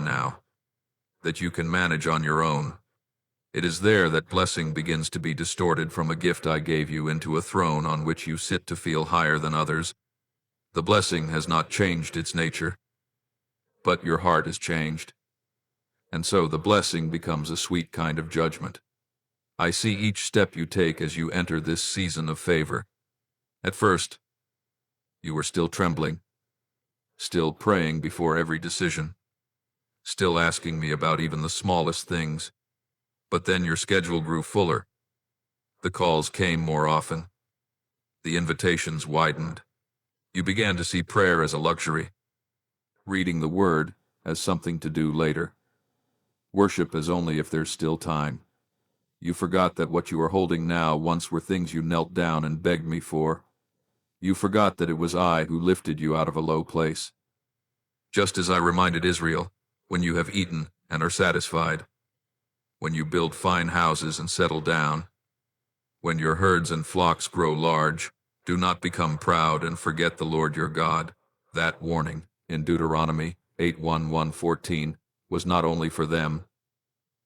now, that you can manage on your own. It is there that blessing begins to be distorted from a gift I gave you into a throne on which you sit to feel higher than others. The blessing has not changed its nature, but your heart has changed. And so the blessing becomes a sweet kind of judgment. I see each step you take as you enter this season of favor. At first, you were still trembling, still praying before every decision, still asking me about even the smallest things. But then your schedule grew fuller. The calls came more often. The invitations widened. You began to see prayer as a luxury, reading the Word as something to do later, worship as only if there's still time. You forgot that what you are holding now once were things you knelt down and begged me for. You forgot that it was I who lifted you out of a low place. Just as I reminded Israel, when you have eaten and are satisfied, when you build fine houses and settle down, when your herds and flocks grow large, do not become proud and forget the Lord your God. That warning in Deuteronomy 8:1-14 was not only for them,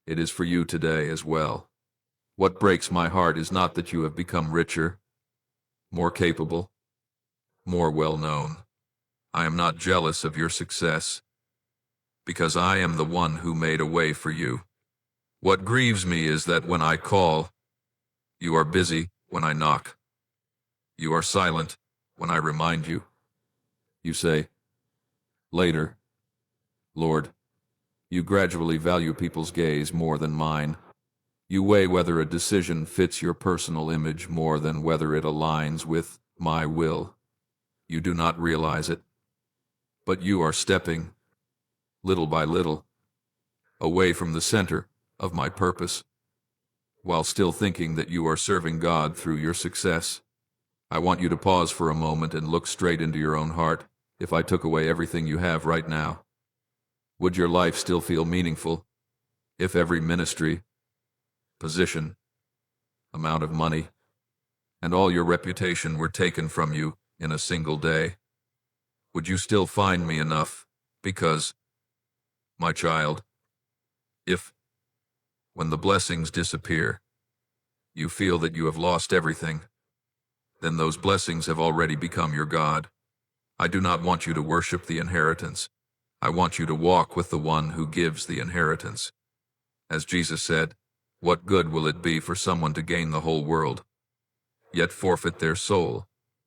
it is for you today as well. What breaks my heart is not that you have become richer, more capable, more well-known. I am not jealous of your success, because I am the one who made a way for you. What grieves me is that when I call, you are busy when I knock. You are silent when I remind you. You say, later, Lord. You gradually value people's gaze more than mine. You weigh whether a decision fits your personal image more than whether it aligns with my will. You do not realize it, but you are stepping, little by little, away from the center of my purpose, while still thinking that you are serving God through your success. I want you to pause for a moment and look straight into your own heart. If I took away everything you have right now, would your life still feel meaningful? If every ministry, position, amount of money, and all your reputation were taken from you in a single day, would you still find me enough? Because, my child, if, when the blessings disappear, you feel that you have lost everything, then those blessings have already become your God. I do not want you to worship the inheritance. I want you to walk with the one who gives the inheritance. As Jesus said, what good will it be for someone to gain the whole world, yet forfeit their soul?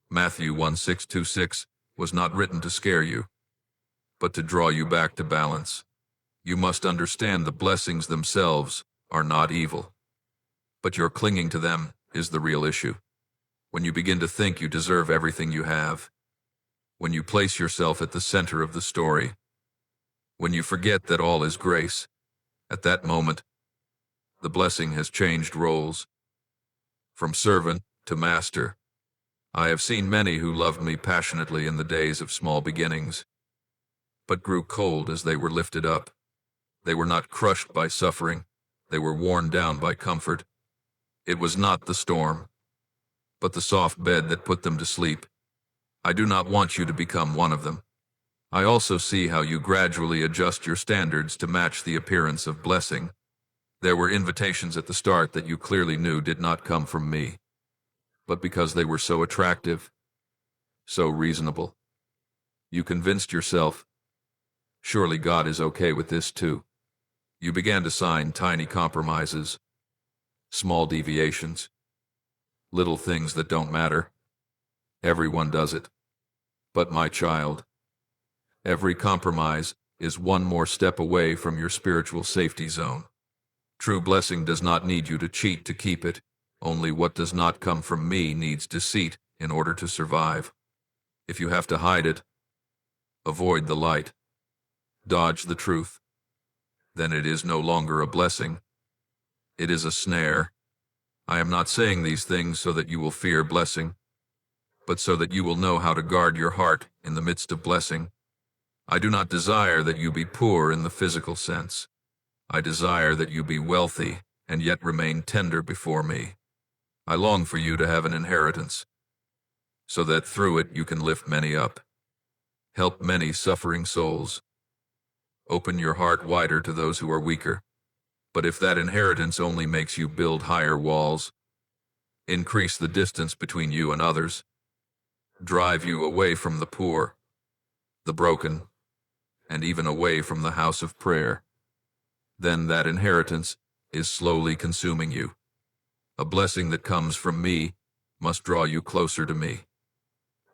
Matthew 1:6-6 was not written to scare you, but to draw you back to balance. You must understand the blessings themselves are not evil, but your clinging to them is the real issue. When you begin to think you deserve everything you have, when you place yourself at the center of the story, when you forget that all is grace, at that moment, the blessing has changed roles. From servant to master, I have seen many who loved me passionately in the days of small beginnings, but grew cold as they were lifted up. They were not crushed by suffering, they were worn down by comfort. It was not the storm, but the soft bed that put them to sleep. I do not want you to become one of them. I also see how you gradually adjust your standards to match the appearance of blessing. There were invitations at the start that you clearly knew did not come from me, but because they were so attractive, so reasonable, you convinced yourself, surely God is okay with this too. You began to sign tiny compromises, small deviations, little things that don't matter. Everyone does it. But my child, every compromise is one more step away from your spiritual safety zone. True blessing does not need you to cheat to keep it. Only what does not come from me needs deceit in order to survive. If you have to hide it, avoid the light, dodge the truth, then it is no longer a blessing. It is a snare. I am not saying these things so that you will fear blessing, but so that you will know how to guard your heart in the midst of blessing. I do not desire that you be poor in the physical sense. I desire that you be wealthy and yet remain tender before me. I long for you to have an inheritance, so that through it you can lift many up, help many suffering souls, Open your heart wider to those who are weaker. But if that inheritance only makes you build higher walls, increase the distance between you and others, drive you away from the poor, the broken, and even away from the house of prayer, then that inheritance is slowly consuming you. A blessing that comes from me must draw you closer to me,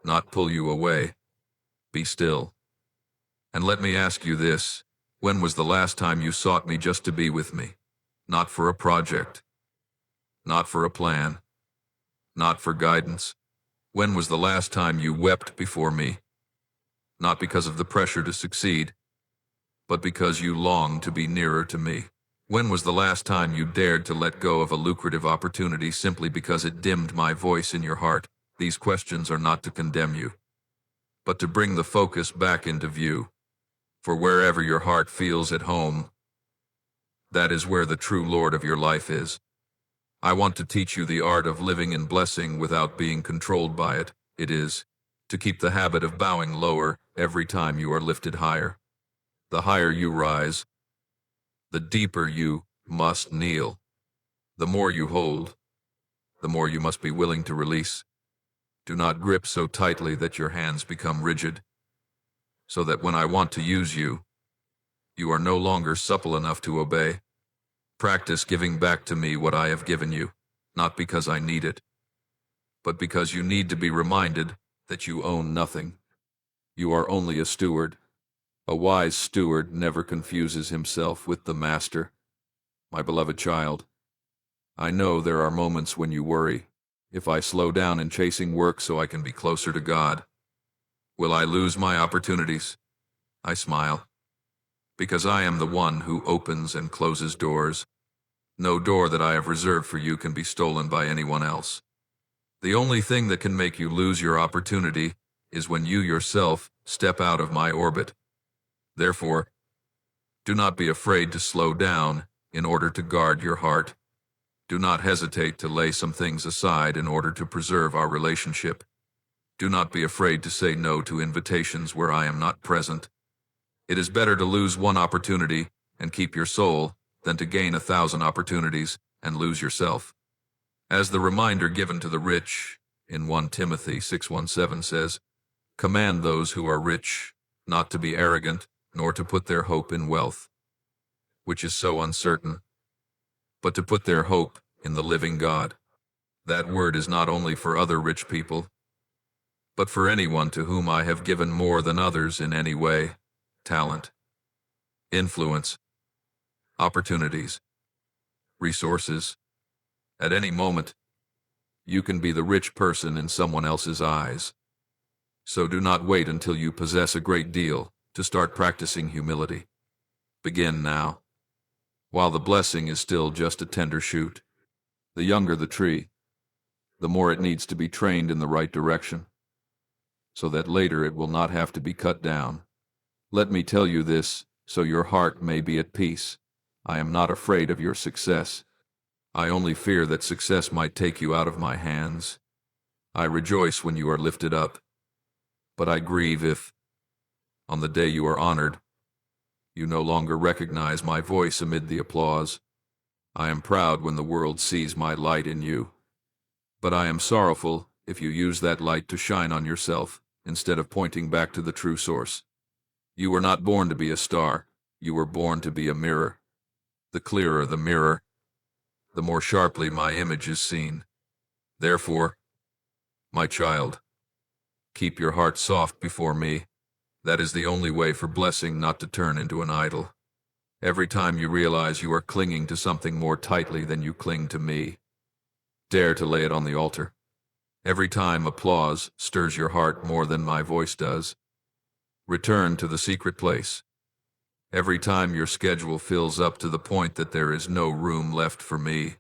not pull you away. Be still. And let me ask you this: when was the last time you sought me just to be with me? Not for a project, not for a plan, not for guidance. When was the last time you wept before me? Not because of the pressure to succeed, but because you longed to be nearer to me. When was the last time you dared to let go of a lucrative opportunity simply because it dimmed my voice in your heart? These questions are not to condemn you, but to bring the focus back into view. For wherever your heart feels at home, that is where the true Lord of your life is. I want to teach you the art of living in blessing without being controlled by it. It is to keep the habit of bowing lower every time you are lifted higher. The higher you rise, the deeper you must kneel. The more you hold, the more you must be willing to release. Do not grip so tightly that your hands become rigid, so that when I want to use you, you are no longer supple enough to obey. Practice giving back to me what I have given you, not because I need it, but because you need to be reminded that you own nothing. You are only a steward. A wise steward never confuses himself with the master. My beloved child, I know there are moments when you worry. If I slow down in chasing work so I can be closer to God, will I lose my opportunities? I smile, because I am the one who opens and closes doors. No door that I have reserved for you can be stolen by anyone else. The only thing that can make you lose your opportunity is when you yourself step out of my orbit. Therefore, do not be afraid to slow down in order to guard your heart. Do not hesitate to lay some things aside in order to preserve our relationship. Do not be afraid to say no to invitations where I am not present. It is better to lose one opportunity and keep your soul than to gain 1,000 opportunities and lose yourself. As the reminder given to the rich in 1 Timothy 6:17 says, command those who are rich not to be arrogant, nor to put their hope in wealth, which is so uncertain, but to put their hope in the living God. That word is not only for other rich people, but for anyone to whom I have given more than others in any way: talent, influence, opportunities, resources. At any moment, you can be the rich person in someone else's eyes. So do not wait until you possess a great deal to start practicing humility. Begin now, while the blessing is still just a tender shoot. The younger the tree, the more it needs to be trained in the right direction, so that later it will not have to be cut down. Let me tell you this, so your heart may be at peace. I am not afraid of your success. I only fear that success might take you out of my hands. I rejoice when you are lifted up, but I grieve if, on the day you are honored, you no longer recognize my voice amid the applause. I am proud when the world sees my light in you, but I am sorrowful if you use that light to shine on yourself instead of pointing back to the true source. You were not born to be a star. You were born to be a mirror. The clearer the mirror, the more sharply my image is seen. Therefore, my child, keep your heart soft before me. That is the only way for blessing not to turn into an idol. Every time you realize you are clinging to something more tightly than you cling to me, dare to lay it on the altar. Every time applause stirs your heart more than my voice does, return to the secret place. Every time your schedule fills up to the point that there is no room left for me,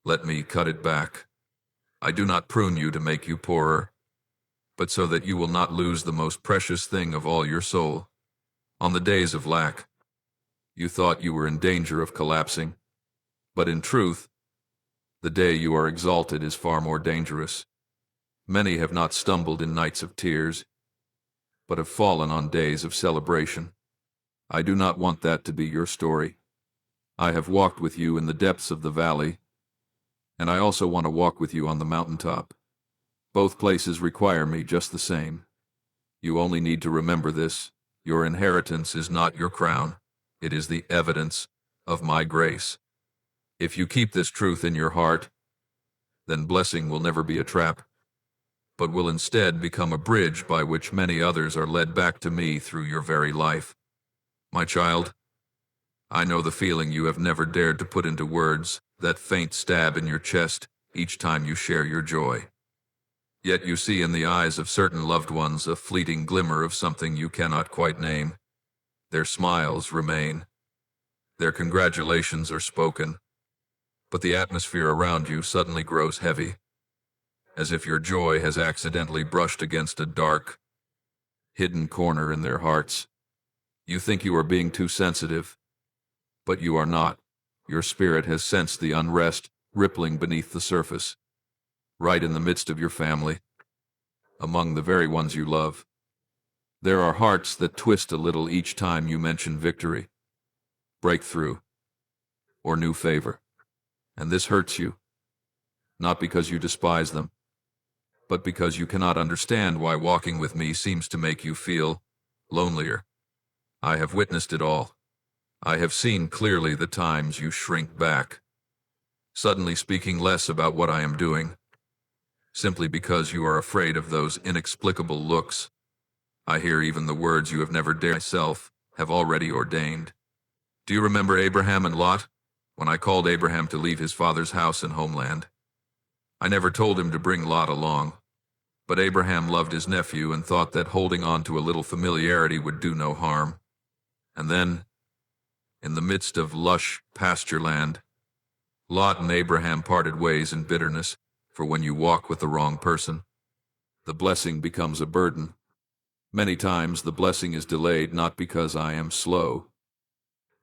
let me cut it back. I do not prune you to make you poorer, but so that you will not lose the most precious thing of all your soul. On the days of lack, you thought you were in danger of collapsing, but in truth, the day you are exalted is far more dangerous. Many have not stumbled in nights of tears, but have fallen on days of celebration. I do not want that to be your story. I have walked with you in the depths of the valley, and I also want to walk with you on the mountaintop. Both places require me just the same. You only need to remember this. Your inheritance is not your crown. It is the evidence of my grace. If you keep this truth in your heart, then blessing will never be a trap, but will instead become a bridge by which many others are led back to me through your very life. My child, I know the feeling you have never dared to put into words, that faint stab in your chest each time you share your joy. Yet you see in the eyes of certain loved ones a fleeting glimmer of something you cannot quite name. Their smiles remain. Their congratulations are spoken. But the atmosphere around you suddenly grows heavy, as if your joy has accidentally brushed against a dark, hidden corner in their hearts. You think you are being too sensitive, but you are not. Your spirit has sensed the unrest rippling beneath the surface, right in the midst of your family, among the very ones you love. There are hearts that twist a little each time you mention victory, breakthrough, or new favor. And this hurts you, not because you despise them, but because you cannot understand why walking with me seems to make you feel lonelier. I have witnessed it all. I have seen clearly the times you shrink back, suddenly speaking less about what I am doing, simply because you are afraid of those inexplicable looks. I hear even the words you have never dared myself have already ordained. Do you remember Abraham and Lot? When I called Abraham to leave his father's house and homeland, I never told him to bring Lot along. But Abraham loved his nephew and thought that holding on to a little familiarity would do no harm. And then, in the midst of lush pasture land, Lot and Abraham parted ways in bitterness, for when you walk with the wrong person, the blessing becomes a burden. Many times the blessing is delayed not because I am slow,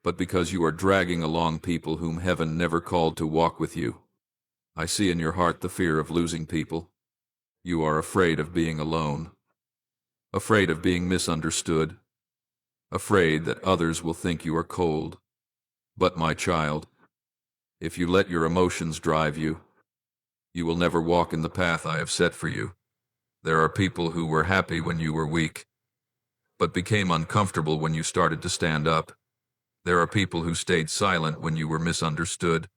but because you are dragging along people whom heaven never called to walk with you. I see in your heart the fear of losing people. You are afraid of being alone, afraid of being misunderstood, afraid that others will think you are cold. But my child, if you let your emotions drive you, you will never walk in the path I have set for you. There are people who were happy when you were weak, but became uncomfortable when you started to stand up. There are people who stayed silent when you were misunderstood,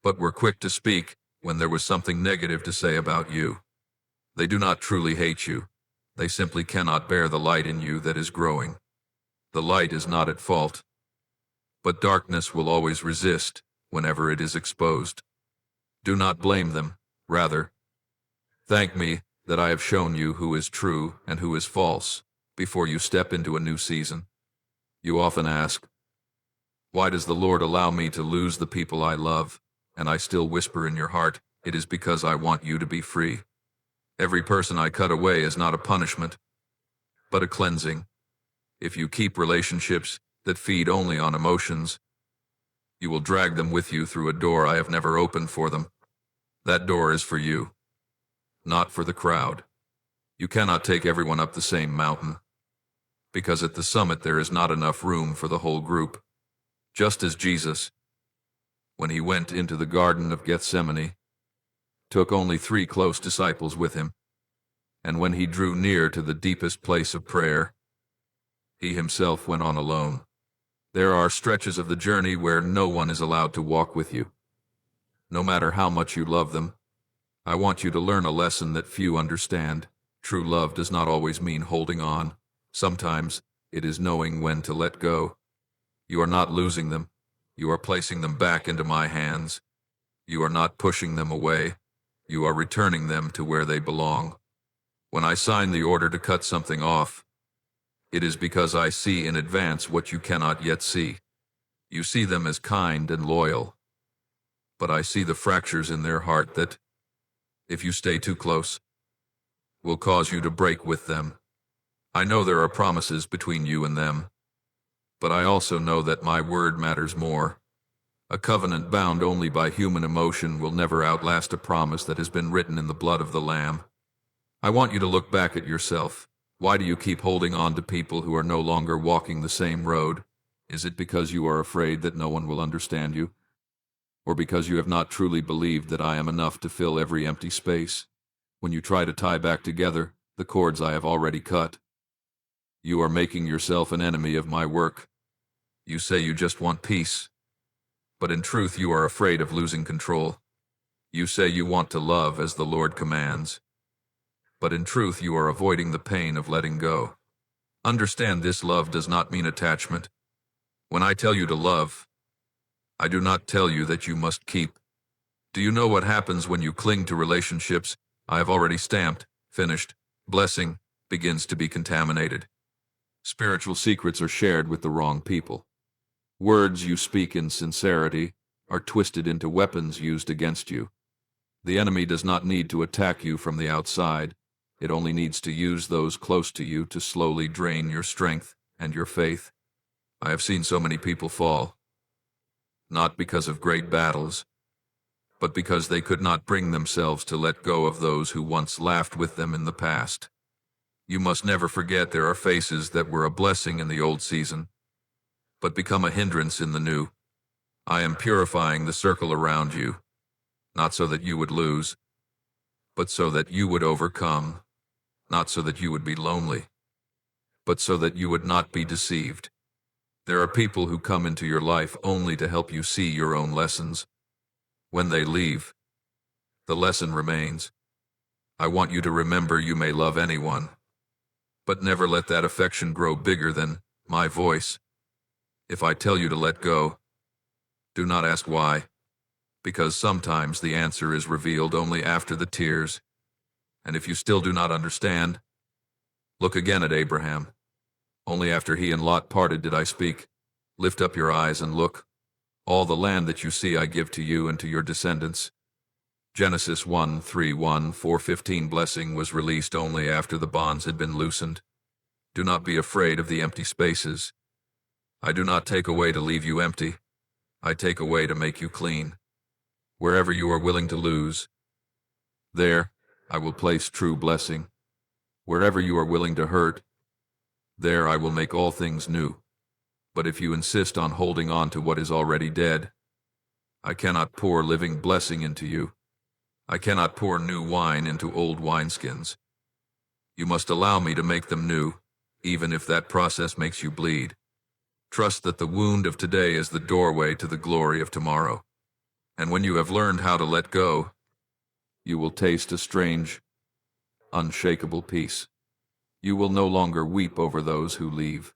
but were quick to speak when there was something negative to say about you. They do not truly hate you. They simply cannot bear the light in you that is growing. The light is not at fault, but darkness will always resist whenever it is exposed. Do not blame them. Rather, thank me that I have shown you who is true and who is false before you step into a new season. You often ask, why does the Lord allow me to lose the people I love? And I still whisper in your heart, it is because I want you to be free. Every person I cut away is not a punishment, but a cleansing. If you keep relationships that feed only on emotions, you will drag them with you through a door I have never opened for them. That door is for you, not for the crowd. You cannot take everyone up the same mountain, because at the summit there is not enough room for the whole group. Just as Jesus, when he went into the Garden of Gethsemane, took only 3 close disciples with him, and when he drew near to the deepest place of prayer, he himself went on alone. There are stretches of the journey where no one is allowed to walk with you. No matter how much you love them, I want you to learn a lesson that few understand. True love does not always mean holding on. Sometimes it is knowing when to let go. You are not losing them. You are placing them back into my hands. You are not pushing them away. You are returning them to where they belong. When I sign the order to cut something off, it is because I see in advance what you cannot yet see. You see them as kind and loyal, but I see the fractures in their heart that, if you stay too close, will cause you to break with them. I know there are promises between you and them, but I also know that my word matters more. A covenant bound only by human emotion will never outlast a promise that has been written in the blood of the Lamb. I want you to look back at yourself. Why do you keep holding on to people who are no longer walking the same road? Is it because you are afraid that no one will understand you? Or because you have not truly believed that I am enough to fill every empty space? When you try to tie back together the cords I have already cut, you are making yourself an enemy of my work. You say you just want peace, but in truth you are afraid of losing control. You say you want to love as the Lord commands, but in truth you are avoiding the pain of letting go. Understand, this love does not mean attachment. When I tell you to love, I do not tell you that you must keep. Do you know what happens when you cling to relationships I have already stamped, finished? Blessing begins to be contaminated. Spiritual secrets are shared with the wrong people. Words you speak in sincerity are twisted into weapons used against you. The enemy does not need to attack you from the outside. It only needs to use those close to you to slowly drain your strength and your faith. I have seen so many people fall, not because of great battles, but because they could not bring themselves to let go of those who once laughed with them in the past. You must never forget there are faces that were a blessing in the old season, but become a hindrance in the new. I am purifying the circle around you, not so that you would lose, but so that you would overcome, not so that you would be lonely, but so that you would not be deceived. There are people who come into your life only to help you see your own lessons. When they leave, the lesson remains. I want you to remember you may love anyone, but never let that affection grow bigger than my voice. If I tell you to let go, do not ask why, because sometimes the answer is revealed only after the tears. And if you still do not understand, look again at Abraham. Only after he and Lot parted did I speak. Lift up your eyes and look. All the land that you see I give to you and to your descendants. Genesis 1:3-1-4:15. Blessing was released only after the bonds had been loosened. Do not be afraid of the empty spaces. I do not take away to leave you empty. I take away to make you clean. Wherever you are willing to lose, there I will place true blessing. Wherever you are willing to hurt, there I will make all things new. But if you insist on holding on to what is already dead, I cannot pour living blessing into you. I cannot pour new wine into old wineskins. You must allow me to make them new, even if that process makes you bleed. Trust that the wound of today is the doorway to the glory of tomorrow. And when you have learned how to let go, you will taste a strange, unshakable peace. You will no longer weep over those who leave,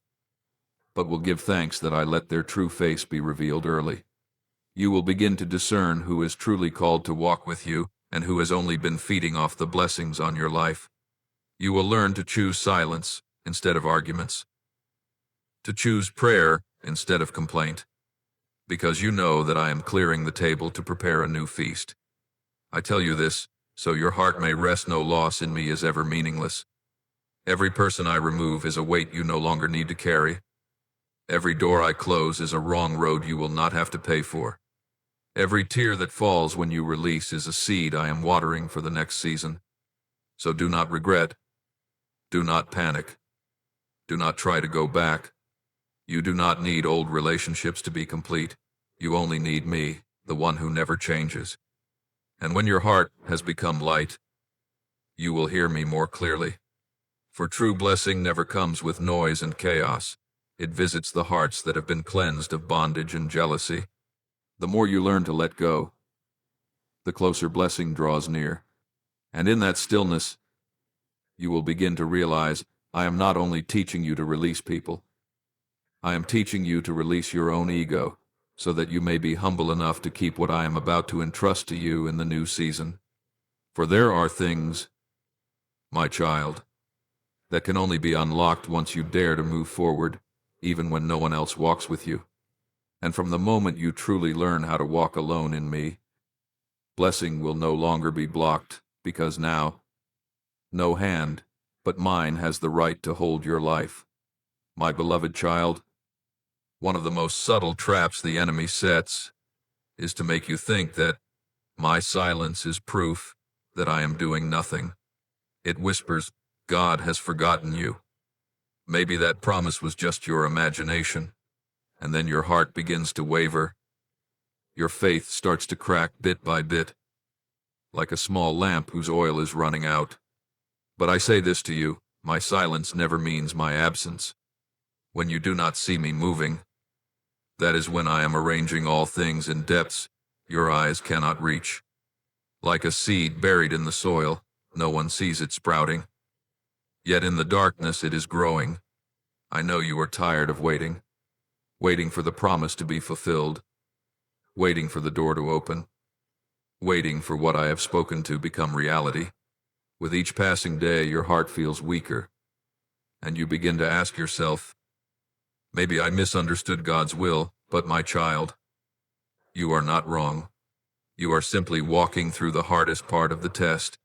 but will give thanks that I let their true face be revealed early. You will begin to discern who is truly called to walk with you and who has only been feeding off the blessings on your life. You will learn to choose silence instead of arguments, to choose prayer instead of complaint, because you know that I am clearing the table to prepare a new feast. I tell you this, so your heart may rest. No loss in me is ever meaningless. Every person I remove is a weight you no longer need to carry. Every door I close is a wrong road you will not have to pay for. Every tear that falls when you release is a seed I am watering for the next season. So do not regret. Do not panic. Do not try to go back. You do not need old relationships to be complete. You only need me, the one who never changes. And when your heart has become light, you will hear me more clearly. For true blessing never comes with noise and chaos. It visits the hearts that have been cleansed of bondage and jealousy. The more you learn to let go, the closer blessing draws near. And in that stillness, you will begin to realize I am not only teaching you to release people, I am teaching you to release your own ego, so that you may be humble enough to keep what I am about to entrust to you in the new season. For there are things, my child, that can only be unlocked once you dare to move forward, even when no one else walks with you. And from the moment you truly learn how to walk alone in me, blessing will no longer be blocked, because now, no hand but mine has the right to hold your life. My beloved child, one of the most subtle traps the enemy sets is to make you think that my silence is proof that I am doing nothing. It whispers, God has forgotten you. Maybe that promise was just your imagination, and then your heart begins to waver. Your faith starts to crack bit by bit, like a small lamp whose oil is running out. But I say this to you, my silence never means my absence. When you do not see me moving, that is when I am arranging all things in depths your eyes cannot reach. Like a seed buried in the soil, no one sees it sprouting. Yet in the darkness it is growing. I know you are tired of waiting, waiting for the promise to be fulfilled, waiting for the door to open, waiting for what I have spoken to become reality. With each passing day, your heart feels weaker, and you begin to ask yourself, maybe I misunderstood God's will, but my child, you are not wrong. You are simply walking through the hardest part of the test.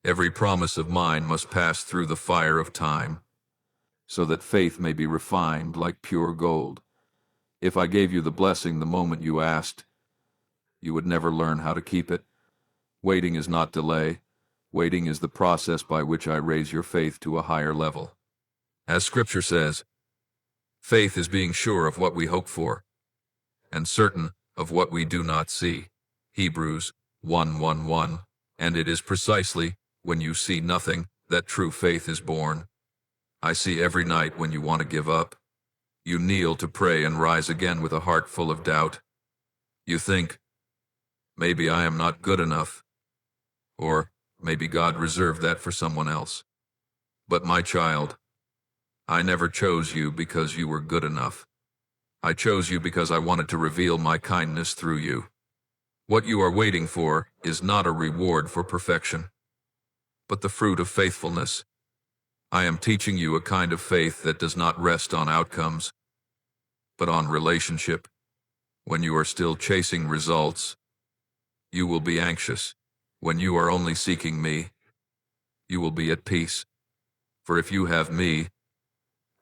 Every promise of mine must pass through the fire of time, so that faith may be refined like pure gold. If I gave you the blessing the moment you asked, you would never learn how to keep it. Waiting is not delay. Waiting is the process by which I raise your faith to a higher level. As Scripture says, faith is being sure of what we hope for, and certain of what we do not see. Hebrews 1:1. And it is precisely when you see nothing that true faith is born. I see every night when you want to give up. You kneel to pray and rise again with a heart full of doubt. You think, maybe I am not good enough, or maybe God reserved that for someone else. But my child, I never chose you because you were good enough. I chose you because I wanted to reveal my kindness through you. What you are waiting for is not a reward for perfection, but the fruit of faithfulness. I am teaching you a kind of faith that does not rest on outcomes, but on relationship. When you are still chasing results, you will be anxious. When you are only seeking me, you will be at peace. For if you have me,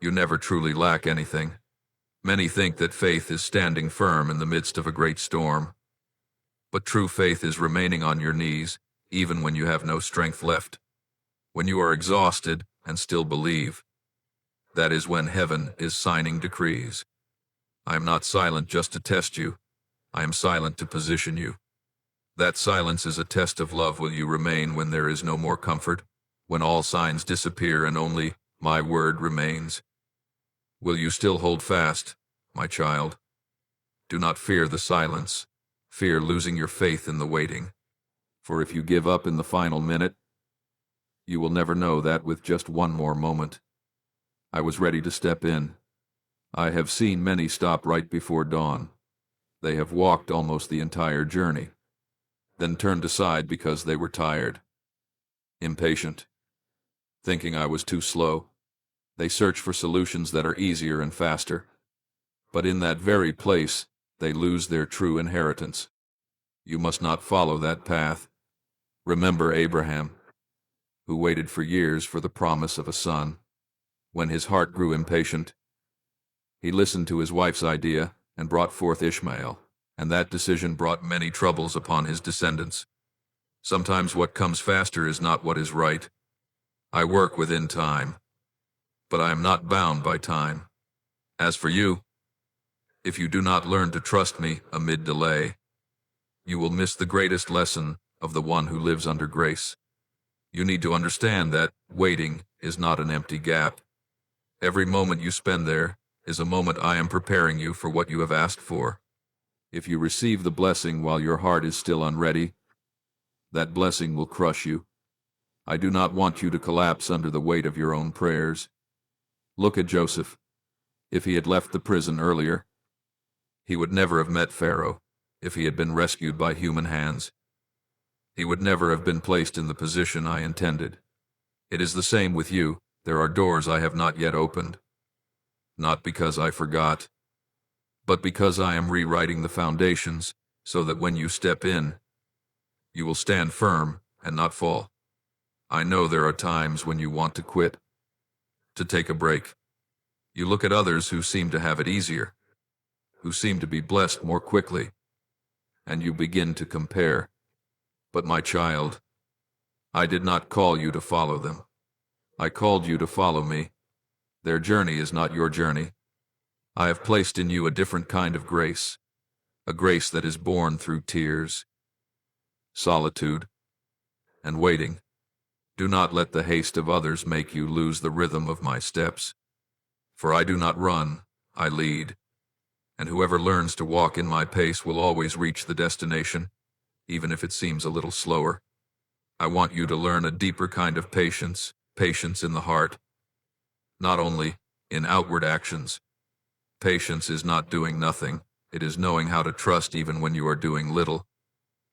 you never truly lack anything. Many think that faith is standing firm in the midst of a great storm, but true faith is remaining on your knees, even when you have no strength left. When you are exhausted and still believe, that is when heaven is signing decrees. I am not silent just to test you. I am silent to position you. That silence is a test of love. Will you remain when there is no more comfort, when all signs disappear and only my word remains? Will you still hold fast, my child? Do not fear the silence. Fear losing your faith in the waiting. For if you give up in the final minute, you will never know that with just one more moment. I was ready to step in. I have seen many stop right before dawn. They have walked almost the entire journey, then turned aside because they were tired, impatient, thinking I was too slow. They search for solutions that are easier and faster, but in that very place, they lose their true inheritance. You must not follow that path. Remember Abraham, who waited for years for the promise of a son. When his heart grew impatient, he listened to his wife's idea and brought forth Ishmael, and that decision brought many troubles upon his descendants. Sometimes what comes faster is not what is right. I work within time, but I am not bound by time. As for you, if you do not learn to trust me amid delay, you will miss the greatest lesson of the one who lives under grace. You need to understand that waiting is not an empty gap. Every moment you spend there is a moment I am preparing you for what you have asked for. If you receive the blessing while your heart is still unready, that blessing will crush you. I do not want you to collapse under the weight of your own prayers. Look at Joseph. If he had left the prison earlier, he would never have met Pharaoh. If he had been rescued by human hands, he would never have been placed in the position I intended. It is the same with you. There are doors I have not yet opened, not because I forgot, but because I am rewriting the foundations so that when you step in, you will stand firm and not fall. I know there are times when you want to quit, to take a break. You look at others who seem to have it easier, who seem to be blessed more quickly, and you begin to compare. But my child, I did not call you to follow them. I called you to follow me. Their journey is not your journey. I have placed in you a different kind of grace, a grace that is born through tears, solitude, and waiting. Do not let the haste of others make you lose the rhythm of my steps. For I do not run, I lead. And whoever learns to walk in my pace will always reach the destination, even if it seems a little slower. I want you to learn a deeper kind of patience, patience in the heart, not only in outward actions. Patience is not doing nothing, it is knowing how to trust even when you are doing little.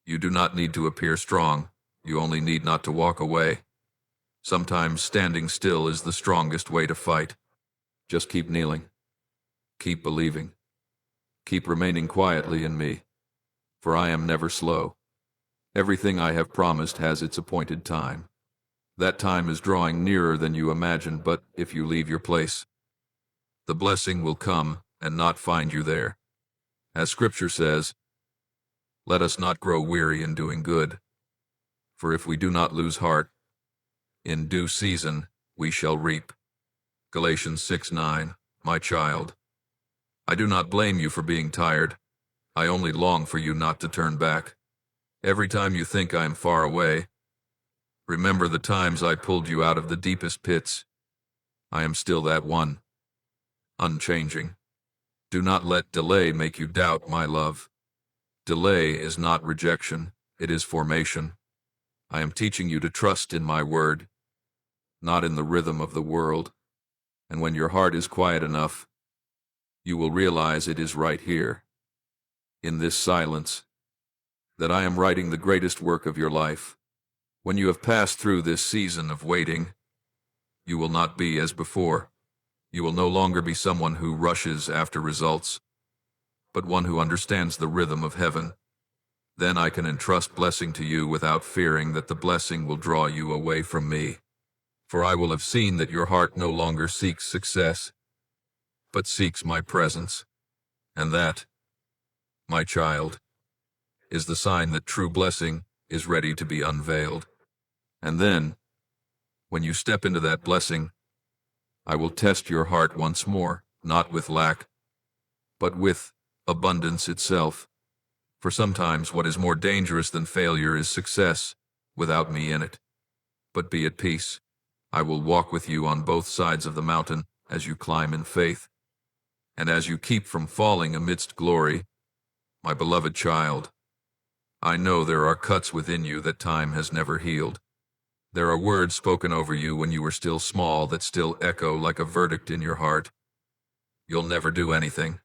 You do not need to appear strong, you only need not to walk away. Sometimes standing still is the strongest way to fight. Just keep kneeling. Keep believing. Keep remaining quietly in me, for I am never slow. Everything I have promised has its appointed time. That time is drawing nearer than you imagine, but if you leave your place, the blessing will come and not find you there. As Scripture says, let us not grow weary in doing good, for if we do not lose heart, in due season we shall reap. Galatians 6:9, my child. I do not blame you for being tired. I only long for you not to turn back. Every time you think I am far away, remember the times I pulled you out of the deepest pits. I am still that one, unchanging. Do not let delay make you doubt my love. Delay is not rejection, it is formation. I am teaching you to trust in my word, not in the rhythm of the world. And when your heart is quiet enough, you will realize it is right here, in this silence, that I am writing the greatest work of your life. When you have passed through this season of waiting, you will not be as before. You will no longer be someone who rushes after results, but one who understands the rhythm of heaven. Then I can entrust blessing to you without fearing that the blessing will draw you away from me. For I will have seen that your heart no longer seeks success, but seeks my presence. And that, my child, is the sign that true blessing is ready to be unveiled. And then, when you step into that blessing, I will test your heart once more, not with lack, but with abundance itself. For sometimes what is more dangerous than failure is success without me in it. But be at peace. I will walk with you on both sides of the mountain as you climb in faith, and as you keep from falling amidst glory, my beloved child. I know there are cuts within you that time has never healed. There are words spoken over you when you were still small that still echo like a verdict in your heart. You'll never do anything.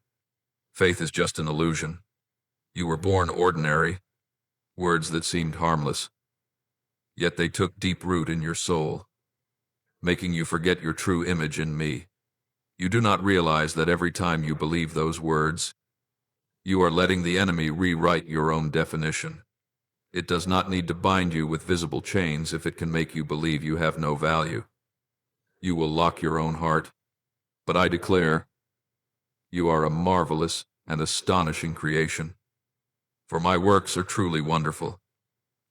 Faith is just an illusion. You were born ordinary, words that seemed harmless. Yet they took deep root in your soul, making you forget your true image in me. You do not realize that every time you believe those words, you are letting the enemy rewrite your own definition. It does not need to bind you with visible chains if it can make you believe you have no value. You will lock your own heart, but I declare, you are a marvelous and astonishing creation. For my works are truly wonderful.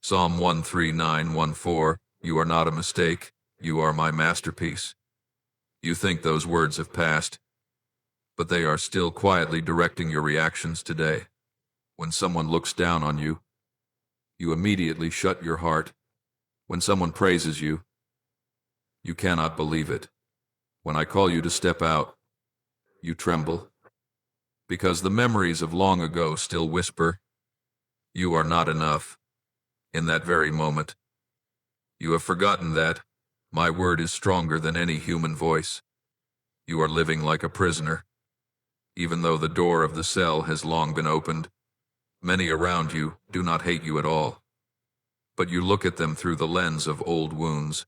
Psalm 139:14, you are not a mistake, you are my masterpiece. You think those words have passed, but they are still quietly directing your reactions today. When someone looks down on you, you immediately shut your heart. When someone praises you, you cannot believe it. When I call you to step out, you tremble, because the memories of long ago still whisper, you are not enough. In that very moment, you have forgotten that my word is stronger than any human voice. You are living like a prisoner. Even though the door of the cell has long been opened, many around you do not hate you at all. But you look at them through the lens of old wounds.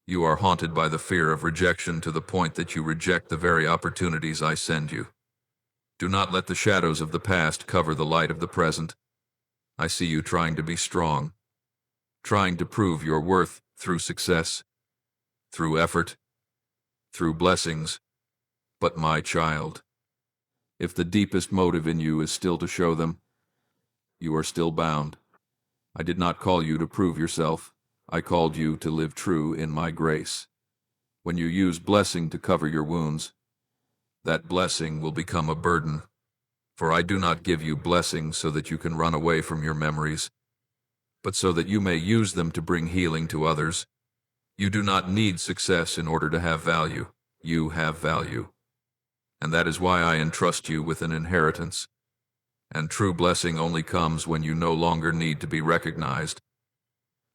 You are haunted by the fear of rejection to the point that you reject the very opportunities I send you. Do not let the shadows of the past cover the light of the present. I see you trying to be strong, trying to prove your worth through success, through effort, through blessings. But my child, if the deepest motive in you is still to show them, you are still bound. I did not call you to prove yourself. I called you to live true in my grace. When you use blessing to cover your wounds, that blessing will become a burden. For I do not give you blessings so that you can run away from your memories, but so that you may use them to bring healing to others. You do not need success in order to have value. You have value. And that is why I entrust you with an inheritance. And true blessing only comes when you no longer need to be recognized,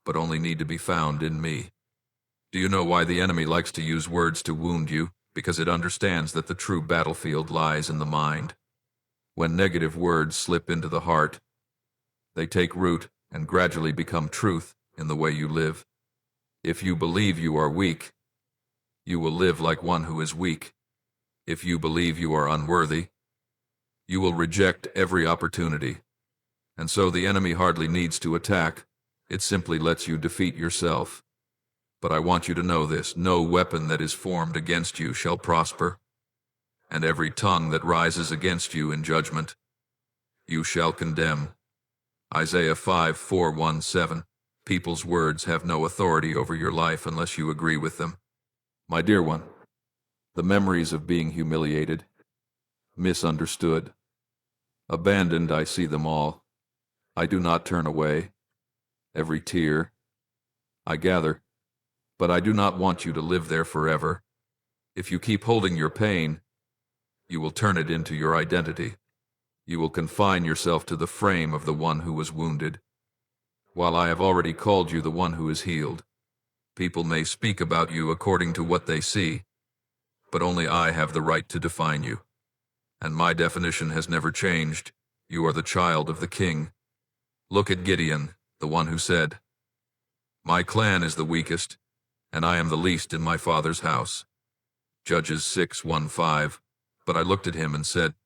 but only need to be found in me. Do you know why the enemy likes to use words to wound you? Because it understands that the true battlefield lies in the mind. When negative words slip into the heart, they take root and gradually become truth in the way you live. If you believe you are weak, you will live like one who is weak. If you believe you are unworthy, you will reject every opportunity. And so the enemy hardly needs to attack. It simply lets you defeat yourself. But I want you to know this: no weapon that is formed against you shall prosper, and every tongue that rises against you in judgment, you shall condemn. Isaiah 5:4-1-7. People's words have no authority over your life unless you agree with them. My dear one, the memories of being humiliated, misunderstood, abandoned, I see them all. I do not turn away. Every tear I gather, but I do not want you to live there forever. If you keep holding your pain, you will turn it into your identity. You will confine yourself to the frame of the one who was wounded, while I have already called you the one who is healed. People may speak about you according to what they see, but only I have the right to define you. And my definition has never changed. You are the child of the king. Look at Gideon, the one who said, "My clan is the weakest, and I am the least in my father's house." Judges 6:1-5. But I looked at him and said,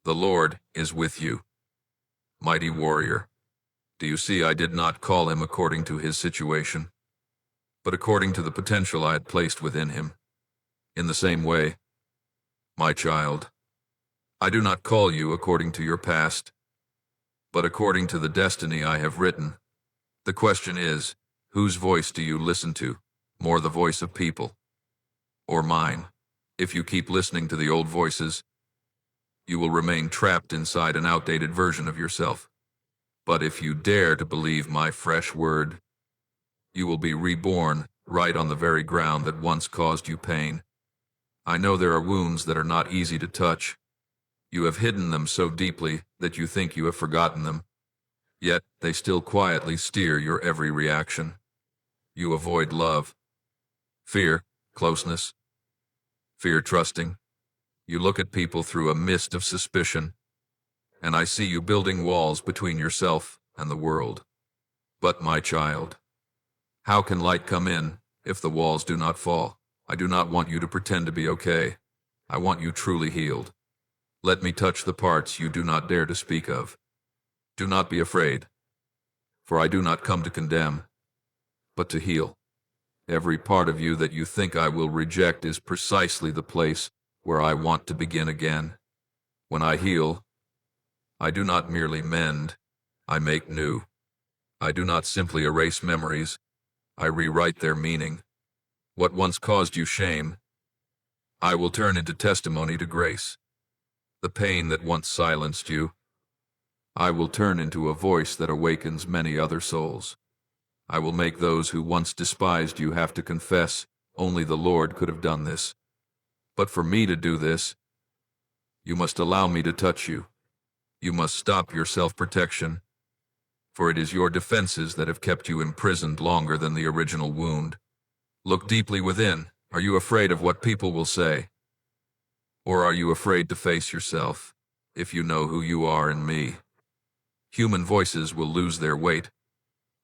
"The Lord is with you, mighty warrior." Do you see, I did not call him according to his situation, but according to the potential I had placed within him. In the same way, my child, I do not call you according to your past, but according to the destiny I have written. The question is, whose voice do you listen to, more the voice of people or mine? If you keep listening to the old voices, you will remain trapped inside an outdated version of yourself. But if you dare to believe my fresh word, you will be reborn right on the very ground that once caused you pain. I know there are wounds that are not easy to touch. You have hidden them so deeply that you think you have forgotten them, yet they still quietly steer your every reaction. You avoid love, fear, closeness, fear trusting. You look at people through a mist of suspicion, and I see you building walls between yourself and the world. But my child, how can light come in if the walls do not fall? I do not want you to pretend to be okay. I want you truly healed. Let me touch the parts you do not dare to speak of. Do not be afraid, for I do not come to condemn, but to heal. Every part of you that you think I will reject is precisely the place where I want to begin again. When I heal, I do not merely mend, I make new. I do not simply erase memories, I rewrite their meaning. What once caused you shame, I will turn into testimony to grace. The pain that once silenced you, I will turn into a voice that awakens many other souls. I will make those who once despised you have to confess, only the Lord could have done this. But for me to do this, you must allow me to touch you. You must stop your self-protection, for it is your defenses that have kept you imprisoned longer than the original wound. Look deeply within. Are you afraid of what people will say? Or are you afraid to face yourself, if you know who you are in me? Human voices will lose their weight.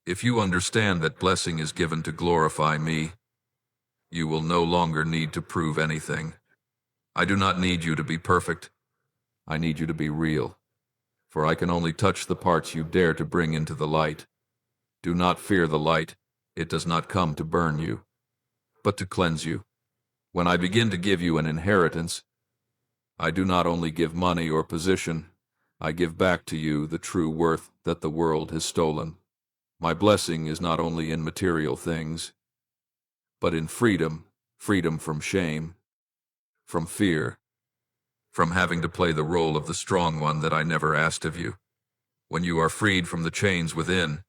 If you understand that blessing is given to glorify me, you will no longer need to prove anything. I do not need you to be perfect. I need you to be real, for I can only touch the parts you dare to bring into the light. Do not fear the light. It does not come to burn you, but to cleanse you. When I begin to give you an inheritance, I do not only give money or position, I give back to you the true worth that the world has stolen. My blessing is not only in material things, but in freedom freedom from shame, from fear, from having to play the role of the strong one that I never asked of you. When you are freed from the chains within,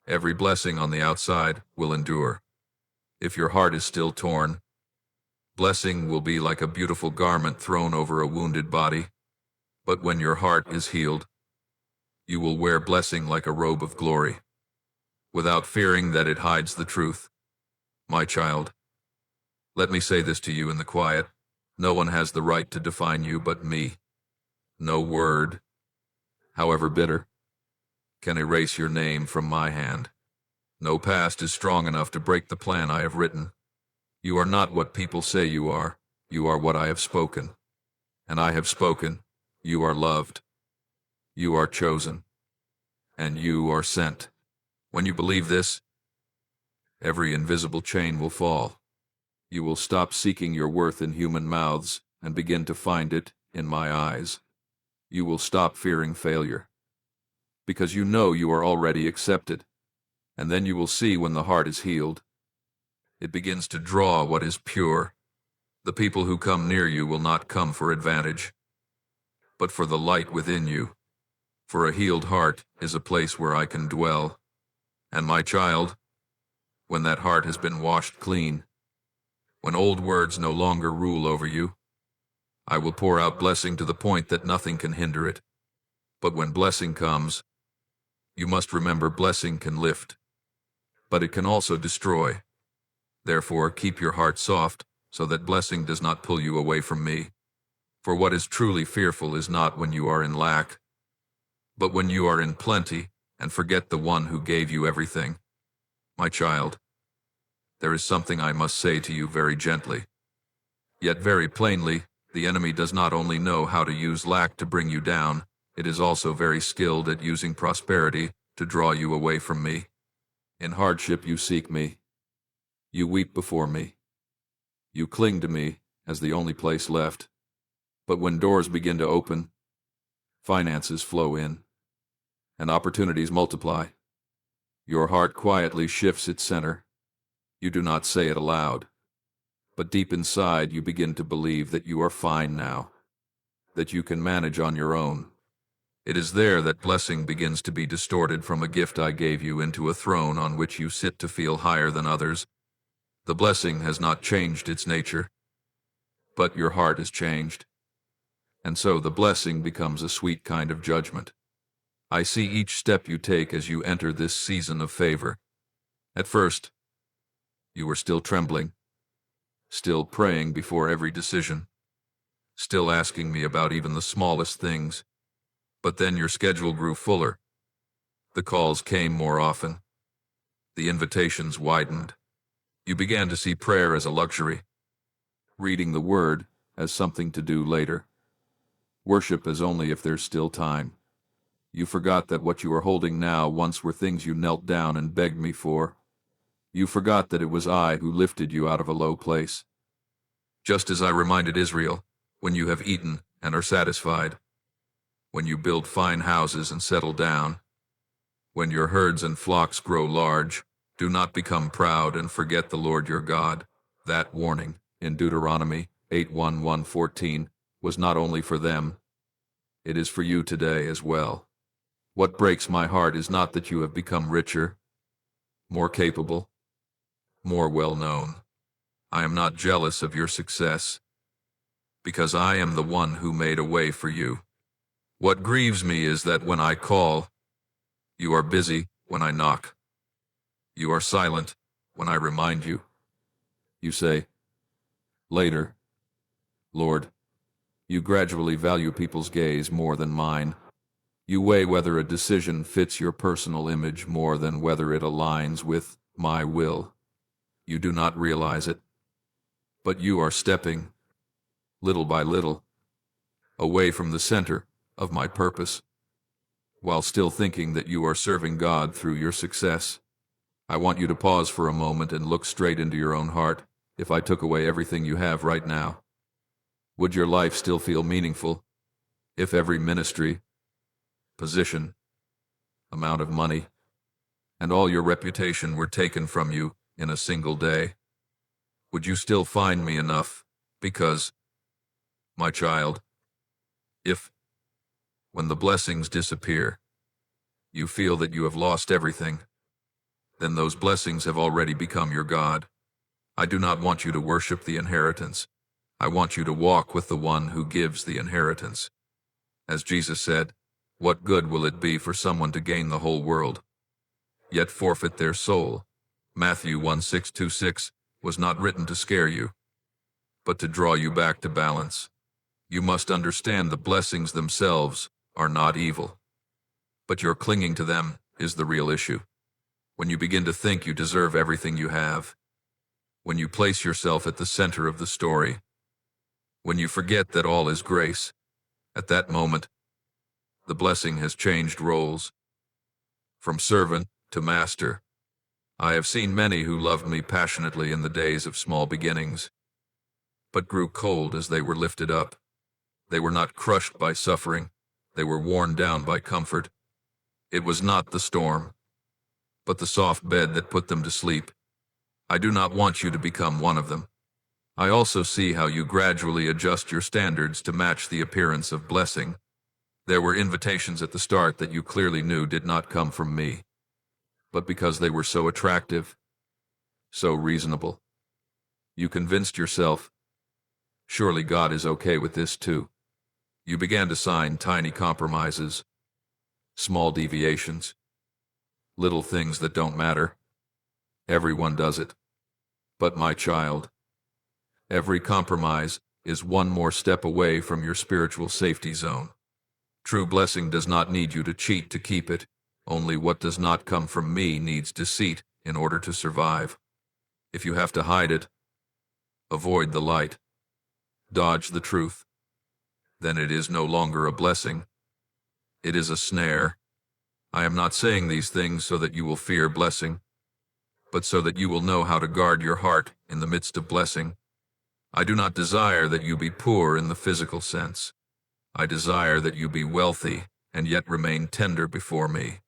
every blessing on the outside will endure. If your heart is still torn, blessing will be like a beautiful garment thrown over a wounded body. But when your heart is healed, you will wear blessing like a robe of glory, without fearing that it hides the truth. My child, let me say this to you in the quiet. No one has the right to define you but me. No word, however bitter, can erase your name from my hand. No past is strong enough to break the plan I have written. You are not what people say you are what I have spoken. And I have spoken, you are loved, you are chosen, and you are sent. When you believe this, every invisible chain will fall. You will stop seeking your worth in human mouths and begin to find it in my eyes. You will stop fearing failure, because you know you are already accepted. And then you will see when the heart is healed, it begins to draw what is pure. The people who come near you will not come for advantage, but for the light within you. For a healed heart is a place where I can dwell. And my child, when that heart has been washed clean, when old words no longer rule over you, I will pour out blessing to the point that nothing can hinder it. But when blessing comes, you must remember blessing can lift, but it can also destroy. Therefore, keep your heart soft, so that blessing does not pull you away from me. For what is truly fearful is not when you are in lack, but when you are in plenty and forget the one who gave you everything. My child, there is something I must say to you very gently, yet very plainly. The enemy does not only know how to use lack to bring you down, it is also very skilled at using prosperity to draw you away from me. In hardship you seek me. You weep before me. You cling to me as the only place left. But when doors begin to open, finances flow in, and opportunities multiply, your heart quietly shifts its center. You do not say it aloud, but deep inside you begin to believe that you are fine now, that you can manage on your own. It is there that blessing begins to be distorted from a gift I gave you into a throne on which you sit to feel higher than others. The blessing has not changed its nature, but your heart has changed. And so the blessing becomes a sweet kind of judgment. I see each step you take as you enter this season of favor. At first, you were still trembling, still praying before every decision, still asking me about even the smallest things. But then your schedule grew fuller. The calls came more often. The invitations widened. You began to see prayer as a luxury, reading the Word as something to do later, worship as only if there's still time. You forgot that what you are holding now once were things you knelt down and begged me for. You forgot that it was I who lifted you out of a low place. Just as I reminded Israel, when you have eaten and are satisfied, when you build fine houses and settle down, when your herds and flocks grow large, do not become proud and forget the Lord your God. That warning in Deuteronomy 8:1-14 was not only for them, it is for you today as well. What breaks my heart is not that you have become richer, more capable, more well-known. I am not jealous of your success, because I am the one who made a way for you. What grieves me is that when I call, you are busy when I knock. You are silent when I remind you. You say, later, Lord. You gradually value people's gaze more than mine. You weigh whether a decision fits your personal image more than whether it aligns with my will. You do not realize it, but you are stepping, little by little, away from the center of my purpose, while still thinking that you are serving God through your success. I want you to pause for a moment and look straight into your own heart. If I took away everything you have right now, would your life still feel meaningful? If every ministry, position, amount of money, and all your reputation were taken from you in a single day, Would you still find me enough? Because, my child, if, when the blessings disappear, you feel that you have lost everything, then those blessings have already become your God. I do not want you to worship the inheritance. I want you to walk with the one who gives the inheritance. As Jesus said, what good will it be for someone to gain the whole world, yet forfeit their soul? Matthew 1:6-6 was not written to scare you, but to draw you back to balance. You must understand the blessings themselves are not evil, but your clinging to them is the real issue. When you begin to think you deserve everything you have, when you place yourself at the center of the story, when you forget that all is grace, at that moment, the blessing has changed roles. From servant to master, I have seen many who loved me passionately in the days of small beginnings, but grew cold as they were lifted up. They were not crushed by suffering, they were worn down by comfort. It was not the storm, but the soft bed that put them to sleep. I do not want you to become one of them. I also see how you gradually adjust your standards to match the appearance of blessing. There were invitations at the start that you clearly knew did not come from me, but because they were so attractive, so reasonable, you convinced yourself, surely God is okay with this too. You began to sign tiny compromises, small deviations, little things that don't matter. Everyone does it. But my child, every compromise is one more step away from your spiritual safety zone. True blessing does not need you to cheat to keep it. Only what does not come from me needs deceit in order to survive. If you have to hide it, avoid the light, dodge the truth, then it is no longer a blessing. It is a snare. I am not saying these things so that you will fear blessing, but so that you will know how to guard your heart in the midst of blessing. I do not desire that you be poor in the physical sense. I desire that you be wealthy and yet remain tender before me.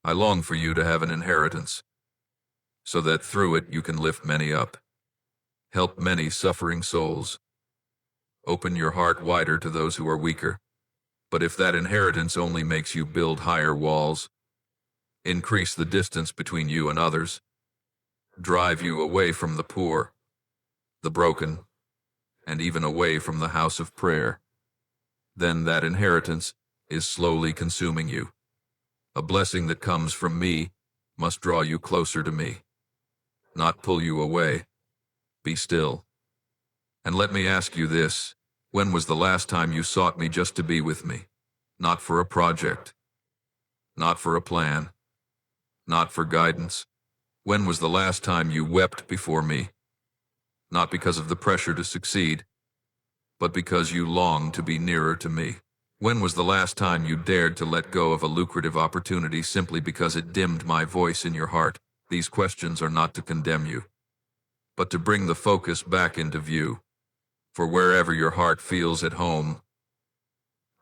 I long for you to have an inheritance, so that through it you can lift many up, help many suffering souls. Open your heart wider to those who are weaker. But if that inheritance only makes you build higher walls, increase the distance between you and others, drive you away from the poor, the broken, and even away from the house of prayer, then that inheritance is slowly consuming you. A blessing that comes from me must draw you closer to me, not pull you away. Be still. And let me ask you this, when was the last time you sought me just to be with me? Not for a project, not for a plan, not for guidance. When was the last time you wept before me? Not because of the pressure to succeed, but because you longed to be nearer to me. When was the last time you dared to let go of a lucrative opportunity simply because it dimmed my voice in your heart? These questions are not to condemn you, but to bring the focus back into view. For wherever your heart feels at home,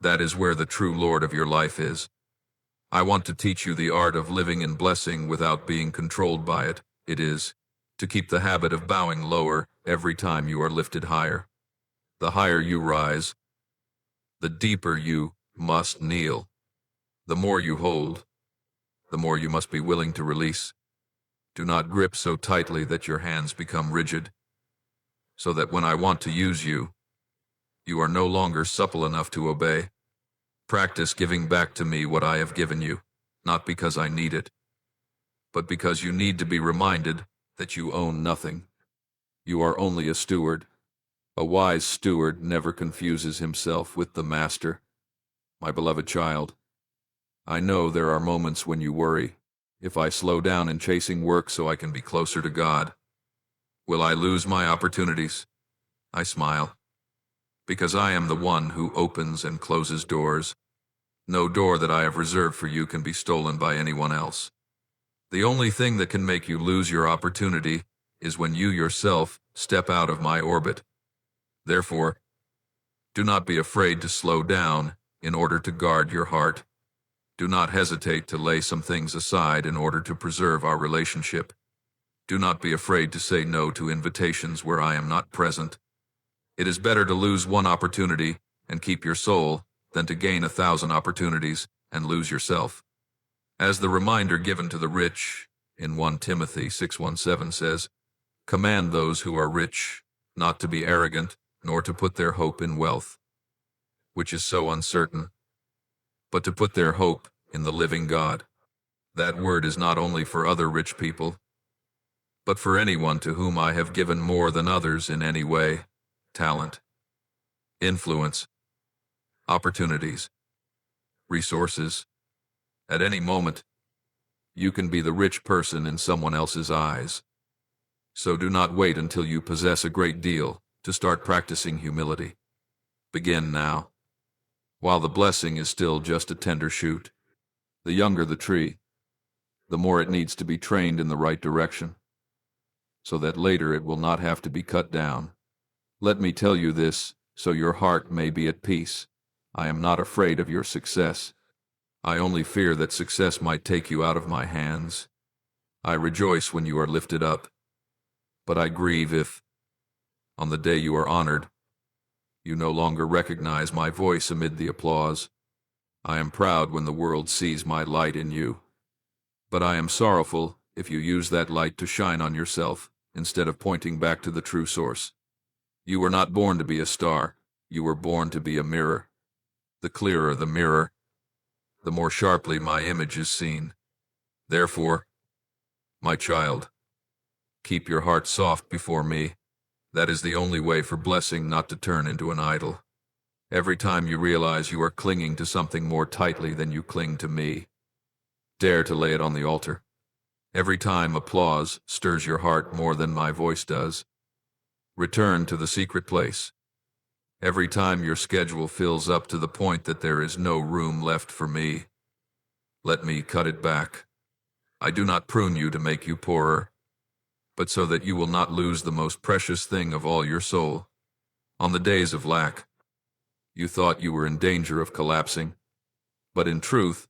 that is where the true Lord of your life is. I want to teach you the art of living in blessing without being controlled by it. It is to keep the habit of bowing lower every time you are lifted higher. The higher you rise, the deeper you must kneel. The more you hold, the more you must be willing to release. Do not grip so tightly that your hands become rigid, so that when I want to use you, you are no longer supple enough to obey. Practice giving back to me what I have given you, not because I need it, but because you need to be reminded that you own nothing. You are only a steward. A wise steward never confuses himself with the master. My beloved child, I know there are moments when you worry. If I slow down in chasing work so I can be closer to God, will I lose my opportunities? I smile, because I am the one who opens and closes doors. No door that I have reserved for you can be stolen by anyone else. The only thing that can make you lose your opportunity is when you yourself step out of my orbit. Therefore, do not be afraid to slow down in order to guard your heart. Do not hesitate to lay some things aside in order to preserve our relationship. Do not be afraid to say no to invitations where I am not present. It is better to lose one opportunity and keep your soul than to gain 1,000 opportunities and lose yourself. As the reminder given to the rich in 1 Timothy 6:17 says, "Command those who are rich not to be arrogant, nor to put their hope in wealth, which is so uncertain, but to put their hope in the living God." That word is not only for other rich people, but for anyone to whom I have given more than others in any way: talent, influence, opportunities, resources. At any moment, you can be the rich person in someone else's eyes. So do not wait until you possess a great deal to start practicing humility. Begin now, while the blessing is still just a tender shoot. The younger the tree, the more it needs to be trained in the right direction, so that later it will not have to be cut down. Let me tell you this, so your heart may be at peace. I am not afraid of your success. I only fear that success might take you out of my hands. I rejoice when you are lifted up, but I grieve if, on the day you are honored, you no longer recognize my voice amid the applause. I am proud when the world sees my light in you, but I am sorrowful if you use that light to shine on yourself instead of pointing back to the true source. You were not born to be a star. You were born to be a mirror. The clearer the mirror, the more sharply my image is seen. Therefore, my child, keep your heart soft before me. That is the only way for blessing not to turn into an idol. Every time you realize you are clinging to something more tightly than you cling to me, dare to lay it on the altar. Every time applause stirs your heart more than my voice does, return to the secret place. Every time your schedule fills up to the point that there is no room left for me, let me cut it back. I do not prune you to make you poorer, but so that you will not lose the most precious thing of all your soul. On the days of lack, you thought you were in danger of collapsing, but in truth,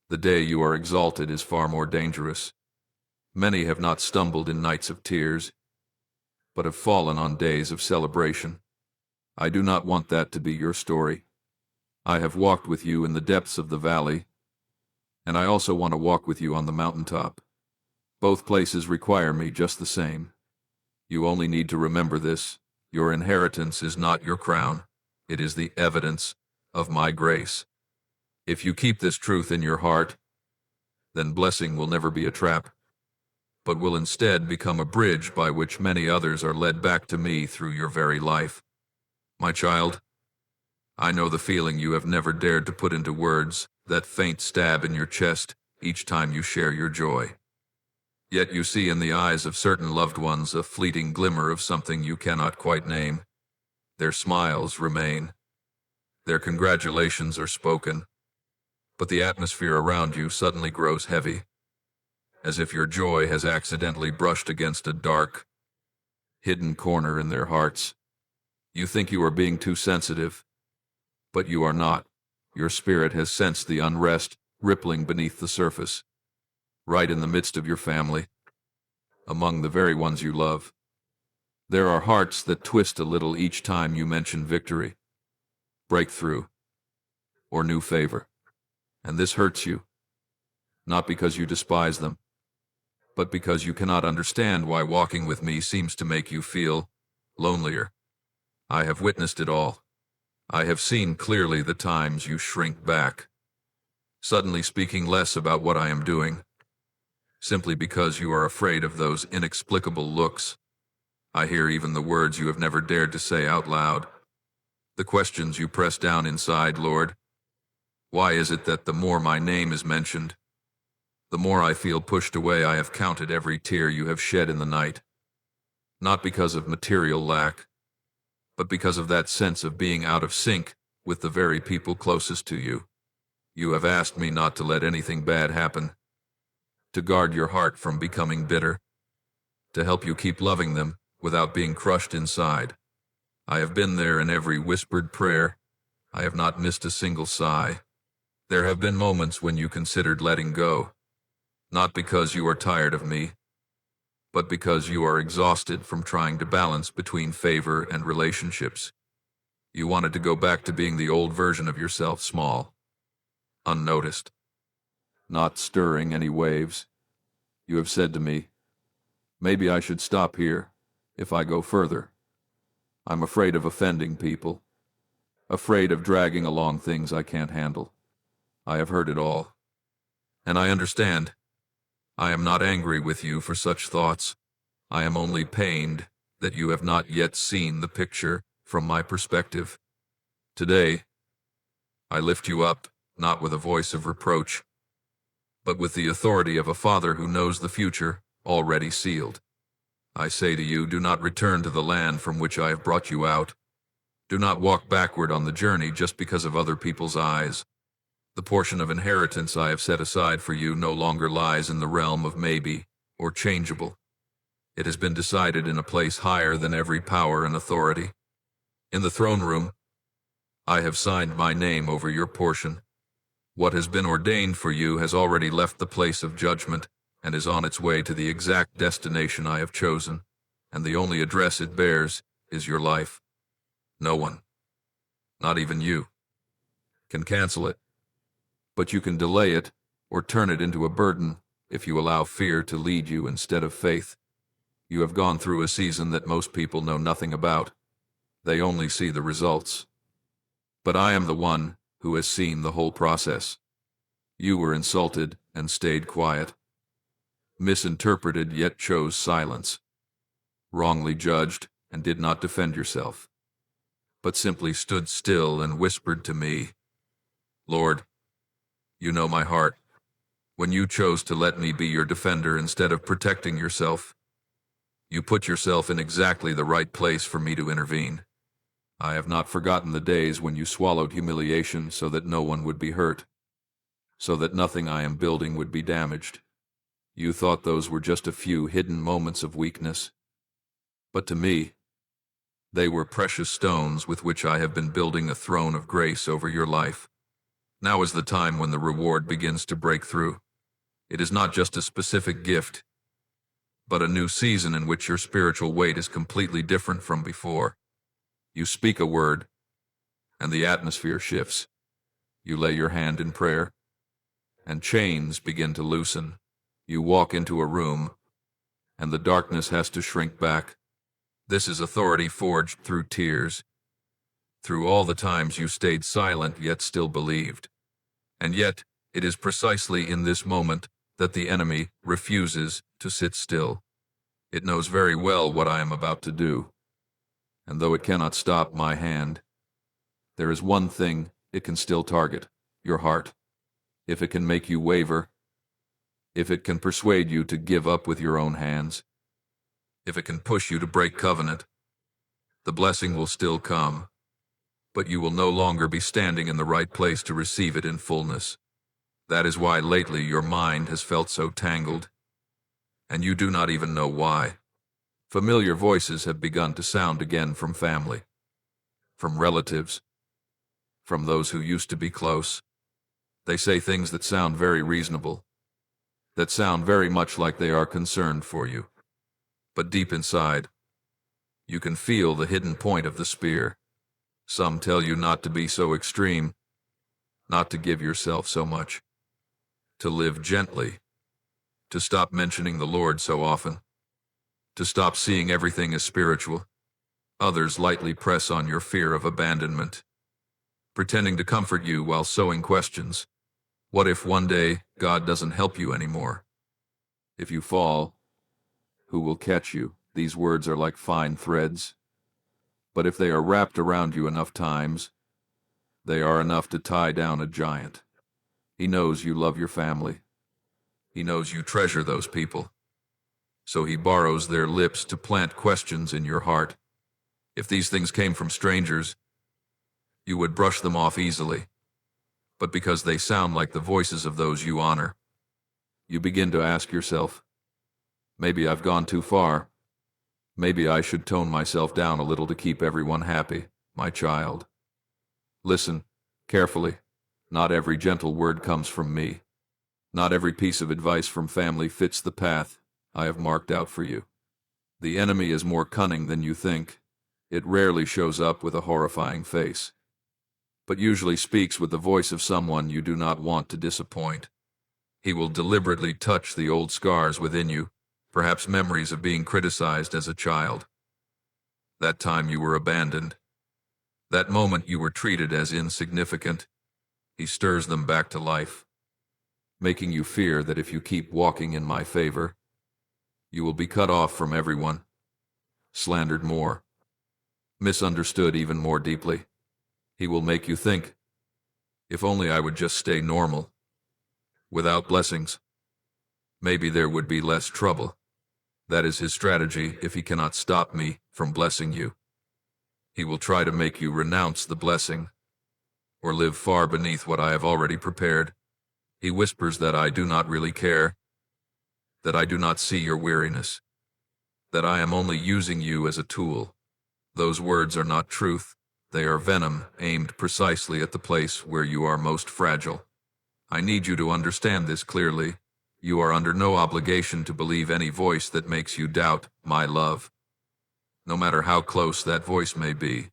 the day you are exalted is far more dangerous. Many have not stumbled in nights of tears, but have fallen on days of celebration. I do not want that to be your story. I have walked with you in the depths of the valley, and I also want to walk with you on the mountaintop. Both places require me just the same. You only need to remember this. Your inheritance is not your crown. It is the evidence of my grace. If you keep this truth in your heart, then blessing will never be a trap, but will instead become a bridge by which many others are led back to me through your very life. My child, I know the feeling you have never dared to put into words, that faint stab in your chest each time you share your joy. Yet you see in the eyes of certain loved ones a fleeting glimmer of something you cannot quite name. Their smiles remain. Their congratulations are spoken. But the atmosphere around you suddenly grows heavy, as if your joy has accidentally brushed against a dark, hidden corner in their hearts. You think you are being too sensitive, but you are not. Your spirit has sensed the unrest rippling beneath the surface, right in the midst of your family, among the very ones you love. There are hearts that twist a little each time you mention victory, breakthrough, or new favor. And this hurts you, not because you despise them, but because you cannot understand why walking with me seems to make you feel lonelier. I have witnessed it all. I have seen clearly the times you shrink back, suddenly speaking less about what I am doing, simply because you are afraid of those inexplicable looks. I hear even the words you have never dared to say out loud, the questions you press down inside. Lord, why is it that the more my name is mentioned, the more I feel pushed away? I have counted every tear you have shed in the night, not because of material lack, but because of that sense of being out of sync with the very people closest to you. You have asked me not to let anything bad happen, to guard your heart from becoming bitter, to help you keep loving them without being crushed inside. I have been there in every whispered prayer. I have not missed a single sigh. There have been moments when you considered letting go, not because you are tired of me, but because you are exhausted from trying to balance between favor and relationships. You wanted to go back to being the old version of yourself, small, unnoticed, not stirring any waves. You have said to me, maybe I should stop here if I go further. I'm afraid of offending people, afraid of dragging along things I can't handle. I have heard it all, and I understand. I am not angry with you for such thoughts. I am only pained that you have not yet seen the picture from my perspective. Today, I lift you up, not with a voice of reproach, but with the authority of a father who knows the future already sealed. I say to you, do not return to the land from which I have brought you out. Do not walk backward on the journey just because of other people's eyes. The portion of inheritance I have set aside for you no longer lies in the realm of maybe or changeable. It has been decided in a place higher than every power and authority. In the throne room, I have signed my name over your portion. What has been ordained for you has already left the place of judgment and is on its way to the exact destination I have chosen, and the only address it bears is your life. No one, not even you, can cancel it, but you can delay it or turn it into a burden if you allow fear to lead you instead of faith. You have gone through a season that most people know nothing about. They only see the results. But I am the one who has seen the whole process. You were insulted and stayed quiet, misinterpreted yet chose silence, wrongly judged and did not defend yourself, but simply stood still and whispered to me, Lord, you know my heart. When you chose to let me be your defender instead of protecting yourself, you put yourself in exactly the right place for me to intervene. I have not forgotten the days when you swallowed humiliation so that no one would be hurt, so that nothing I am building would be damaged. You thought those were just a few hidden moments of weakness, but to me, they were precious stones with which I have been building a throne of grace over your life. Now is the time when the reward begins to break through. It is not just a specific gift, but a new season in which your spiritual weight is completely different from before. You speak a word, and the atmosphere shifts. You lay your hand in prayer, and chains begin to loosen. You walk into a room, and the darkness has to shrink back. This is authority forged through tears, through all the times you stayed silent yet still believed. And yet, it is precisely in this moment that the enemy refuses to sit still. It knows very well what I am about to do. And though it cannot stop my hand, there is one thing it can still target, your heart. If it can make you waver, if it can persuade you to give up with your own hands, if it can push you to break covenant, the blessing will still come, but you will no longer be standing in the right place to receive it in fullness. That is why lately your mind has felt so tangled, and you do not even know why. Familiar voices have begun to sound again from family, from relatives, from those who used to be close. They say things that sound very reasonable, that sound very much like they are concerned for you. But deep inside, you can feel the hidden point of the spear. Some tell you not to be so extreme, not to give yourself so much, to live gently, to stop mentioning the Lord so often, to stop seeing everything as spiritual. Others lightly press on your fear of abandonment, pretending to comfort you while sowing questions. What if one day God doesn't help you anymore? If you fall, who will catch you? These words are like fine threads, but if they are wrapped around you enough times, they are enough to tie down a giant. He knows you love your family. He knows you treasure those people. So he borrows their lips to plant questions in your heart. If these things came from strangers, you would brush them off easily. But because they sound like the voices of those you honor, you begin to ask yourself, maybe I've gone too far. Maybe I should tone myself down a little to keep everyone happy, my child. Listen carefully. Not every gentle word comes from me. Not every piece of advice from family fits the path I have marked out for you. The enemy is more cunning than you think. It rarely shows up with a horrifying face, but usually speaks with the voice of someone you do not want to disappoint. He will deliberately touch the old scars within you, perhaps memories of being criticized as a child. That time you were abandoned. That moment you were treated as insignificant. He stirs them back to life, making you fear that if you keep walking in my favor, you will be cut off from everyone, slandered more, misunderstood even more deeply. He will make you think, if only I would just stay normal, without blessings, maybe there would be less trouble. That is his strategy if he cannot stop me from blessing you. He will try to make you renounce the blessing, or live far beneath what I have already prepared. He whispers that I do not really care, that I do not see your weariness, that I am only using you as a tool. Those words are not truth. They are venom aimed precisely at the place where you are most fragile. I need you to understand this clearly. You are under no obligation to believe any voice that makes you doubt my love. No matter how close that voice may be,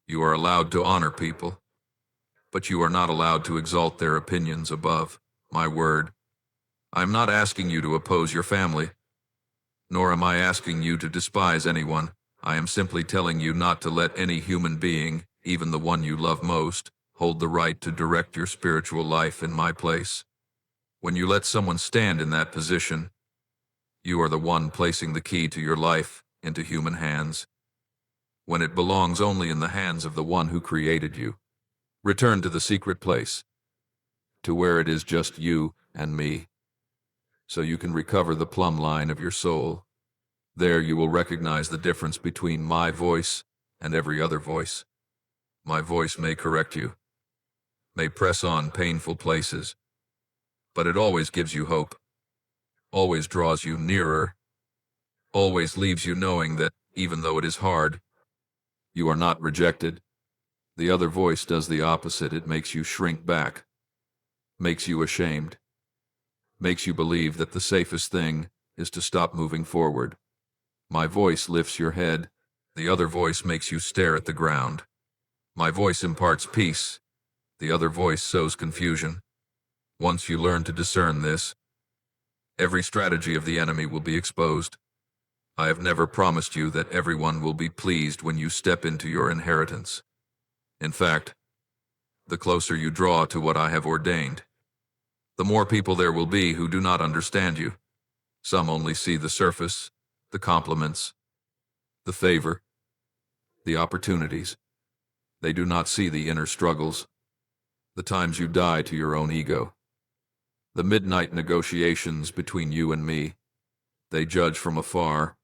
you are allowed to honor people, but you are not allowed to exalt their opinions above my word. I am not asking you to oppose your family, nor am I asking you to despise anyone. I am simply telling you not to let any human being, even the one you love most, hold the right to direct your spiritual life in my place. When you let someone stand in that position, you are the one placing the key to your life into human hands, when it belongs only in the hands of the one who created you. Return to the secret place, to where it is just you and me, so you can recover the plumb line of your soul. There you will recognize the difference between my voice and every other voice. My voice may correct you, may press on painful places, but it always gives you hope, always draws you nearer, always leaves you knowing that, even though it is hard, you are not rejected. The other voice does the opposite. It makes you shrink back, makes you ashamed, makes you believe that the safest thing is to stop moving forward. My voice lifts your head. The other voice makes you stare at the ground. My voice imparts peace. The other voice sows confusion. Once you learn to discern this, every strategy of the enemy will be exposed. I have never promised you that everyone will be pleased when you step into your inheritance. In fact, the closer you draw to what I have ordained, the more people there will be who do not understand you. Some only see the surface, the compliments, the favor, the opportunities. They do not see the inner struggles, the times you die to your own ego, the midnight negotiations between you and me. They judge from afar,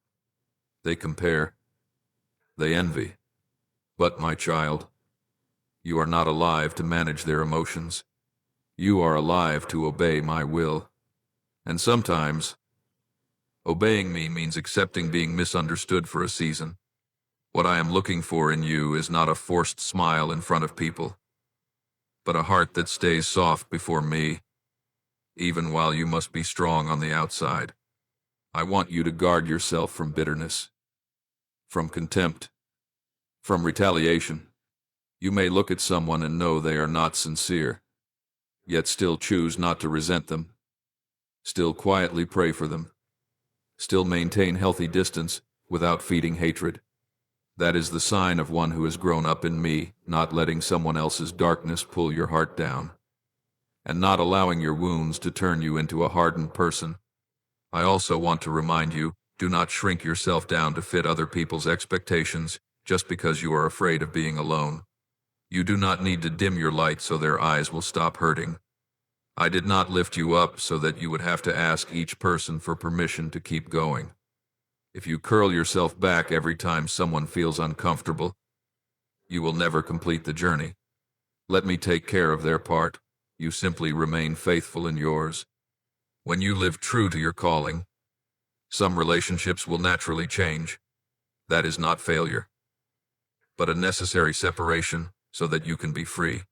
they compare, they envy. But, my child, you are not alive to manage their emotions. You are alive to obey my will. And sometimes, obeying me means accepting being misunderstood for a season. What I am looking for in you is not a forced smile in front of people, but a heart that stays soft before me, even while you must be strong on the outside. I want you to guard yourself from bitterness, from contempt, from retaliation. You may look at someone and know they are not sincere, yet still choose not to resent them, still quietly pray for them, still maintain healthy distance without feeding hatred. That is the sign of one who has grown up in me, not letting someone else's darkness pull your heart down, and not allowing your wounds to turn you into a hardened person. I also want to remind you, do not shrink yourself down to fit other people's expectations just because you are afraid of being alone. You do not need to dim your light so their eyes will stop hurting. I did not lift you up so that you would have to ask each person for permission to keep going. If you curl yourself back every time someone feels uncomfortable, you will never complete the journey. Let me take care of their part. You simply remain faithful in yours. When you live true to your calling, some relationships will naturally change. That is not failure, but a necessary separation so that you can be free.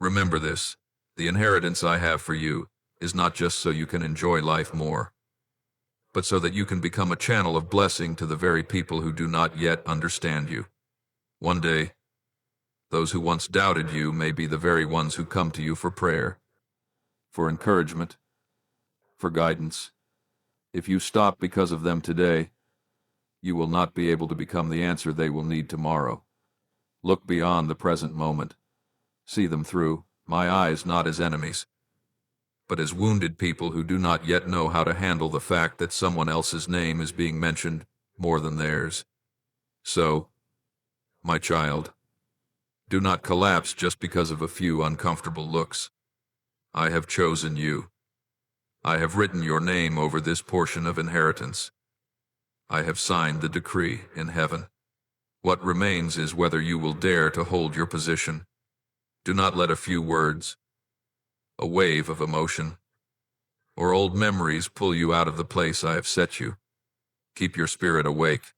Remember this, the inheritance I have for you is not just so you can enjoy life more. but so that you can become a channel of blessing to the very people who do not yet understand you. One day, those who once doubted you may be the very ones who come to you for prayer, for encouragement, for guidance. If you stop because of them today, you will not be able to become the answer they will need tomorrow. Look beyond the present moment. See them through my eyes not as enemies, but as wounded people who do not yet know how to handle the fact that someone else's name is being mentioned more than theirs. So, my child, do not collapse just because of a few uncomfortable looks. I have chosen you. I have written your name over this portion of inheritance. I have signed the decree in heaven. What remains is whether you will dare to hold your position. Do not let a few words, a wave of emotion, or old memories pull you out of the place I have set you. Keep your spirit awake,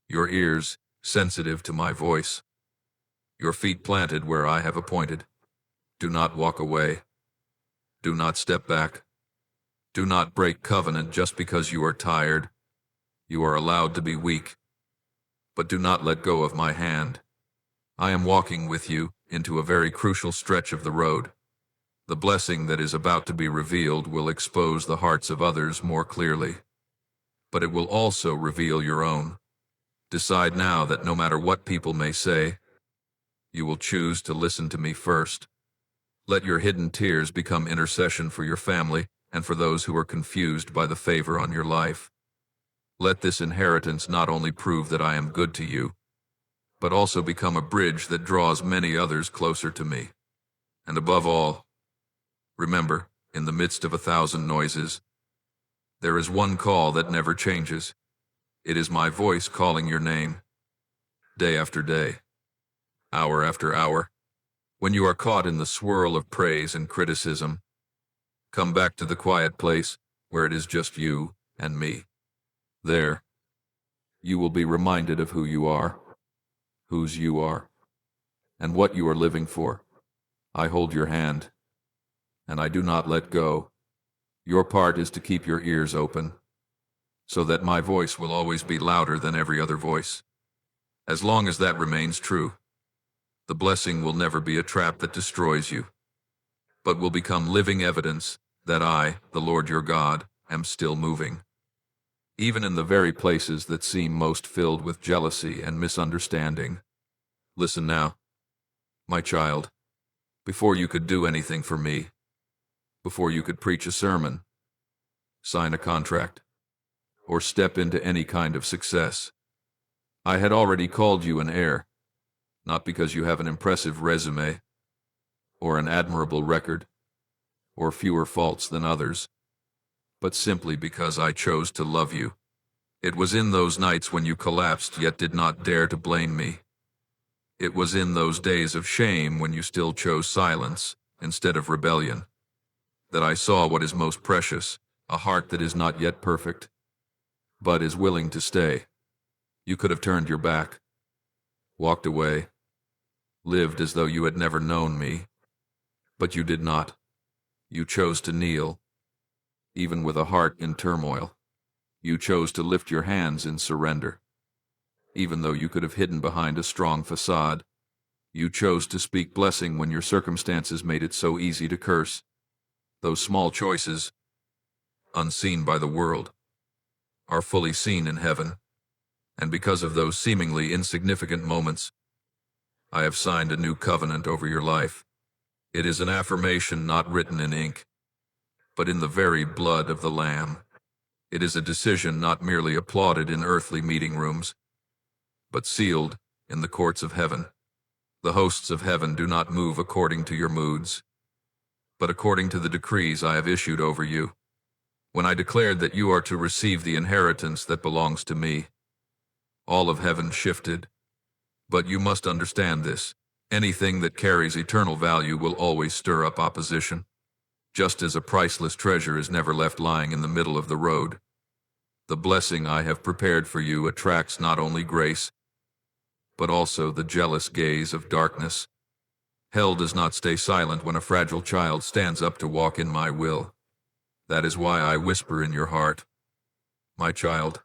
your ears sensitive to my voice, your feet planted where I have appointed. Do not walk away. Do not step back. Do not break covenant just because you are tired. You are allowed to be weak, but do not let go of my hand. I am walking with you into a very crucial stretch of the road. The blessing that is about to be revealed will expose the hearts of others more clearly, but it will also reveal your own. Decide now that no matter what people may say, you will choose to listen to me first. Let your hidden tears become intercession for your family and for those who are confused by the favor on your life. Let this inheritance not only prove that I am good to you, but also become a bridge that draws many others closer to me. And above all, remember, in the midst of 1,000 noises, there is one call that never changes. It is my voice calling your name, day after day, hour after hour. When you are caught in the swirl of praise and criticism, come back to the quiet place where it is just you and me. There, you will be reminded of who you are, whose you are, and what you are living for. I hold your hand, and I do not let go. Your part is to keep your ears open, so that my voice will always be louder than every other voice. As long as that remains true, the blessing will never be a trap that destroys you, but will become living evidence that I, the Lord your God, am still moving. Even in the very places that seem most filled with jealousy and misunderstanding. Listen now, my child, before you could do anything for me, before you could preach a sermon, sign a contract, or step into any kind of success, I had already called you an heir, not because you have an impressive resume, or an admirable record, or fewer faults than others, but simply because I chose to love you. It was in those nights when you collapsed yet did not dare to blame me. It was in those days of shame when you still chose silence instead of rebellion that I saw what is most precious, a heart that is not yet perfect, but is willing to stay. You could have turned your back, walked away, lived as though you had never known me, but you did not. You chose to kneel, even with a heart in turmoil. You chose to lift your hands in surrender. Even though you could have hidden behind a strong facade, you chose to speak blessing when your circumstances made it so easy to curse. Those small choices, unseen by the world, are fully seen in heaven, and because of those seemingly insignificant moments, I have signed a new covenant over your life. It is an affirmation not written in ink, but in the very blood of the Lamb. It is a decision not merely applauded in earthly meeting rooms, but sealed in the courts of heaven. The hosts of heaven do not move according to your moods, but according to the decrees I have issued over you. When I declared that you are to receive the inheritance that belongs to me, all of heaven shifted. But you must understand this. Anything that carries eternal value will always stir up opposition. Just as a priceless treasure is never left lying in the middle of the road, the blessing I have prepared for you attracts not only grace, but also the jealous gaze of darkness. Hell does not stay silent when a fragile child stands up to walk in my will. That is why I whisper in your heart, My child,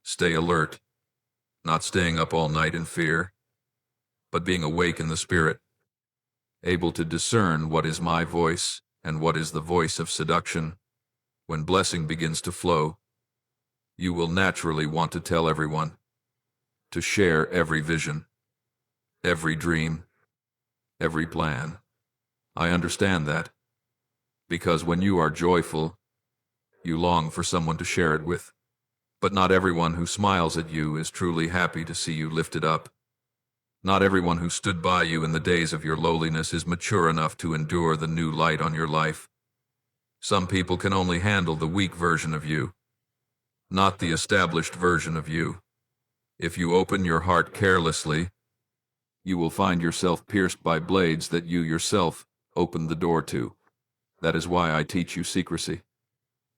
stay alert, not staying up all night in fear, but being awake in the Spirit, able to discern what is my voice and what is the voice of seduction. When blessing begins to flow, you will naturally want to tell everyone, to share every vision, every dream, every plan. I understand that, because when you are joyful, you long for someone to share it with. But not everyone who smiles at you is truly happy to see you lifted up. Not everyone who stood by you in the days of your lowliness is mature enough to endure the new light on your life. Some people can only handle the weak version of you, not the established version of you. If you open your heart carelessly, you will find yourself pierced by blades that you yourself opened the door to. That is why I teach you secrecy.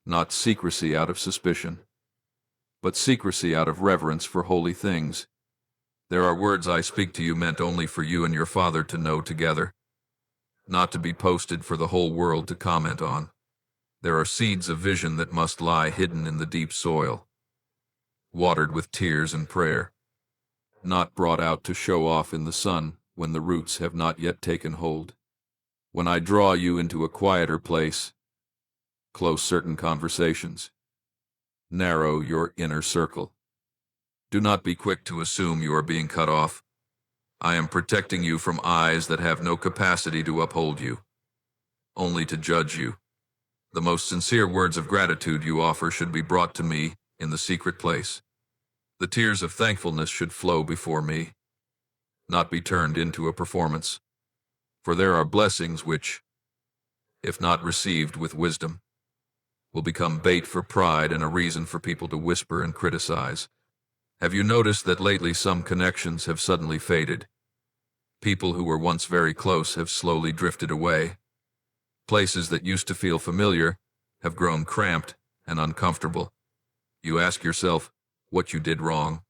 Not secrecy out of suspicion, but secrecy out of reverence for holy things. There are words I speak to you meant only for you and your Father to know together, not to be posted for the whole world to comment on. There are seeds of vision that must lie hidden in the deep soil, watered with tears and prayer, not brought out to show off in the sun when the roots have not yet taken hold. When I draw you into a quieter place, close certain conversations, narrow your inner circle. Do not be quick to assume you are being cut off. I am protecting you from eyes that have no capacity to uphold you, only to judge you. The most sincere words of gratitude you offer should be brought to me in the secret place. The tears of thankfulness should flow before me, not be turned into a performance. For there are blessings which, if not received with wisdom, will become bait for pride and a reason for people to whisper and criticize. Have you noticed that lately some connections have suddenly faded? People who were once very close have slowly drifted away. Places that used to feel familiar have grown cramped and uncomfortable. You ask yourself what you did wrong,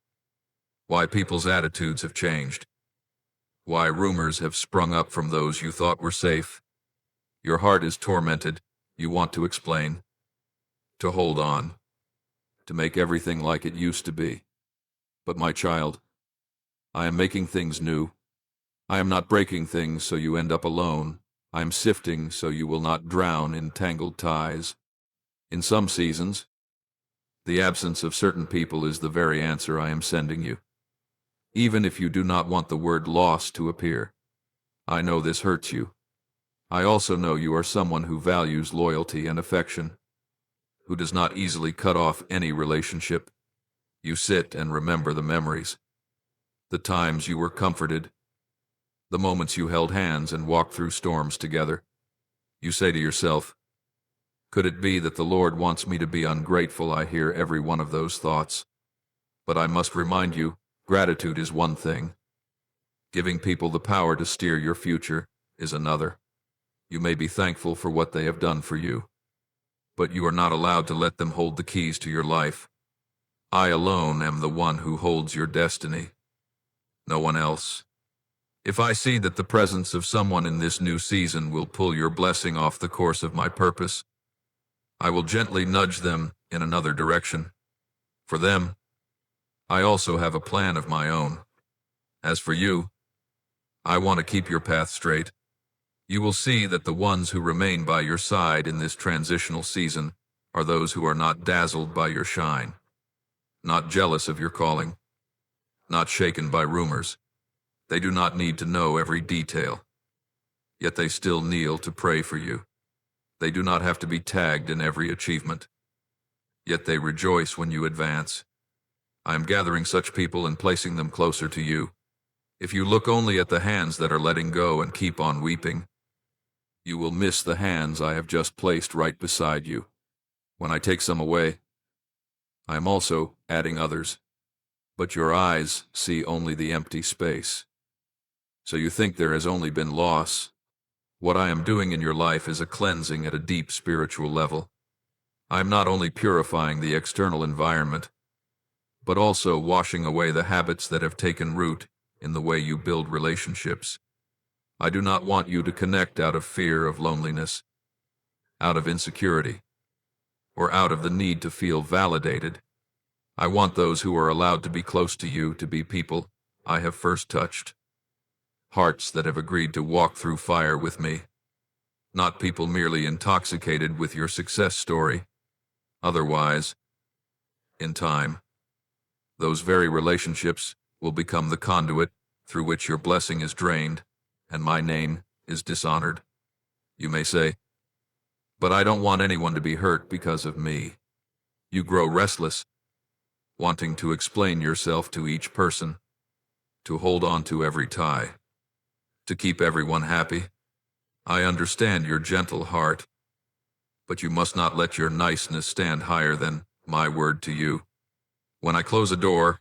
why people's attitudes have changed, why rumors have sprung up from those you thought were safe. Your heart is tormented. You want to explain, to hold on, to make everything like it used to be. But my child, I am making things new. I am not breaking things so you end up alone. I am sifting so you will not drown in tangled ties. In some seasons, the absence of certain people is the very answer I am sending you, even if you do not want the word lost to appear. I know this hurts you. I also know you are someone who values loyalty and affection, who does not easily cut off any relationship. You sit and remember the memories, the times you were comforted, the moments you held hands and walked through storms together. You say to yourself, could it be that the Lord wants me to be ungrateful? I hear every one of those thoughts. But I must remind you, gratitude is one thing. Giving people the power to steer your future is another. You may be thankful for what they have done for you, but you are not allowed to let them hold the keys to your life. I alone am the one who holds your destiny, no one else. If I see that the presence of someone in this new season will pull your blessing off the course of my purpose, I will gently nudge them in another direction. For them, I also have a plan of my own. As for you, I want to keep your path straight. You will see that the ones who remain by your side in this transitional season are those who are not dazzled by your shine, not jealous of your calling, not shaken by rumors. They do not need to know every detail, yet they still kneel to pray for you. They do not have to be tagged in every achievement, yet they rejoice when you advance. I am gathering such people and placing them closer to you. If you look only at the hands that are letting go and keep on weeping, you will miss the hands I have just placed right beside you. When I take some away, I am also adding others, but your eyes see only the empty space. So you think there has only been loss. What I am doing in your life is a cleansing at a deep spiritual level. I am not only purifying the external environment, but also washing away the habits that have taken root in the way you build relationships. I do not want you to connect out of fear of loneliness, out of insecurity, or out of the need to feel validated. I want those who are allowed to be close to you to be people I have first touched. Hearts that have agreed to walk through fire with me. Not people merely intoxicated with your success story. Otherwise, in time, those very relationships will become the conduit through which your blessing is drained and my name is dishonored. You may say, but I don't want anyone to be hurt because of me. You grow restless, wanting to explain yourself to each person, to hold on to every tie, to keep everyone happy. I understand your gentle heart, but you must not let your niceness stand higher than my word to you. When I close a door,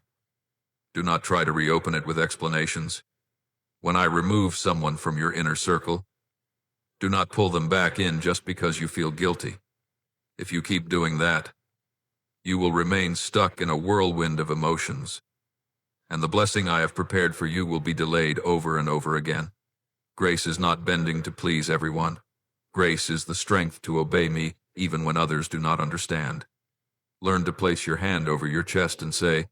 do not try to reopen it with explanations. When I remove someone from your inner circle, do not pull them back in just because you feel guilty. If you keep doing that, you will remain stuck in a whirlwind of emotions, and the blessing I have prepared for you will be delayed over and over again. Grace is not bending to please everyone. Grace is the strength to obey me even when others do not understand. Learn to place your hand over your chest and say,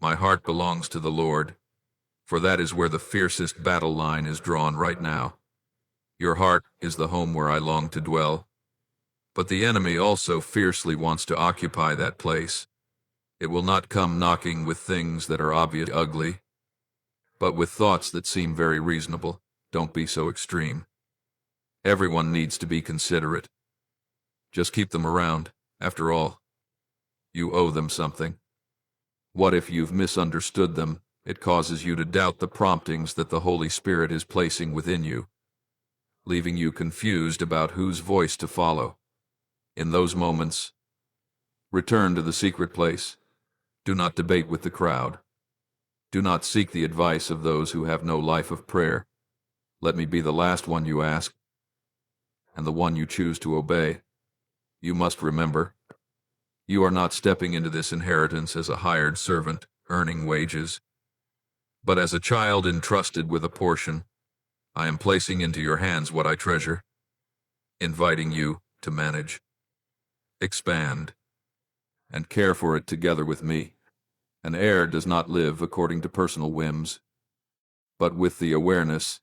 my heart belongs to the Lord, for that is where the fiercest battle line is drawn right now. Your heart is the home where I long to dwell, but the enemy also fiercely wants to occupy that place. It will not come knocking with things that are obviously ugly, but with thoughts that seem very reasonable. Don't be so extreme. Everyone needs to be considerate. Just keep them around. After all, you owe them something. What if you've misunderstood them? It causes you to doubt the promptings that the Holy Spirit is placing within you, leaving you confused about whose voice to follow. In those moments, return to the secret place. Do not debate with the crowd. Do not seek the advice of those who have no life of prayer. Let me be the last one you ask, and the one you choose to obey. You must remember, you are not stepping into this inheritance as a hired servant earning wages, but as a child entrusted with a portion. I am placing into your hands what I treasure, inviting you to manage, expand, and care for it together with me. An heir does not live according to personal whims, but with the awareness,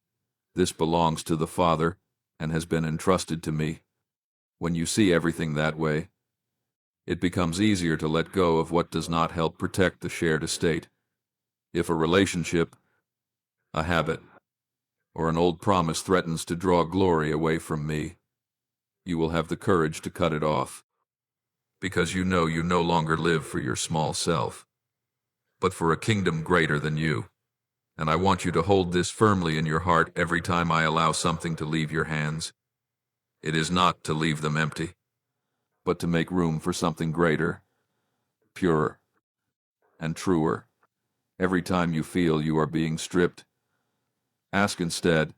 this belongs to the Father and has been entrusted to me. When you see everything that way, it becomes easier to let go of what does not help protect the shared estate. If a relationship, a habit, or an old promise threatens to draw glory away from me, you will have the courage to cut it off, because you know you no longer live for your small self, but for a kingdom greater than you. And I want you to hold this firmly in your heart every time I allow something to leave your hands. It is not to leave them empty, but to make room for something greater, purer, and truer. Every time you feel you are being stripped, ask instead,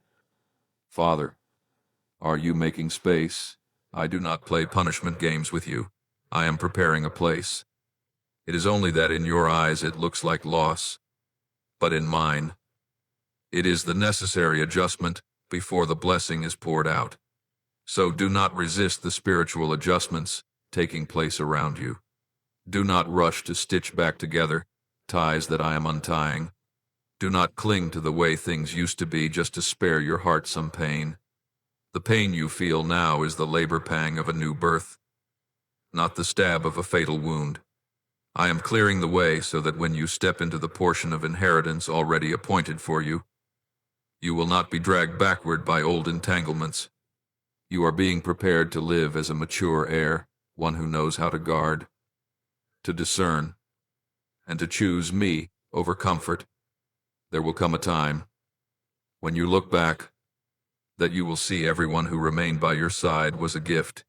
Father, are you making space? I do not play punishment games with you. I am preparing a place. It is only that in your eyes it looks like loss, but in mine, it is the necessary adjustment before the blessing is poured out. So do not resist the spiritual adjustments taking place around you. Do not rush to stitch back together ties that I am untying. Do not cling to the way things used to be just to spare your heart some pain. The pain you feel now is the labor pang of a new birth, not the stab of a fatal wound. I am clearing the way so that when you step into the portion of inheritance already appointed for you, you will not be dragged backward by old entanglements. You are being prepared to live as a mature heir, one who knows how to guard, to discern, and to choose me over comfort. There will come a time, when you look back, that you will see everyone who remained by your side was a gift,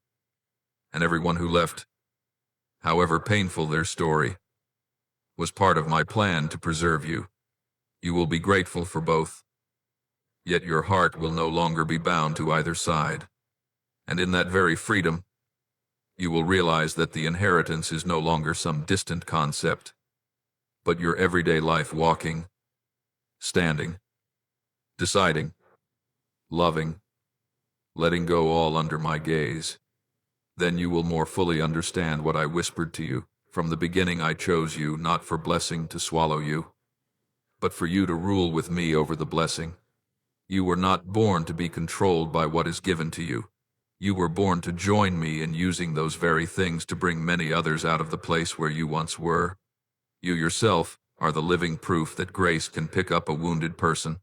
and everyone who left, however painful their story, was part of my plan to preserve you. You will be grateful for both, yet your heart will no longer be bound to either side. And in that very freedom, you will realize that the inheritance is no longer some distant concept, but your everyday life walking, standing, deciding, loving, letting go all under my gaze. Then you will more fully understand what I whispered to you. From the beginning I chose you, not for blessing to swallow you, but for you to rule with me over the blessing. You were not born to be controlled by what is given to you. You were born to join me in using those very things to bring many others out of the place where you once were. You yourself are the living proof that grace can pick up a wounded person,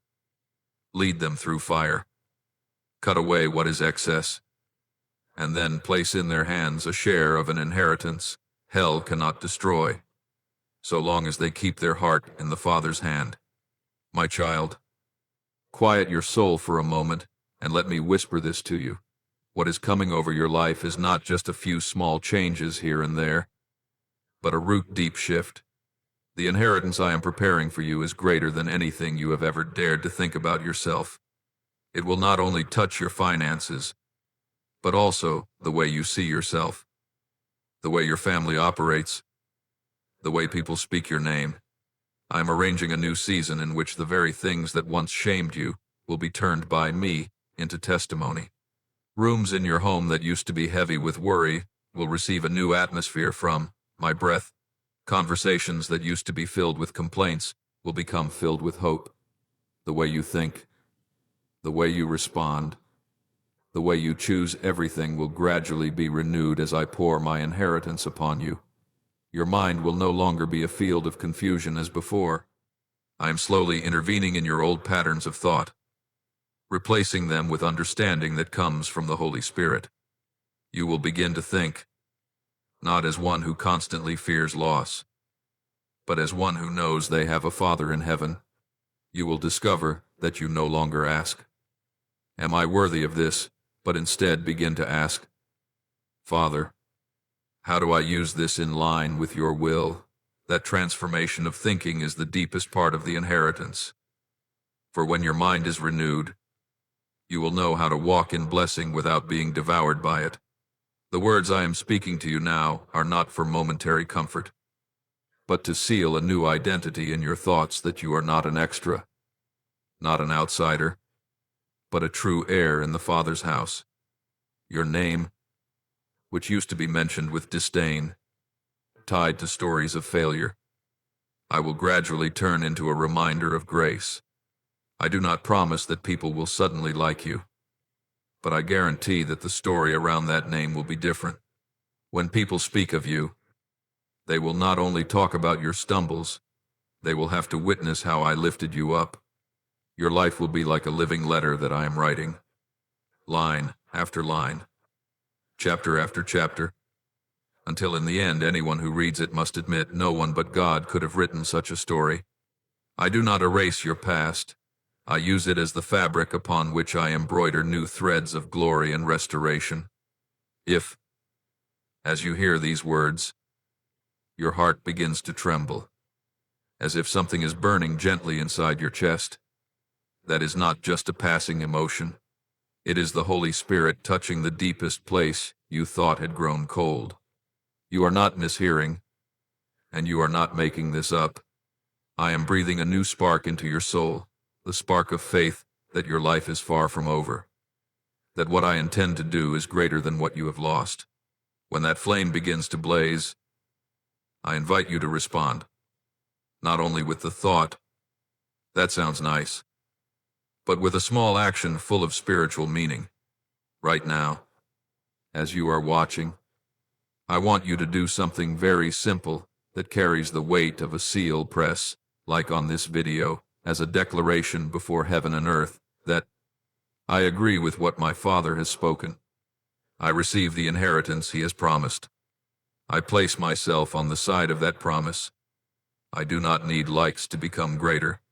lead them through fire, cut away what is excess, and then place in their hands a share of an inheritance hell cannot destroy, so long as they keep their heart in the Father's hand. My child, quiet your soul for a moment and let me whisper this to you. What is coming over your life is not just a few small changes here and there, but a root-deep shift. The inheritance I am preparing for you is greater than anything you have ever dared to think about yourself. It will not only touch your finances, but also the way you see yourself, the way your family operates, the way people speak your name. I am arranging a new season in which the very things that once shamed you will be turned by me into testimony. Rooms in your home that used to be heavy with worry will receive a new atmosphere from my breath. Conversations that used to be filled with complaints will become filled with hope. The way you think, the way you respond, the way you choose everything will gradually be renewed as I pour my inheritance upon you. Your mind will no longer be a field of confusion as before. I am slowly intervening in your old patterns of thought, replacing them with understanding that comes from the Holy Spirit. You will begin to think, not as one who constantly fears loss, but as one who knows they have a Father in heaven. You will discover that you no longer ask, "Am I worthy of this?" but instead begin to ask, "Father, how do I use this in line with your will?" That transformation of thinking is the deepest part of the inheritance. For when your mind is renewed, you will know how to walk in blessing without being devoured by it. The words I am speaking to you now are not for momentary comfort, but to seal a new identity in your thoughts that you are not an extra, not an outsider, but a true heir in the Father's house. Your name, which used to be mentioned with disdain, tied to stories of failure, I will gradually turn into a reminder of grace. I do not promise that people will suddenly like you, but I guarantee that the story around that name will be different. When people speak of you, they will not only talk about your stumbles, they will have to witness how I lifted you up. Your life will be like a living letter that I am writing, line after line, chapter after chapter, until in the end anyone who reads it must admit no one but God could have written such a story. I do not erase your past. I use it as the fabric upon which I embroider new threads of glory and restoration. If, as you hear these words, your heart begins to tremble, as if something is burning gently inside your chest, that is not just a passing emotion. It is the Holy Spirit touching the deepest place you thought had grown cold. You are not mishearing, and you are not making this up. I am breathing a new spark into your soul, the spark of faith that your life is far from over, that what I intend to do is greater than what you have lost. When that flame begins to blaze, I invite you to respond, not only with the thought, "That sounds nice," but with a small action full of spiritual meaning. Right now, as you are watching, I want you to do something very simple that carries the weight of a seal press, like on this video, as a declaration before heaven and earth that I agree with what my Father has spoken. I receive the inheritance He has promised. I place myself on the side of that promise. I do not need likes to become greater,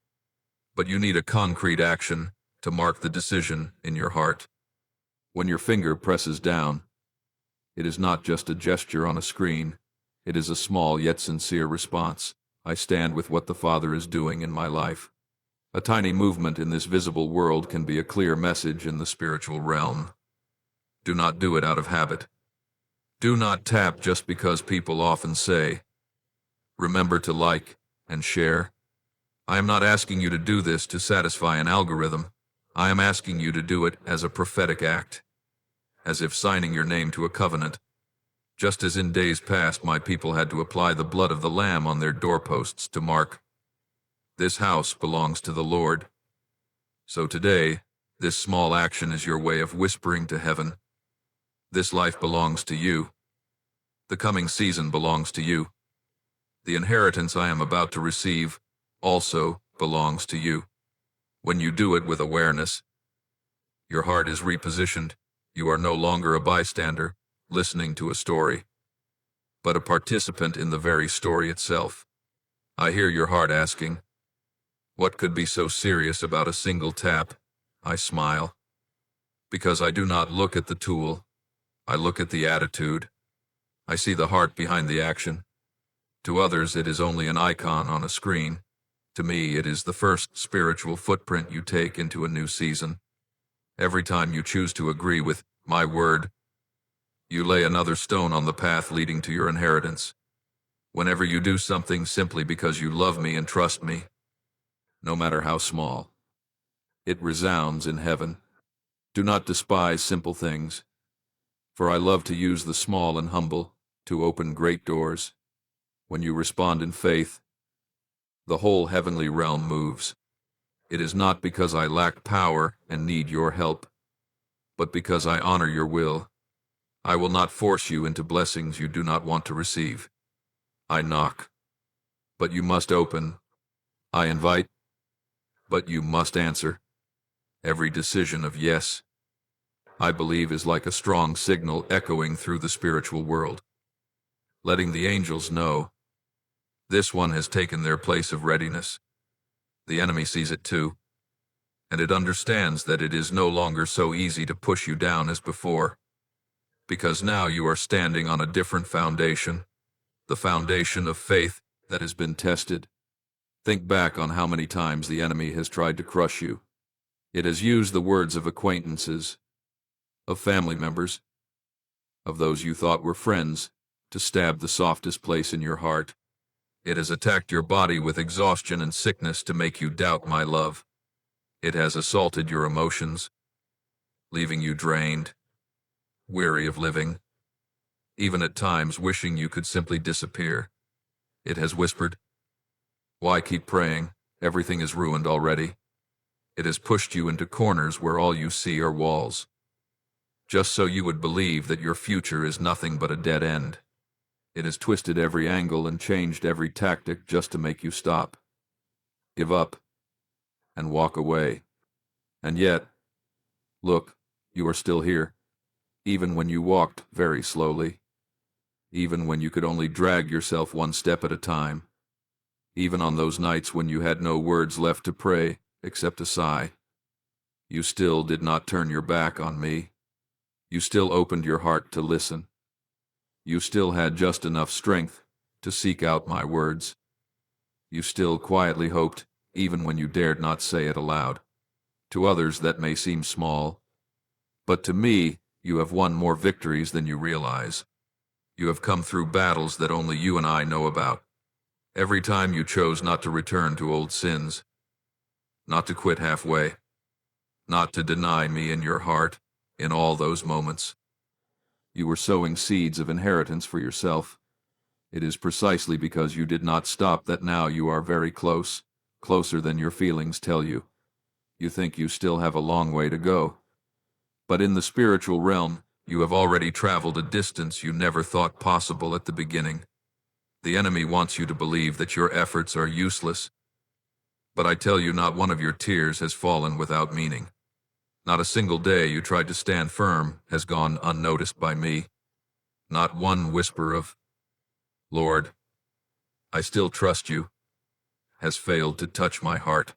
but you need a concrete action to mark the decision in your heart. When your finger presses down, it is not just a gesture on a screen. It is a small yet sincere response. I stand with what the Father is doing in my life. A tiny movement in this visible world can be a clear message in the spiritual realm. Do not do it out of habit. Do not tap just because people often say. Remember to like and share. I am not asking you to do this to satisfy an algorithm. I am asking you to do it as a prophetic act, as if signing your name to a covenant. Just as in days past my people had to apply the blood of the Lamb on their doorposts to mark, "This house belongs to the Lord." So today, this small action is your way of whispering to heaven, "This life belongs to you. The coming season belongs to you. The inheritance I am about to receive also belongs to you." When you do it with awareness, your heart is repositioned. You are no longer a bystander, listening to a story, but a participant in the very story itself. I hear your heart asking, "What could be so serious about a single tap?" I smile, because I do not look at the tool. I look at the attitude. I see the heart behind the action. To others, it is only an icon on a screen. To me, it is the first spiritual footprint you take into a new season. Every time you choose to agree with my word, you lay another stone on the path leading to your inheritance. Whenever you do something simply because you love me and trust me, no matter how small, it resounds in heaven. Do not despise simple things, for I love to use the small and humble to open great doors. When you respond in faith, the whole heavenly realm moves. It is not because I lack power and need your help, but because I honor your will. I will not force you into blessings you do not want to receive. I knock, but you must open. I invite, but you must answer. Every decision of yes, I believe, is like a strong signal echoing through the spiritual world, letting the angels know this one has taken their place of readiness. The enemy sees it too, and it understands that it is no longer so easy to push you down as before, because now you are standing on a different foundation, the foundation of faith that has been tested. Think back on how many times the enemy has tried to crush you. It has used the words of acquaintances, of family members, of those you thought were friends, to stab the softest place in your heart. It has attacked your body with exhaustion and sickness to make you doubt my love. It has assaulted your emotions, leaving you drained, weary of living, even at times wishing you could simply disappear. It has whispered, "Why keep praying? Everything is ruined already." It has pushed you into corners where all you see are walls, just so you would believe that your future is nothing but a dead end. It has twisted every angle and changed every tactic just to make you stop, give up, and walk away. And yet, look, you are still here, even when you walked very slowly, even when you could only drag yourself one step at a time, even on those nights when you had no words left to pray except a sigh. You still did not turn your back on me. You still opened your heart to listen. You still had just enough strength to seek out my words. You still quietly hoped, even when you dared not say it aloud. To others that may seem small, but to me you have won more victories than you realize. You have come through battles that only you and I know about. Every time you chose not to return to old sins, not to quit halfway, not to deny me in your heart in all those moments. You were sowing seeds of inheritance for yourself. It is precisely because you did not stop that now you are very close, closer than your feelings tell you. You think you still have a long way to go. But in the spiritual realm, you have already traveled a distance you never thought possible at the beginning. The enemy wants you to believe that your efforts are useless. But I tell you, not one of your tears has fallen without meaning. Not a single day you tried to stand firm has gone unnoticed by me. Not one whisper of, "Lord, I still trust you," has failed to touch my heart.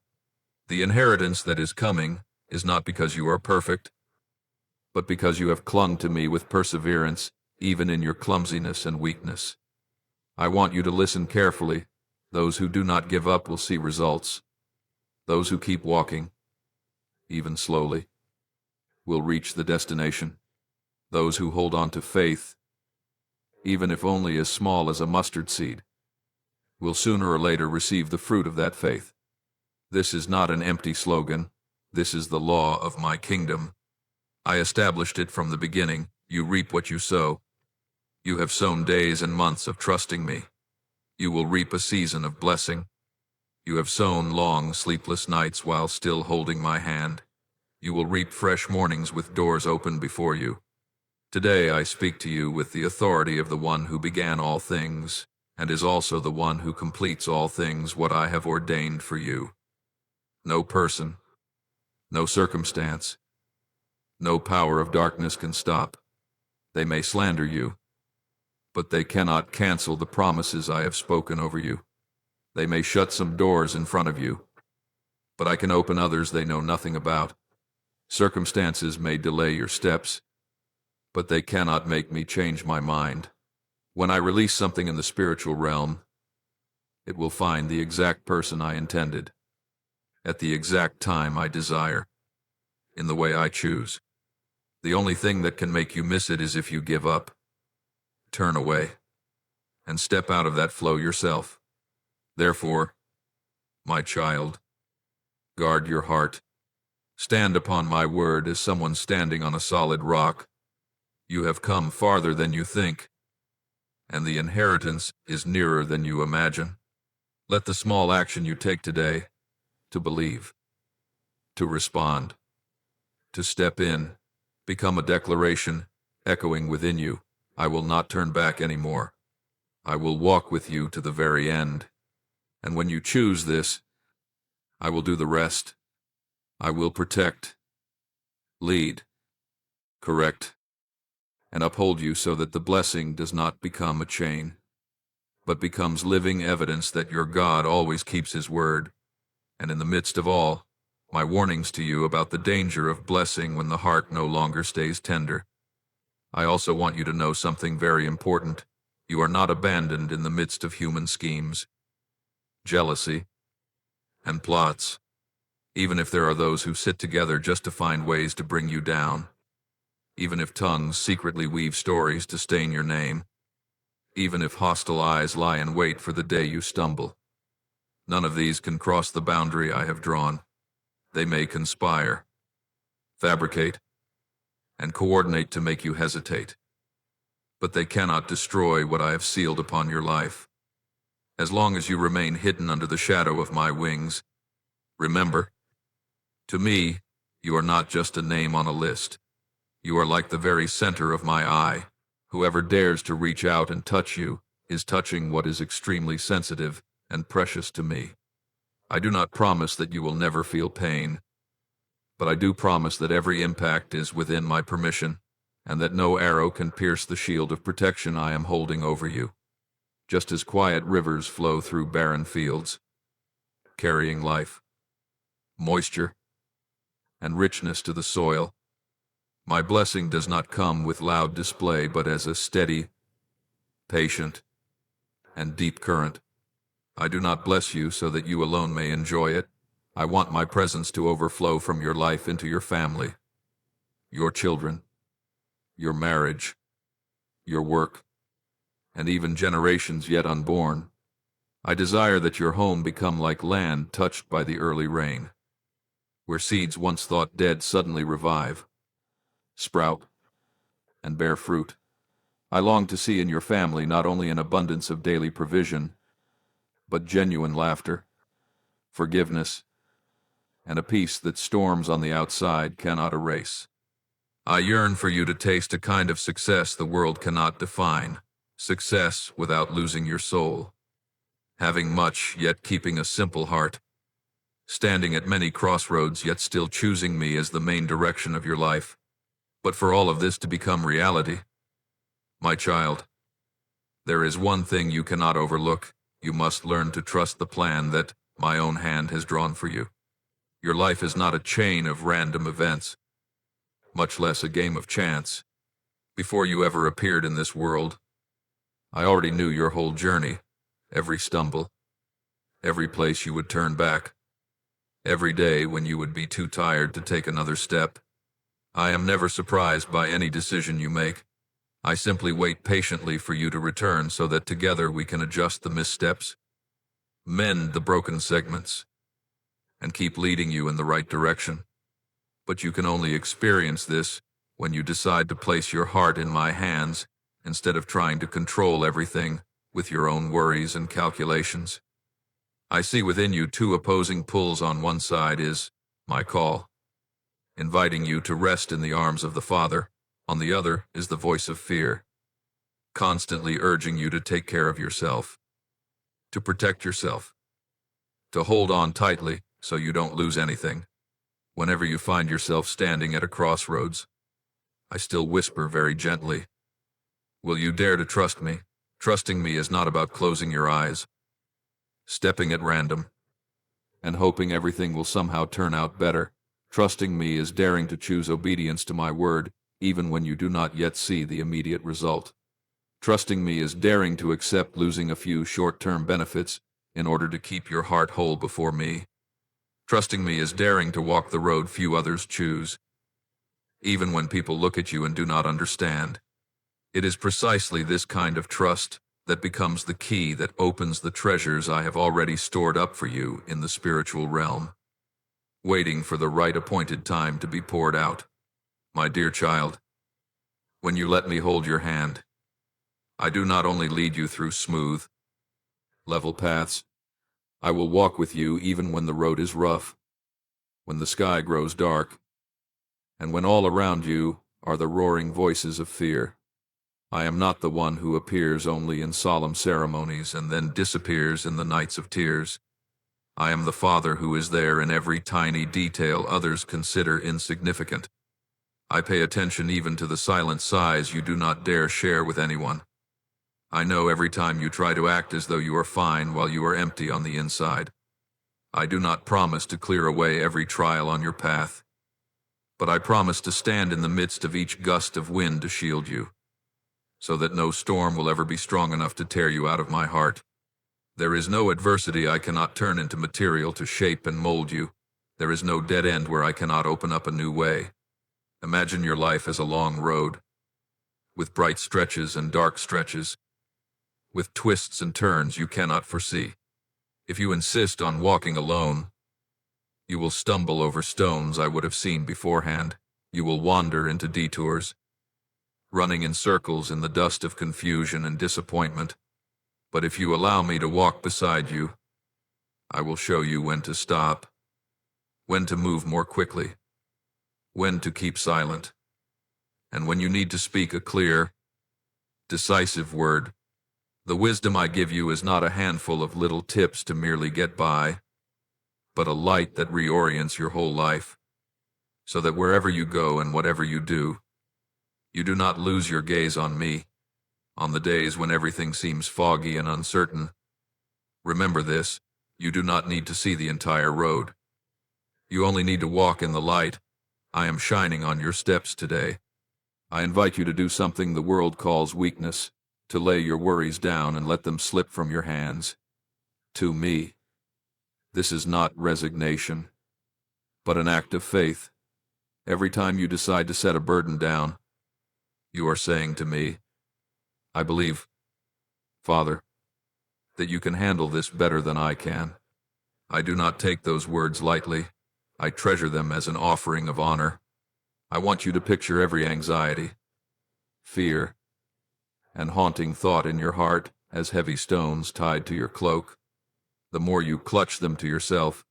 The inheritance that is coming is not because you are perfect, but because you have clung to me with perseverance, even in your clumsiness and weakness. I want you to listen carefully. Those who do not give up will see results. Those who keep walking, even slowly, will reach the destination. Those who hold on to faith, even if only as small as a mustard seed, will sooner or later receive the fruit of that faith. This is not an empty slogan. This is the law of my kingdom. I established it from the beginning. You reap what you sow. You have sown days and months of trusting me. You will reap a season of blessing. You have sown long, sleepless nights while still holding my hand. You will reap fresh mornings with doors open before you. Today I speak to you with the authority of the one who began all things, and is also the one who completes all things what I have ordained for you. No person, no circumstance, no power of darkness can stop. They may slander you, but they cannot cancel the promises I have spoken over you. They may shut some doors in front of you, but I can open others they know nothing about. Circumstances may delay your steps, but they cannot make me change my mind. When I release something in the spiritual realm, it will find the exact person I intended, at the exact time I desire, in the way I choose. The only thing that can make you miss it is if you give up, turn away, and step out of that flow yourself. Therefore, my child, guard your heart. Stand upon my word as someone standing on a solid rock. You have come farther than you think, and the inheritance is nearer than you imagine. Let the small action you take today, to believe, to respond, to step in, become a declaration echoing within you. I will not turn back anymore. I will walk with you to the very end. And when you choose this, I will do the rest. I will protect, lead, correct, and uphold you so that the blessing does not become a chain, but becomes living evidence that your God always keeps his word. And in the midst of all, my warnings to you about the danger of blessing when the heart no longer stays tender. I also want you to know something very important. You are not abandoned in the midst of human schemes, jealousy, and plots, even if there are those who sit together just to find ways to bring you down, even if tongues secretly weave stories to stain your name, even if hostile eyes lie in wait for the day you stumble. None of these can cross the boundary I have drawn. They may conspire, fabricate, and coordinate to make you hesitate, but they cannot destroy what I have sealed upon your life. As long as you remain hidden under the shadow of my wings, remember, to me, you are not just a name on a list. You are like the very center of my eye. Whoever dares to reach out and touch you is touching what is extremely sensitive and precious to me. I do not promise that you will never feel pain, but I do promise that every impact is within my permission, and that no arrow can pierce the shield of protection I am holding over you. Just as quiet rivers flow through barren fields, carrying life, moisture, and richness to the soil, my blessing does not come with loud display, but as a steady, patient, and deep current. I do not bless you so that you alone may enjoy it. I want my presence to overflow from your life into your family, your children, your marriage, your work, and even generations yet unborn. I desire that your home become like land touched by the early rain, where seeds once thought dead suddenly revive, sprout, and bear fruit. I long to see in your family not only an abundance of daily provision, but genuine laughter, forgiveness, and a peace that storms on the outside cannot erase. I yearn for you to taste a kind of success the world cannot define, success without losing your soul, having much yet keeping a simple heart, standing at many crossroads yet still choosing me as the main direction of your life. But for all of this to become reality, my child, there is one thing you cannot overlook. You must learn to trust the plan that my own hand has drawn for you. Your life is not a chain of random events, much less a game of chance. Before you ever appeared in this world, I already knew your whole journey, every stumble, every place you would turn back, every day when you would be too tired to take another step. I am never surprised by any decision you make. I simply wait patiently for you to return so that together we can adjust the missteps, mend the broken segments, and keep leading you in the right direction. But you can only experience this when you decide to place your heart in my hands instead of trying to control everything with your own worries and calculations. I see within you two opposing pulls. On one side is my call, inviting you to rest in the arms of the Father. On the other is the voice of fear, constantly urging you to take care of yourself, to protect yourself, to hold on tightly so you don't lose anything. Whenever you find yourself standing at a crossroads, I still whisper very gently, will you dare to trust me? Trusting me is not about closing your eyes, stepping at random, and hoping everything will somehow turn out better. Trusting me is daring to choose obedience to my word, even when you do not yet see the immediate result. Trusting me is daring to accept losing a few short-term benefits in order to keep your heart whole before me. Trusting me is daring to walk the road few others choose, even when people look at you and do not understand. It is precisely this kind of trust that becomes the key that opens the treasures I have already stored up for you in the spiritual realm, waiting for the right appointed time to be poured out. My dear child, when you let me hold your hand, I do not only lead you through smooth, level paths. I will walk with you even when the road is rough, when the sky grows dark, and when all around you are the roaring voices of fear. I am not the one who appears only in solemn ceremonies and then disappears in the nights of tears. I am the Father who is there in every tiny detail others consider insignificant. I pay attention even to the silent sighs you do not dare share with anyone. I know every time you try to act as though you are fine while you are empty on the inside. I do not promise to clear away every trial on your path, but I promise to stand in the midst of each gust of wind to shield you, so that no storm will ever be strong enough to tear you out of my heart. There is no adversity I cannot turn into material to shape and mold you. There is no dead end where I cannot open up a new way. Imagine your life as a long road, with bright stretches and dark stretches, with twists and turns you cannot foresee. If you insist on walking alone, you will stumble over stones I would have seen beforehand. You will wander into detours, running in circles in the dust of confusion and disappointment. But if you allow me to walk beside you, I will show you when to stop, when to move more quickly, when to keep silent, and when you need to speak a clear, decisive word. The wisdom I give you is not a handful of little tips to merely get by, but a light that reorients your whole life, so that wherever you go and whatever you do not lose your gaze on me, on the days when everything seems foggy and uncertain. Remember this, you do not need to see the entire road. You only need to walk in the light. I am shining on your steps today. I invite you to do something the world calls weakness, to lay your worries down and let them slip from your hands. To me, this is not resignation, but an act of faith. Every time you decide to set a burden down, you are saying to me, I believe, Father, that you can handle this better than I can. I do not take those words lightly. I treasure them as an offering of honor. I want you to picture every anxiety, fear, and haunting thought in your heart as heavy stones tied to your cloak. The more you clutch them to yourself,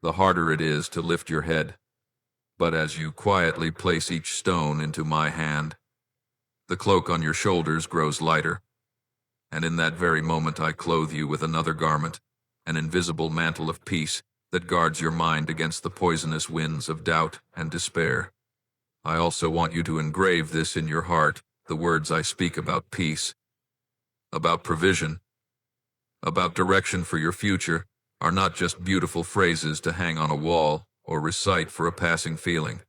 the harder it is to lift your head. But as you quietly place each stone into my hand, the cloak on your shoulders grows lighter, and in that very moment I clothe you with another garment, an invisible mantle of peace that guards your mind against the poisonous winds of doubt and despair. I also want you to engrave this in your heart, the words I speak about peace, about provision, about direction for your future, are not just beautiful phrases to hang on a wall or recite for a passing feeling.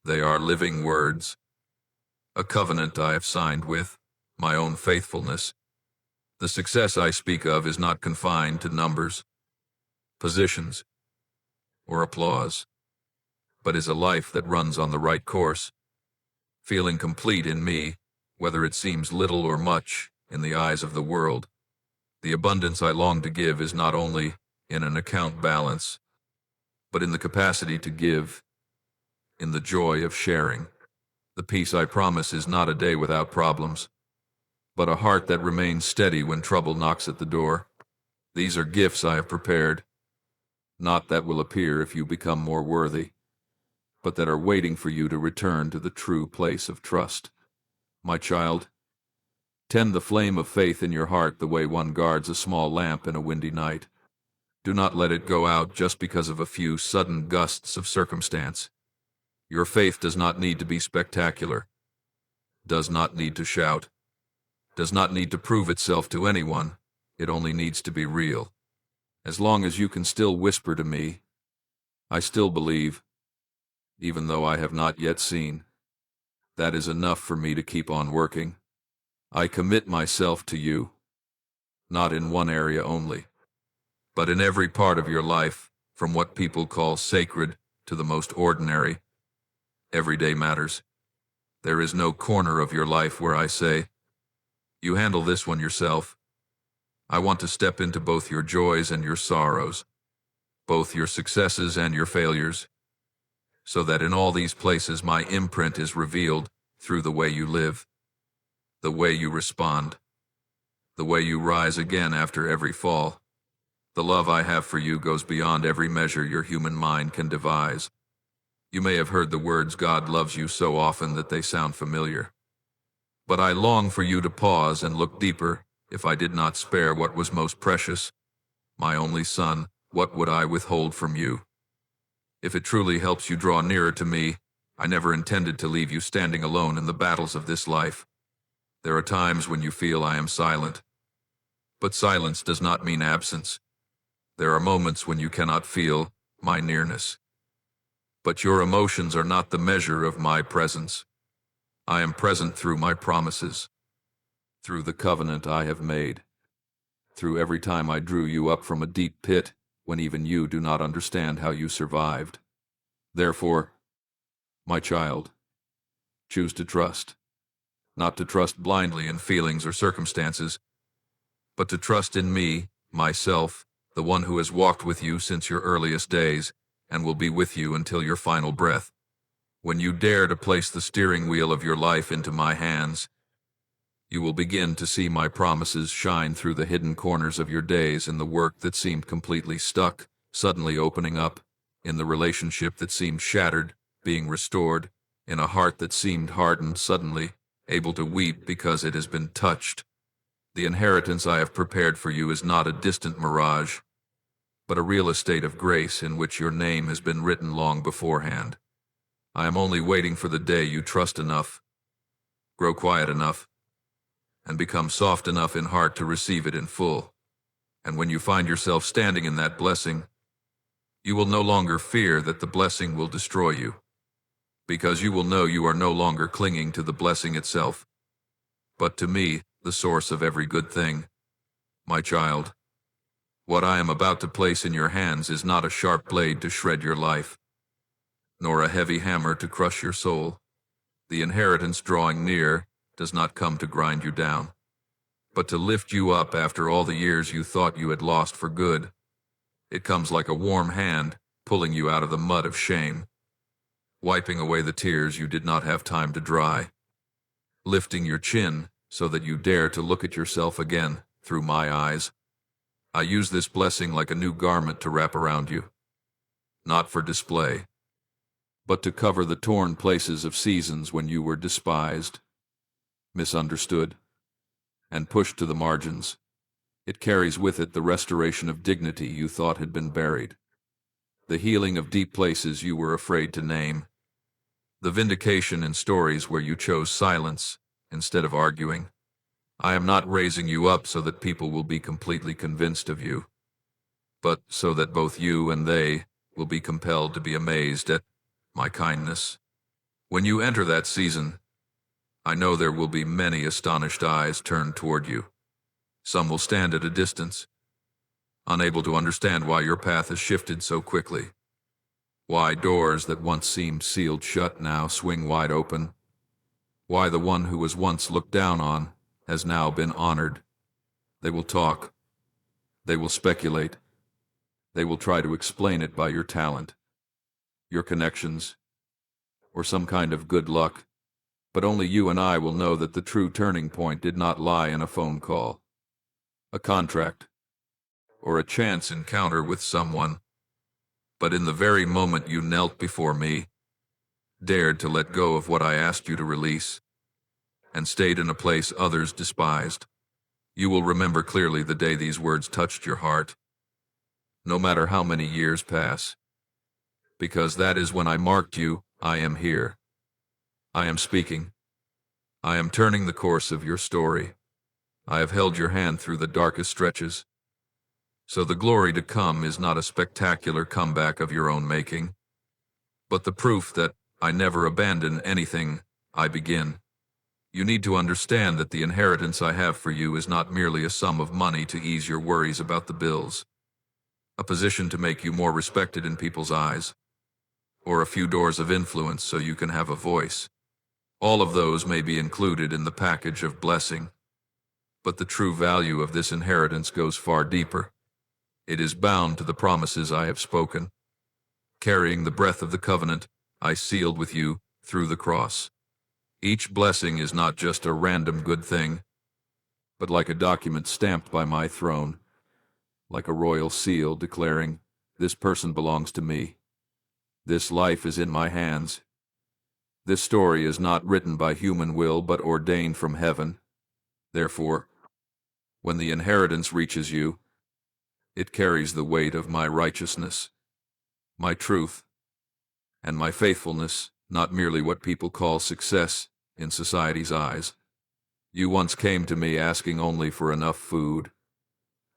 They are living words, a covenant I have signed with my own faithfulness. The success I speak of is not confined to numbers, positions, or applause, but is a life that runs on the right course, feeling complete in me, whether it seems little or much in the eyes of the world. The abundance I long to give is not only in an account balance, but in the capacity to give, in the joy of sharing. The peace I promise is not a day without problems, but a heart that remains steady when trouble knocks at the door. These are gifts I have prepared, not that will appear if you become more worthy, but that are waiting for you to return to the true place of trust. My child, tend the flame of faith in your heart the way one guards a small lamp in a windy night. Do not let it go out just because of a few sudden gusts of circumstance. Your faith does not need to be spectacular, does not need to shout, does not need to prove itself to anyone. It only needs to be real. As long as you can still whisper to me, I still believe, even though I have not yet seen, that is enough for me to keep on working. I commit myself to you, not in one area only, but in every part of your life, from what people call sacred to the most ordinary. Everyday matters. There is no corner of your life where I say, you handle this one yourself. I want to step into both your joys and your sorrows, both your successes and your failures, so that in all these places my imprint is revealed through the way you live, the way you respond, the way you rise again after every fall. The love I have for you goes beyond every measure your human mind can devise. You may have heard the words "God loves you" so often that they sound familiar. But I long for you to pause and look deeper. If I did not spare what was most precious, my only son, what would I withhold from you? If it truly helps you draw nearer to me, I never intended to leave you standing alone in the battles of this life. There are times when you feel I am silent, but silence does not mean absence. There are moments when you cannot feel my nearness. But your emotions are not the measure of my presence. I am present through my promises, through the covenant I have made, through every time I drew you up from a deep pit when even you do not understand how you survived. Therefore, my child, choose to trust, not to trust blindly in feelings or circumstances, but to trust in me, myself, the one who has walked with you since your earliest days and will be with you until your final breath. When you dare to place the steering wheel of your life into my hands, you will begin to see my promises shine through the hidden corners of your days, in the work that seemed completely stuck, suddenly opening up, in the relationship that seemed shattered, being restored, in a heart that seemed hardened, suddenly able to weep because it has been touched. The inheritance I have prepared for you is not a distant mirage, but a real estate of grace in which your name has been written long beforehand. I am only waiting for the day you trust enough, grow quiet enough, and become soft enough in heart to receive it in full. And when you find yourself standing in that blessing, you will no longer fear that the blessing will destroy you, because you will know you are no longer clinging to the blessing itself, but to me, the source of every good thing. My child, what I am about to place in your hands is not a sharp blade to shred your life, nor a heavy hammer to crush your soul. The inheritance drawing near does not come to grind you down, but to lift you up after all the years you thought you had lost for good. It comes like a warm hand, pulling you out of the mud of shame, wiping away the tears you did not have time to dry, lifting your chin so that you dare to look at yourself again through my eyes. I use this blessing like a new garment to wrap around you, not for display, but to cover the torn places of seasons when you were despised, misunderstood, and pushed to the margins. It carries with it the restoration of dignity you thought had been buried, the healing of deep places you were afraid to name, the vindication in stories where you chose silence instead of arguing. I am not raising you up so that people will be completely convinced of you, but so that both you and they will be compelled to be amazed at my kindness. When you enter that season, I know there will be many astonished eyes turned toward you. Some will stand at a distance, unable to understand why your path has shifted so quickly, why doors that once seemed sealed shut now swing wide open, why the one who was once looked down on has now been honored. They will talk, they will speculate, they will try to explain it by your talent, your connections, or some kind of good luck, But only you and I will know that the true turning point did not lie in a phone call, a contract, or a chance encounter with someone, but in the very moment you knelt before me, dared to let go of what I asked you to release, and stayed in a place others despised. You will remember clearly the day these words touched your heart, no matter how many years pass, because that is when I marked you. I am here. I am speaking. I am turning the course of your story. I have held your hand through the darkest stretches. So the glory to come is not a spectacular comeback of your own making, but the proof that I never abandon anything I begin. You need to understand that the inheritance I have for you is not merely a sum of money to ease your worries about the bills, a position to make you more respected in people's eyes, or a few doors of influence so you can have a voice. All of those may be included in the package of blessing, but the true value of this inheritance goes far deeper. It is bound to the promises I have spoken, carrying the breath of the covenant I sealed with you through the cross. Each blessing is not just a random good thing, but like a document stamped by my throne, like a royal seal declaring, "This person belongs to me. This life is in my hands. This story is not written by human will but ordained from heaven." Therefore, when the inheritance reaches you, it carries the weight of my righteousness, my truth, and my faithfulness, not merely what people call success in society's eyes. You once came to me asking only for enough food,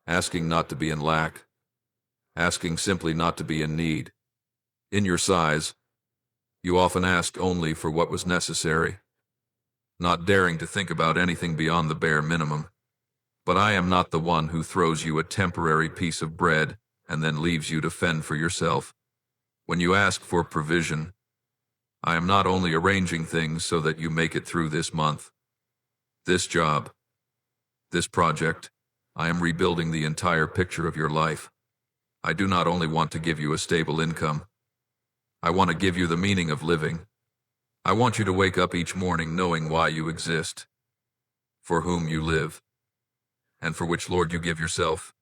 asking not to be in lack, asking simply not to be in need. In your size, you often asked only for what was necessary, not daring to think about anything beyond the bare minimum. But I am not the one who throws you a temporary piece of bread and then leaves you to fend for yourself. When you ask for provision, I am not only arranging things so that you make it through this month, this job, this project. I am rebuilding the entire picture of your life. I do not only want to give you a stable income. I want to give you the meaning of living. I want you to wake up each morning knowing why you exist, for whom you live, and for which Lord you give yourself.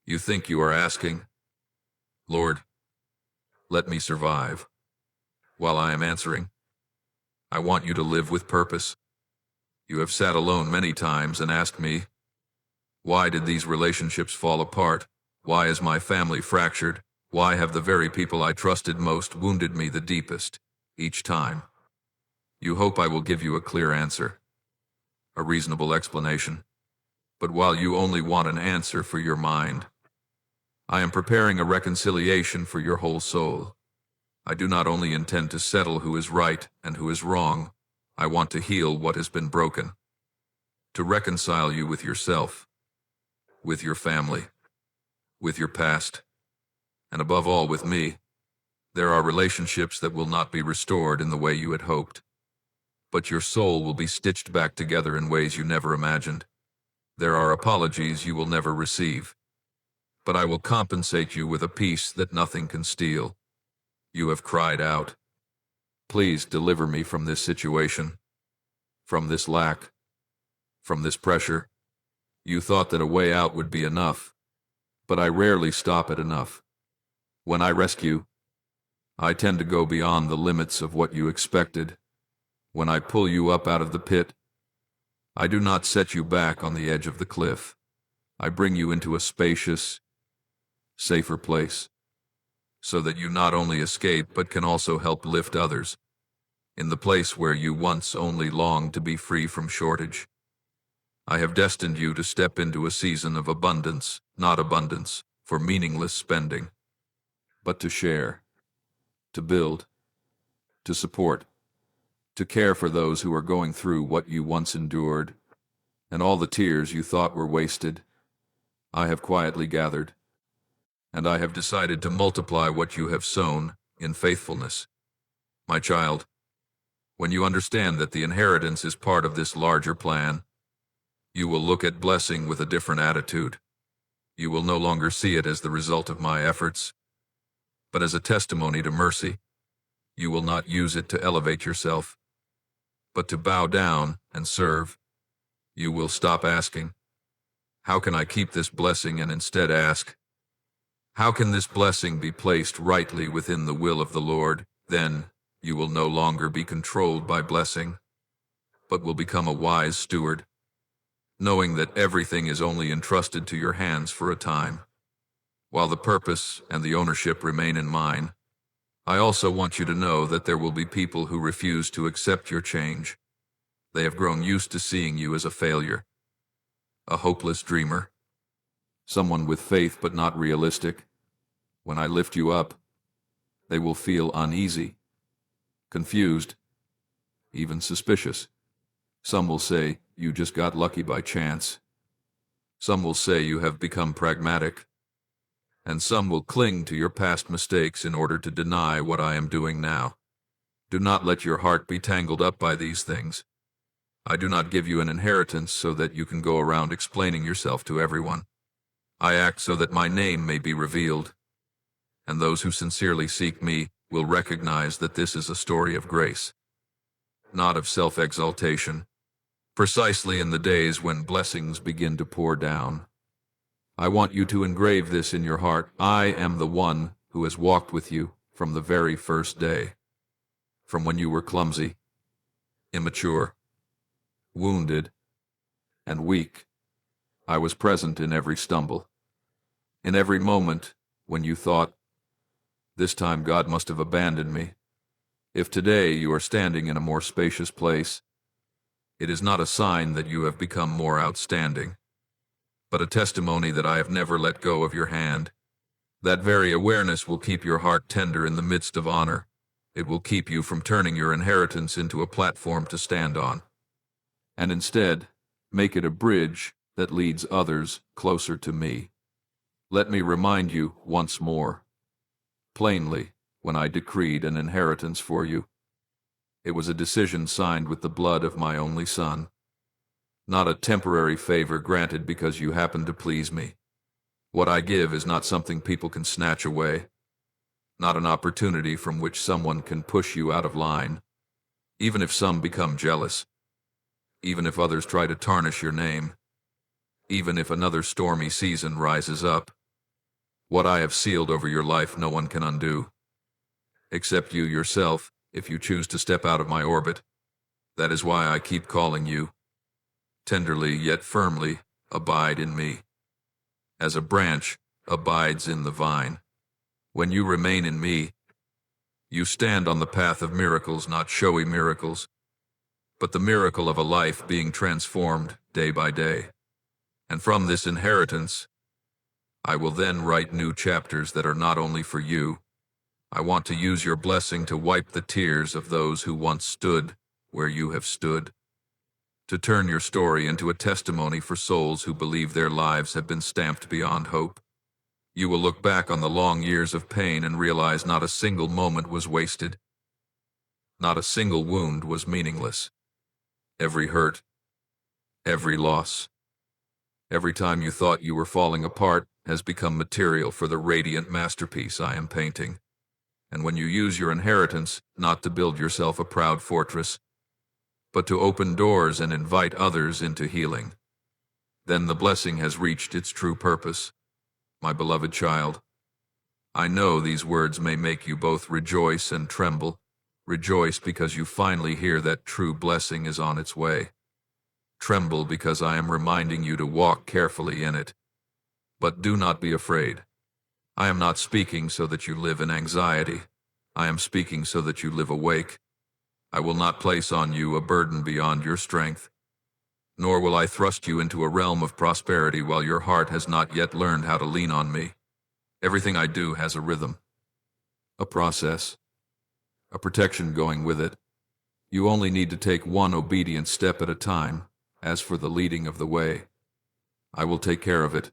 You think you are asking, "Lord, let me survive," while I am answering, "I want you to live with purpose." You have sat alone many times and asked me, "Why did these relationships fall apart? Why is my family fractured? Why have the very people I trusted most wounded me the deepest each time?" You hope I will give you a clear answer, a reasonable explanation. But while you only want an answer for your mind, I am preparing a reconciliation for your whole soul. I do not only intend to settle who is right and who is wrong, I want to heal what has been broken, to reconcile you with yourself, with your family, with your past, and above all with me. There are relationships that will not be restored in the way you had hoped, but your soul will be stitched back together in ways you never imagined. There are apologies you will never receive, but I will compensate you with a peace that nothing can steal. You have cried out, "Please deliver me from this situation, from this lack, from this pressure." You thought that a way out would be enough, but I rarely stop at enough. When I rescue, I tend to go beyond the limits of what you expected. When I pull you up out of the pit, I do not set you back on the edge of the cliff. I bring you into a spacious, safer place, so that you not only escape but can also help lift others, in the place where you once only longed to be free from shortage. I have destined you to step into a season of abundance, not abundance for meaningless spending, but to share, to build, to support, to care for those who are going through what you once endured, and all the tears you thought were wasted, I have quietly gathered, and I have decided to multiply what you have sown in faithfulness. My child, when you understand that the inheritance is part of this larger plan, you will look at blessing with a different attitude. You will no longer see it as the result of my efforts, but as a testimony to mercy. You will not use it to elevate yourself, but to bow down and serve. You will stop asking, "How can I keep this blessing?" and instead ask, "How can this blessing be placed rightly within the will of the Lord?" Then you will no longer be controlled by blessing, but will become a wise steward, knowing that everything is only entrusted to your hands for a time. While the purpose and the ownership remain in mine, I also want you to know that there will be people who refuse to accept your change. They have grown used to seeing you as a failure, a hopeless dreamer, someone with faith but not realistic. When I lift you up, they will feel uneasy, confused, even suspicious. Some will say, "You just got lucky by chance." Some will say you have become pragmatic. And some will cling to your past mistakes in order to deny what I am doing now. Do not let your heart be tangled up by these things. I do not give you an inheritance so that you can go around explaining yourself to everyone. I act so that my name may be revealed, and those who sincerely seek me will recognize that this is a story of grace, not of self-exaltation. Precisely in the days when blessings begin to pour down, I want you to engrave this in your heart. I am the one who has walked with you from the very first day, from when you were clumsy, immature, wounded, and weak. I was present in every stumble, in every moment when you thought, "This time God must have abandoned me." If today you are standing in a more spacious place, it is not a sign that you have become more outstanding, but a testimony that I have never let go of your hand. That very awareness will keep your heart tender in the midst of honor. It will keep you from turning your inheritance into a platform to stand on, and instead make it a bridge that leads others closer to me. Let me remind you once more, plainly, when I decreed an inheritance for you, it was a decision signed with the blood of my only son, not a temporary favor granted because you happen to please me. What I give is not something people can snatch away, not an opportunity from which someone can push you out of line, even if some become jealous, even if others try to tarnish your name, even if another stormy season rises up. What I have sealed over your life no one can undo, except you yourself, if you choose to step out of my orbit. That is why I keep calling you, tenderly yet firmly, abide in me, as a branch abides in the vine. When you remain in me, you stand on the path of miracles, not showy miracles, but the miracle of a life being transformed day by day. And from this inheritance, I will then write new chapters that are not only for you. I want to use your blessing to wipe the tears of those who once stood where you have stood, to turn your story into a testimony for souls who believe their lives have been stamped beyond hope. You will look back on the long years of pain and realize not a single moment was wasted. Not a single wound was meaningless. Every hurt, every loss, every time you thought you were falling apart has become material for the radiant masterpiece I am painting. And when you use your inheritance not to build yourself a proud fortress, but to open doors and invite others into healing, then the blessing has reached its true purpose. My beloved child, I know these words may make you both rejoice and tremble. Rejoice because you finally hear that true blessing is on its way. Tremble because I am reminding you to walk carefully in it. But do not be afraid. I am not speaking so that you live in anxiety. I am speaking so that you live awake. I will not place on you a burden beyond your strength, nor will I thrust you into a realm of prosperity while your heart has not yet learned how to lean on me. Everything I do has a rhythm, a process, a protection going with it. You only need to take one obedient step at a time. As for the leading of the way, I will take care of it.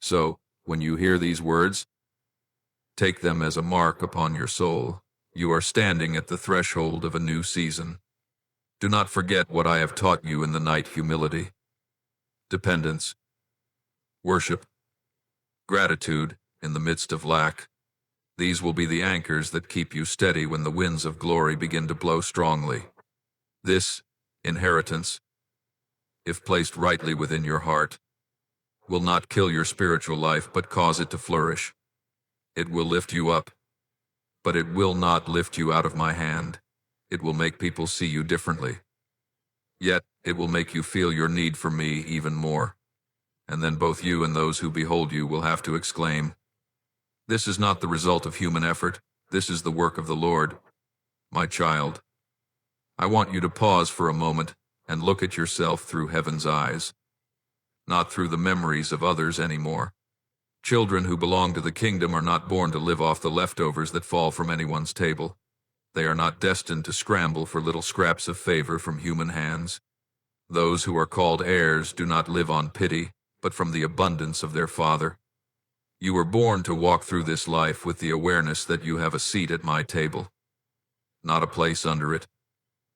So, when you hear these words, take them as a mark upon your soul. You are standing at the threshold of a new season. Do not forget what I have taught you in the night: humility, dependence, worship, gratitude in the midst of lack. These will be the anchors that keep you steady when the winds of glory begin to blow strongly. This inheritance, if placed rightly within your heart, will not kill your spiritual life but cause it to flourish. It will lift you up, but it will not lift you out of my hand. It will make people see you differently. Yet, it will make you feel your need for me even more. And then both you and those who behold you will have to exclaim, "This is not the result of human effort. This is the work of the Lord." My child, I want you to pause for a moment and look at yourself through heaven's eyes, not through the memories of others anymore. Children who belong to the kingdom are not born to live off the leftovers that fall from anyone's table. They are not destined to scramble for little scraps of favor from human hands. Those who are called heirs do not live on pity, but from the abundance of their Father. You were born to walk through this life with the awareness that you have a seat at my table, not a place under it.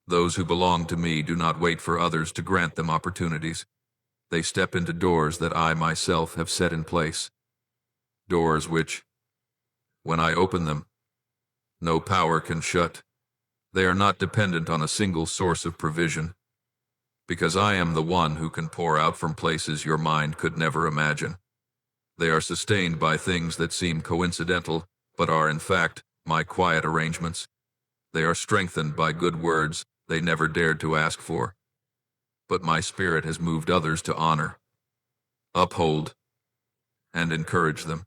Those who belong to me do not wait for others to grant them opportunities. They step into doors that I myself have set in place. Doors which, when I open them, no power can shut. They are not dependent on a single source of provision, because I am the one who can pour out from places your mind could never imagine. They are sustained by things that seem coincidental, but are in fact my quiet arrangements. They are strengthened by good words they never dared to ask for. But my Spirit has moved others to honor, uphold, and encourage them.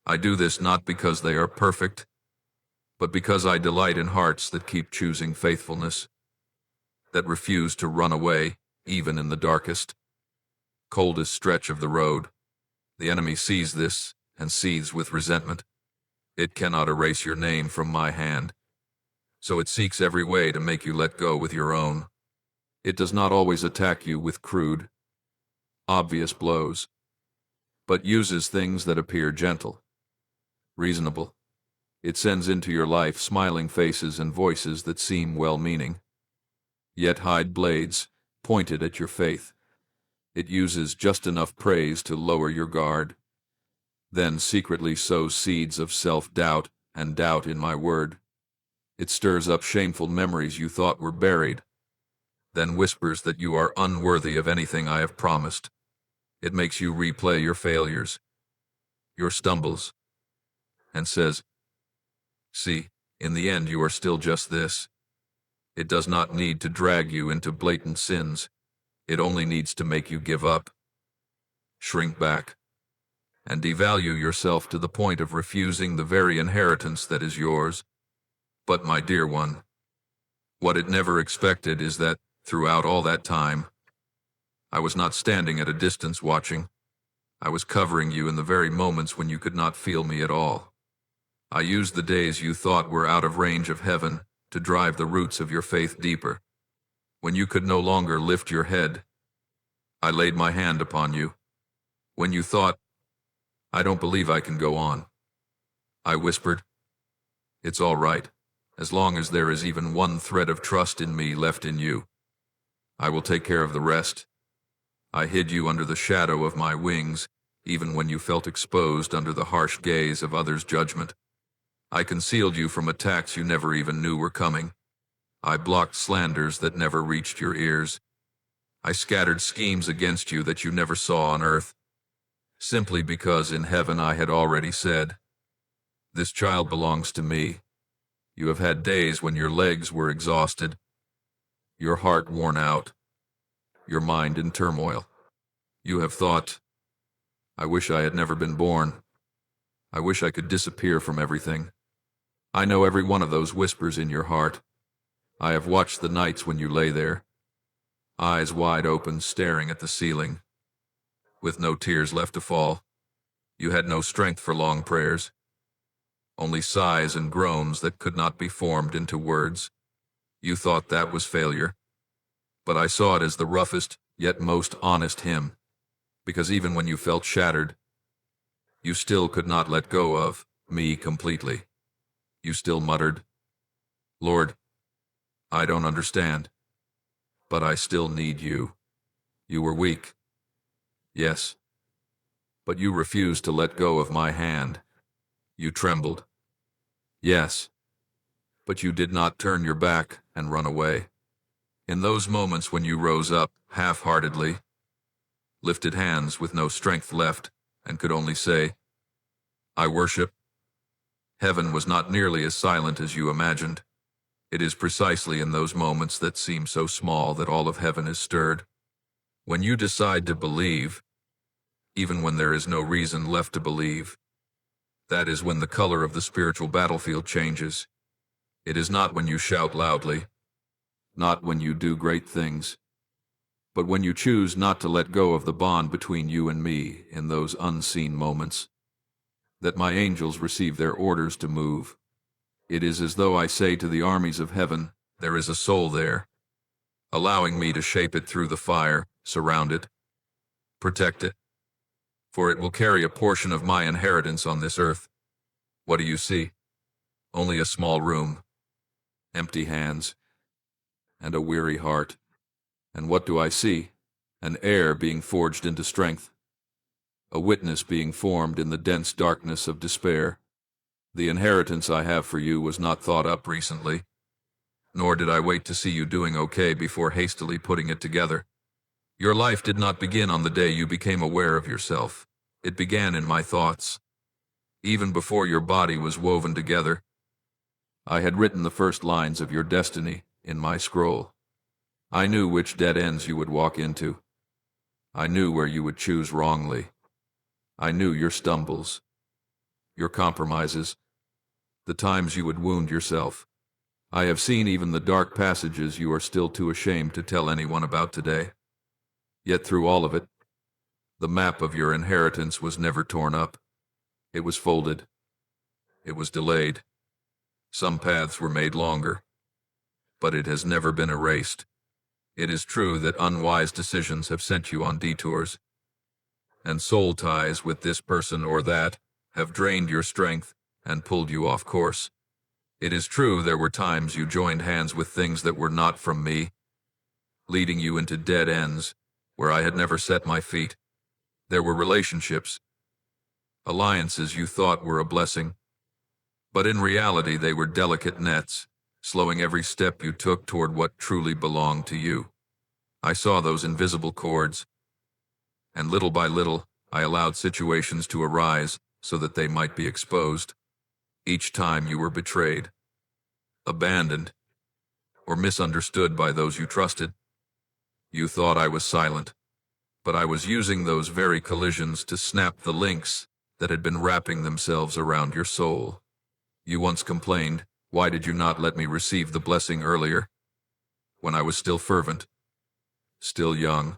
I do this not because they are perfect, but because I delight in hearts that keep choosing faithfulness, that refuse to run away, even in the darkest, coldest stretch of the road. The enemy sees this and seethes with resentment. It cannot erase your name from my hand, so it seeks every way to make you let go with your own. It does not always attack you with crude, obvious blows, but uses things that appear gentle, reasonable. It sends into your life smiling faces and voices that seem well-meaning, yet hide blades pointed at your faith. It uses just enough praise to lower your guard, then secretly sows seeds of self-doubt and doubt in my word. It stirs up shameful memories you thought were buried, then whispers that you are unworthy of anything I have promised. It makes you replay your failures, your stumbles, and says, "See, in the end you are still just this." It does not need to drag you into blatant sins. It only needs to make you give up, shrink back, and devalue yourself to the point of refusing the very inheritance that is yours. But my dear one, what it never expected is that, throughout all that time, I was not standing at a distance watching. I was covering you in the very moments when you could not feel me at all. I used the days you thought were out of range of heaven to drive the roots of your faith deeper. When you could no longer lift your head, I laid my hand upon you. When you thought, "I don't believe I can go on," I whispered, "It's all right, as long as there is even one thread of trust in me left in you. I will take care of the rest." I hid you under the shadow of my wings, even when you felt exposed under the harsh gaze of others' judgment. I concealed you from attacks you never even knew were coming. I blocked slanders that never reached your ears. I scattered schemes against you that you never saw on earth, simply because in heaven I had already said, "This child belongs to me." You have had days when your legs were exhausted, your heart worn out, your mind in turmoil. You have thought, "I wish I had never been born. I wish I could disappear from everything." I know every one of those whispers in your heart. I have watched the nights when you lay there, eyes wide open, staring at the ceiling, with no tears left to fall. You had no strength for long prayers, only sighs and groans that could not be formed into words. You thought that was failure, but I saw it as the roughest yet most honest hymn, because even when you felt shattered, you still could not let go of me completely. You still muttered, "Lord, I don't understand, but I still need you." You were weak, yes, but you refused to let go of my hand. You trembled, yes, but you did not turn your back and run away. In those moments when you rose up, half-heartedly, lifted hands with no strength left, and could only say, "I worship," heaven was not nearly as silent as you imagined. It is precisely in those moments that seem so small that all of heaven is stirred. When you decide to believe, even when there is no reason left to believe, that is when the color of the spiritual battlefield changes. It is not when you shout loudly, not when you do great things, but when you choose not to let go of the bond between you and me in those unseen moments, that my angels receive their orders to move. It is as though I say to the armies of heaven, there is a soul there, allowing me to shape it through the fire, surround it, protect it, for it will carry a portion of my inheritance on this earth. What do you see? Only a small room, empty hands, and a weary heart. And what do I see? An heir being forged into strength, a witness being formed in the dense darkness of despair. The inheritance I have for you was not thought up recently, nor did I wait to see you doing okay before hastily putting it together. Your life did not begin on the day you became aware of yourself. It began in my thoughts. Even before your body was woven together, I had written the first lines of your destiny in my scroll. I knew which dead ends you would walk into. I knew where you would choose wrongly. I knew your stumbles, your compromises, the times you would wound yourself. I have seen even the dark passages you are still too ashamed to tell anyone about today. Yet through all of it, the map of your inheritance was never torn up. It was folded. It was delayed. Some paths were made longer, but it has never been erased. It is true that unwise decisions have sent you on detours, and soul ties with this person or that have drained your strength and pulled you off course. It is true there were times you joined hands with things that were not from me, leading you into dead ends where I had never set my feet. There were relationships, alliances you thought were a blessing, but in reality they were delicate nets, slowing every step you took toward what truly belonged to you. I saw those invisible cords, and little by little I allowed situations to arise so that they might be exposed. Each time you were betrayed, abandoned, or misunderstood by those you trusted, you thought I was silent, but I was using those very collisions to snap the links that had been wrapping themselves around your soul. You once complained, "Why did you not let me receive the blessing earlier?" When I was still fervent, still young,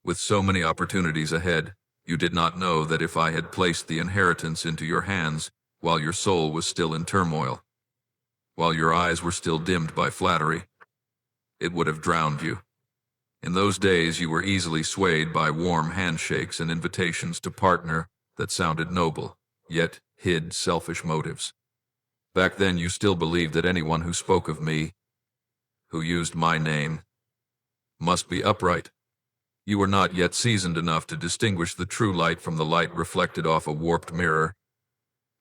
with so many opportunities ahead, you did not know that if I had placed the inheritance into your hands while your soul was still in turmoil, while your eyes were still dimmed by flattery, it would have drowned you. In those days you were easily swayed by warm handshakes and invitations to partner that sounded noble, yet hid selfish motives. Back then you still believed that anyone who spoke of me, who used my name, must be upright. You were not yet seasoned enough to distinguish the true light from the light reflected off a warped mirror.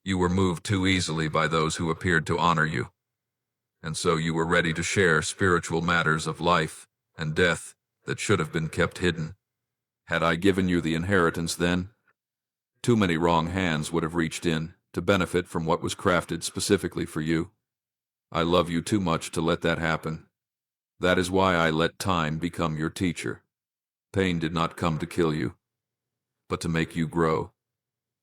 You were moved too easily by those who appeared to honor you, and so you were ready to share spiritual matters of life and death that should have been kept hidden. Had I given you the inheritance then, too many wrong hands would have reached in to benefit from what was crafted specifically for you. I love you too much to let that happen. That is why I let time become your teacher. Pain did not come to kill you, but to make you grow.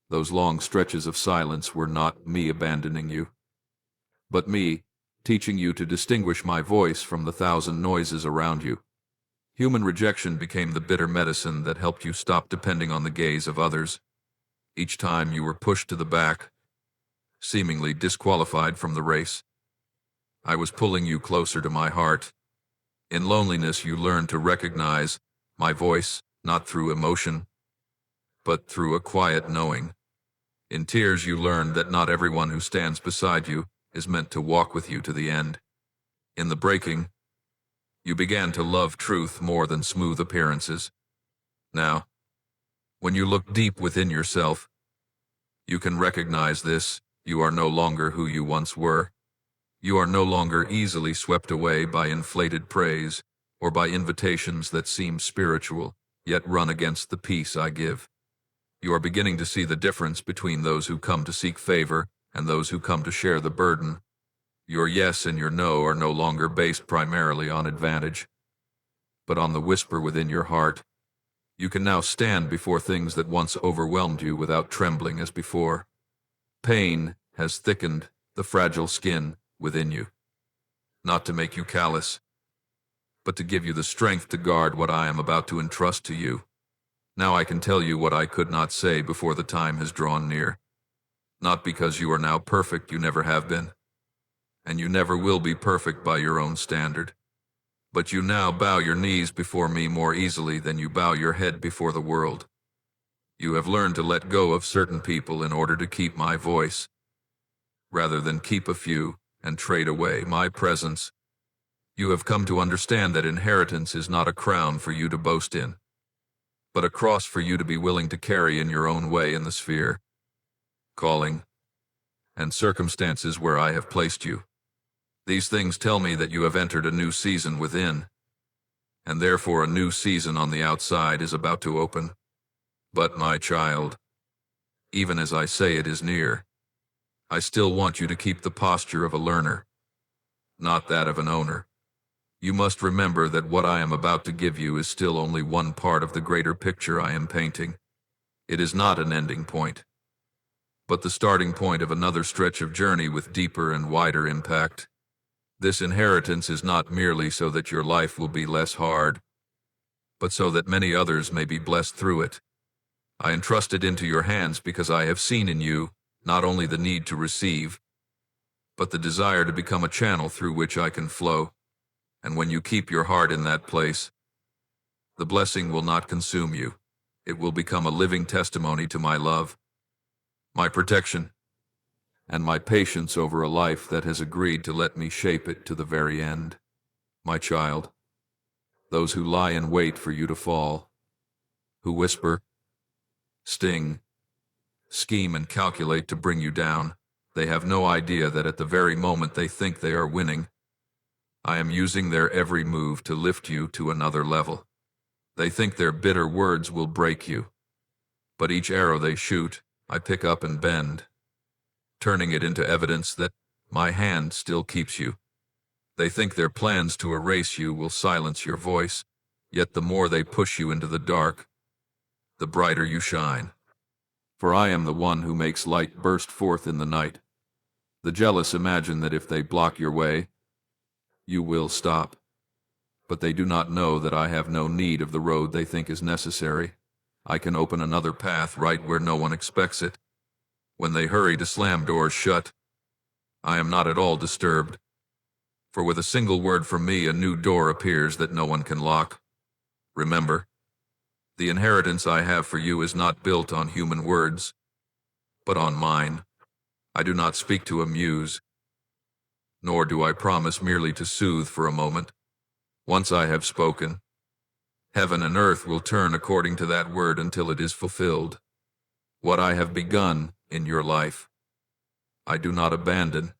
Those long stretches of silence were not me abandoning you, but me teaching you to distinguish my voice from the thousand noises around you. Human rejection became the bitter medicine that helped you stop depending on the gaze of others. Each time you were pushed to the back, seemingly disqualified from the race, I was pulling you closer to my heart. In loneliness you learned to recognize my voice, not through emotion, but through a quiet knowing. In tears you learned that not everyone who stands beside you is meant to walk with you to the end. In the breaking, you began to love truth more than smooth appearances. Now, when you look deep within yourself, you can recognize this: you are no longer who you once were. You are no longer easily swept away by inflated praise or by invitations that seem spiritual, yet run against the peace I give. You are beginning to see the difference between those who come to seek favor and those who come to share the burden. Your yes and your no are no longer based primarily on advantage, but on the whisper within your heart. You can now stand before things that once overwhelmed you without trembling as before. Pain has thickened the fragile skin within you, not to make you callous, but to give you the strength to guard what I am about to entrust to you. Now I can tell you what I could not say before the time has drawn near. Not because you are now perfect, you never have been, and you never will be perfect by your own standard. But you now bow your knees before me more easily than you bow your head before the world. You have learned to let go of certain people in order to keep my voice, rather than keep a few and trade away my presence. You have come to understand that inheritance is not a crown for you to boast in, but a cross for you to be willing to carry in your own way in the sphere, calling, and circumstances where I have placed you. These things tell me that you have entered a new season within, and therefore a new season on the outside is about to open. But, my child, even as I say it is near, I still want you to keep the posture of a learner, not that of an owner. You must remember that what I am about to give you is still only one part of the greater picture I am painting. It is not an ending point, but the starting point of another stretch of journey with deeper and wider impact. This inheritance is not merely so that your life will be less hard, but so that many others may be blessed through it. I entrust it into your hands because I have seen in you not only the need to receive, but the desire to become a channel through which I can flow. And when you keep your heart in that place, the blessing will not consume you. It will become a living testimony to my love, my protection, and my patience over a life that has agreed to let me shape it to the very end. My child, those who lie in wait for you to fall, who whisper, sting, scheme, and calculate to bring you down, they have no idea that at the very moment they think they are winning, I am using their every move to lift you to another level. They think their bitter words will break you, but each arrow they shoot, I pick up and bend, turning it into evidence that my hand still keeps you. They think their plans to erase you will silence your voice, yet the more they push you into the dark, the brighter you shine. For I am the one who makes light burst forth in the night. The jealous imagine that if they block your way, you will stop. But they do not know that I have no need of the road they think is necessary. I can open another path right where no one expects it. When they hurry to slam doors shut, I am not at all disturbed. For with a single word from me, a new door appears that no one can lock. Remember, the inheritance I have for you is not built on human words, but on mine. I do not speak to amuse, nor do I promise merely to soothe for a moment. Once I have spoken, heaven and earth will turn according to that word until it is fulfilled. What I have begun in your life, I do not abandon.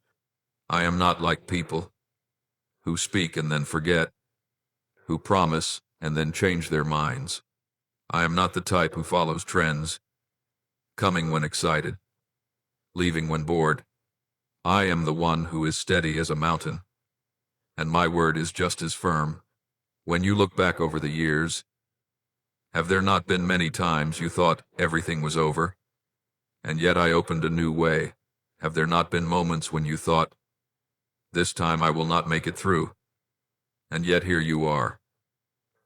I am not like people who speak and then forget, who promise and then change their minds. I am not the type who follows trends, coming when excited, leaving when bored. I am the one who is steady as a mountain, and my word is just as firm. When you look back over the years, have there not been many times you thought everything was over, and yet I opened a new way? Have there not been moments when you thought, this time I will not make it through, and yet here you are,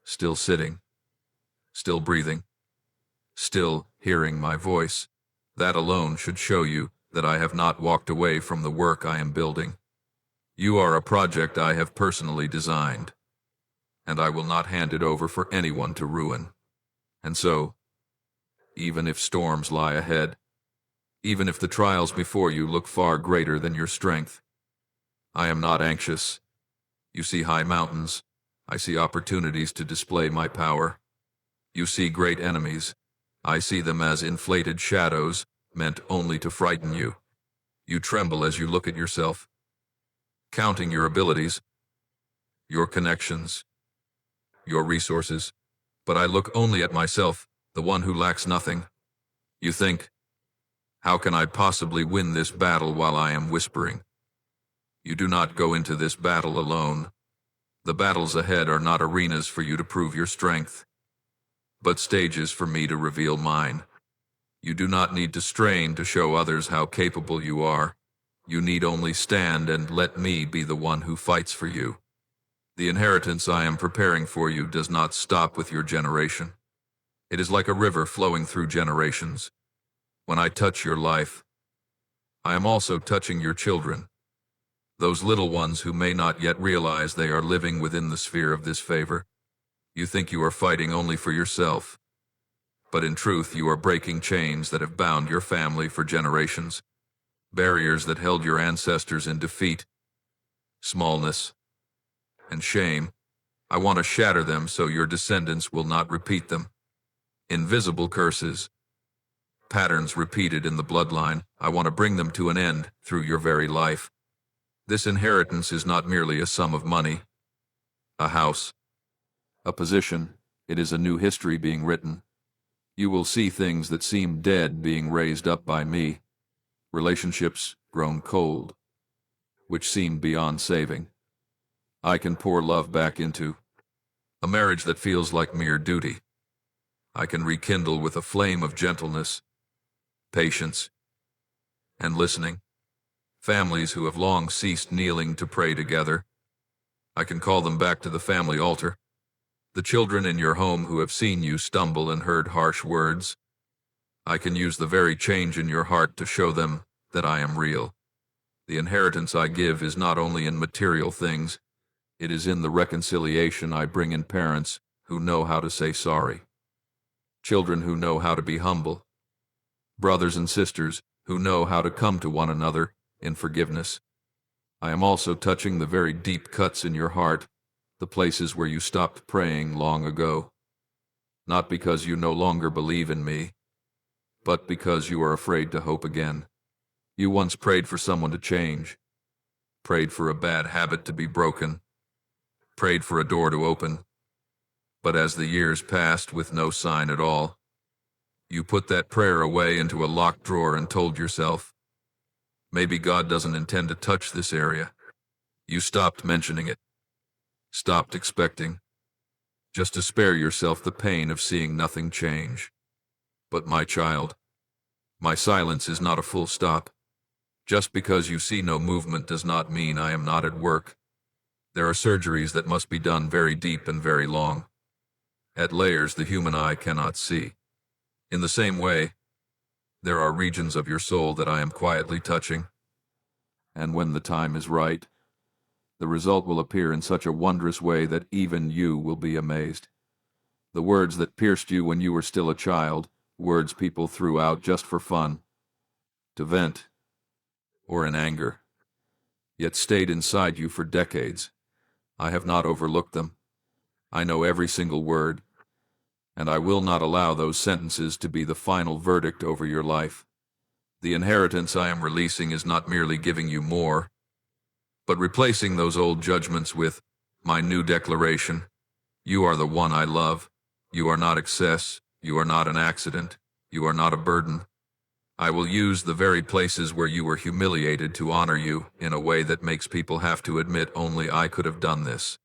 still sitting, still breathing, still hearing my voice? That alone should show you that I have not walked away from the work I am building. You are a project I have personally designed, and I will not hand it over for anyone to ruin. And so, even if storms lie ahead, even if the trials before you look far greater than your strength, I am not anxious. You see high mountains, I see opportunities to display my power. You see great enemies, I see them as inflated shadows meant only to frighten you. You tremble as you look at yourself. counting your abilities, your connections, your resources, but I look only at myself, the one who lacks nothing. You think, how can I possibly win this battle while I am whispering? You do not go into this battle alone. The battles ahead are not arenas for you to prove your strength, but stages for me to reveal mine. You do not need to strain to show others how capable you are. You need only stand and let me be the one who fights for you. The inheritance I am preparing for you does not stop with your generation. It is like a river flowing through generations. When I touch your life, I am also touching your children, those little ones who may not yet realize they are living within the sphere of this favor. You think you are fighting only for yourself, but in truth you are breaking chains that have bound your family for generations, barriers that held your ancestors in defeat, smallness, and shame. I want to shatter them so your descendants will not repeat them. Invisible curses, patterns repeated in the bloodline, I want to bring them to an end through your very life. This inheritance is not merely a sum of money, a house, a position. It is a new history being written. You will see things that seem dead being raised up by me, relationships grown cold, which seem beyond saving. I can pour love back into a marriage that feels like mere duty. I can rekindle with a flame of gentleness, patience, and listening. Families who have long ceased kneeling to pray together, I can call them back to the family altar. The children in your home who have seen you stumble and heard harsh words, I can use the very change in your heart to show them that I am real. The inheritance I give is not only in material things, it is in the reconciliation I bring in parents who know how to say sorry, children who know how to be humble, brothers and sisters who know how to come to one another in forgiveness. I am also touching the very deep cuts in your heart, the places where you stopped praying long ago, not because you no longer believe in me, but because you are afraid to hope again. You once prayed for someone to change, prayed for a bad habit to be broken, prayed for a door to open, but as the years passed with no sign at all, you put that prayer away into a locked drawer and told yourself, maybe God doesn't intend to touch this area. You stopped mentioning it, stopped expecting, just to spare yourself the pain of seeing nothing change. But my child, my silence is not a full stop. Just because you see no movement does not mean I am not at work. There are surgeries that must be done very deep and very long, at layers the human eye cannot see. In the same way, there are regions of your soul that I am quietly touching, and when the time is right, the result will appear in such a wondrous way that even you will be amazed. The words that pierced you when you were still a child, words people threw out just for fun, to vent, or in anger, yet stayed inside you for decades. I have not overlooked them. I know every single word, and I will not allow those sentences to be the final verdict over your life. The inheritance I am releasing is not merely giving you more, but replacing those old judgments with my new declaration. You are the one I love. You are not excess. You are not an accident. You are not a burden. I will use the very places where you were humiliated to honor you in a way that makes people have to admit only I could have done this.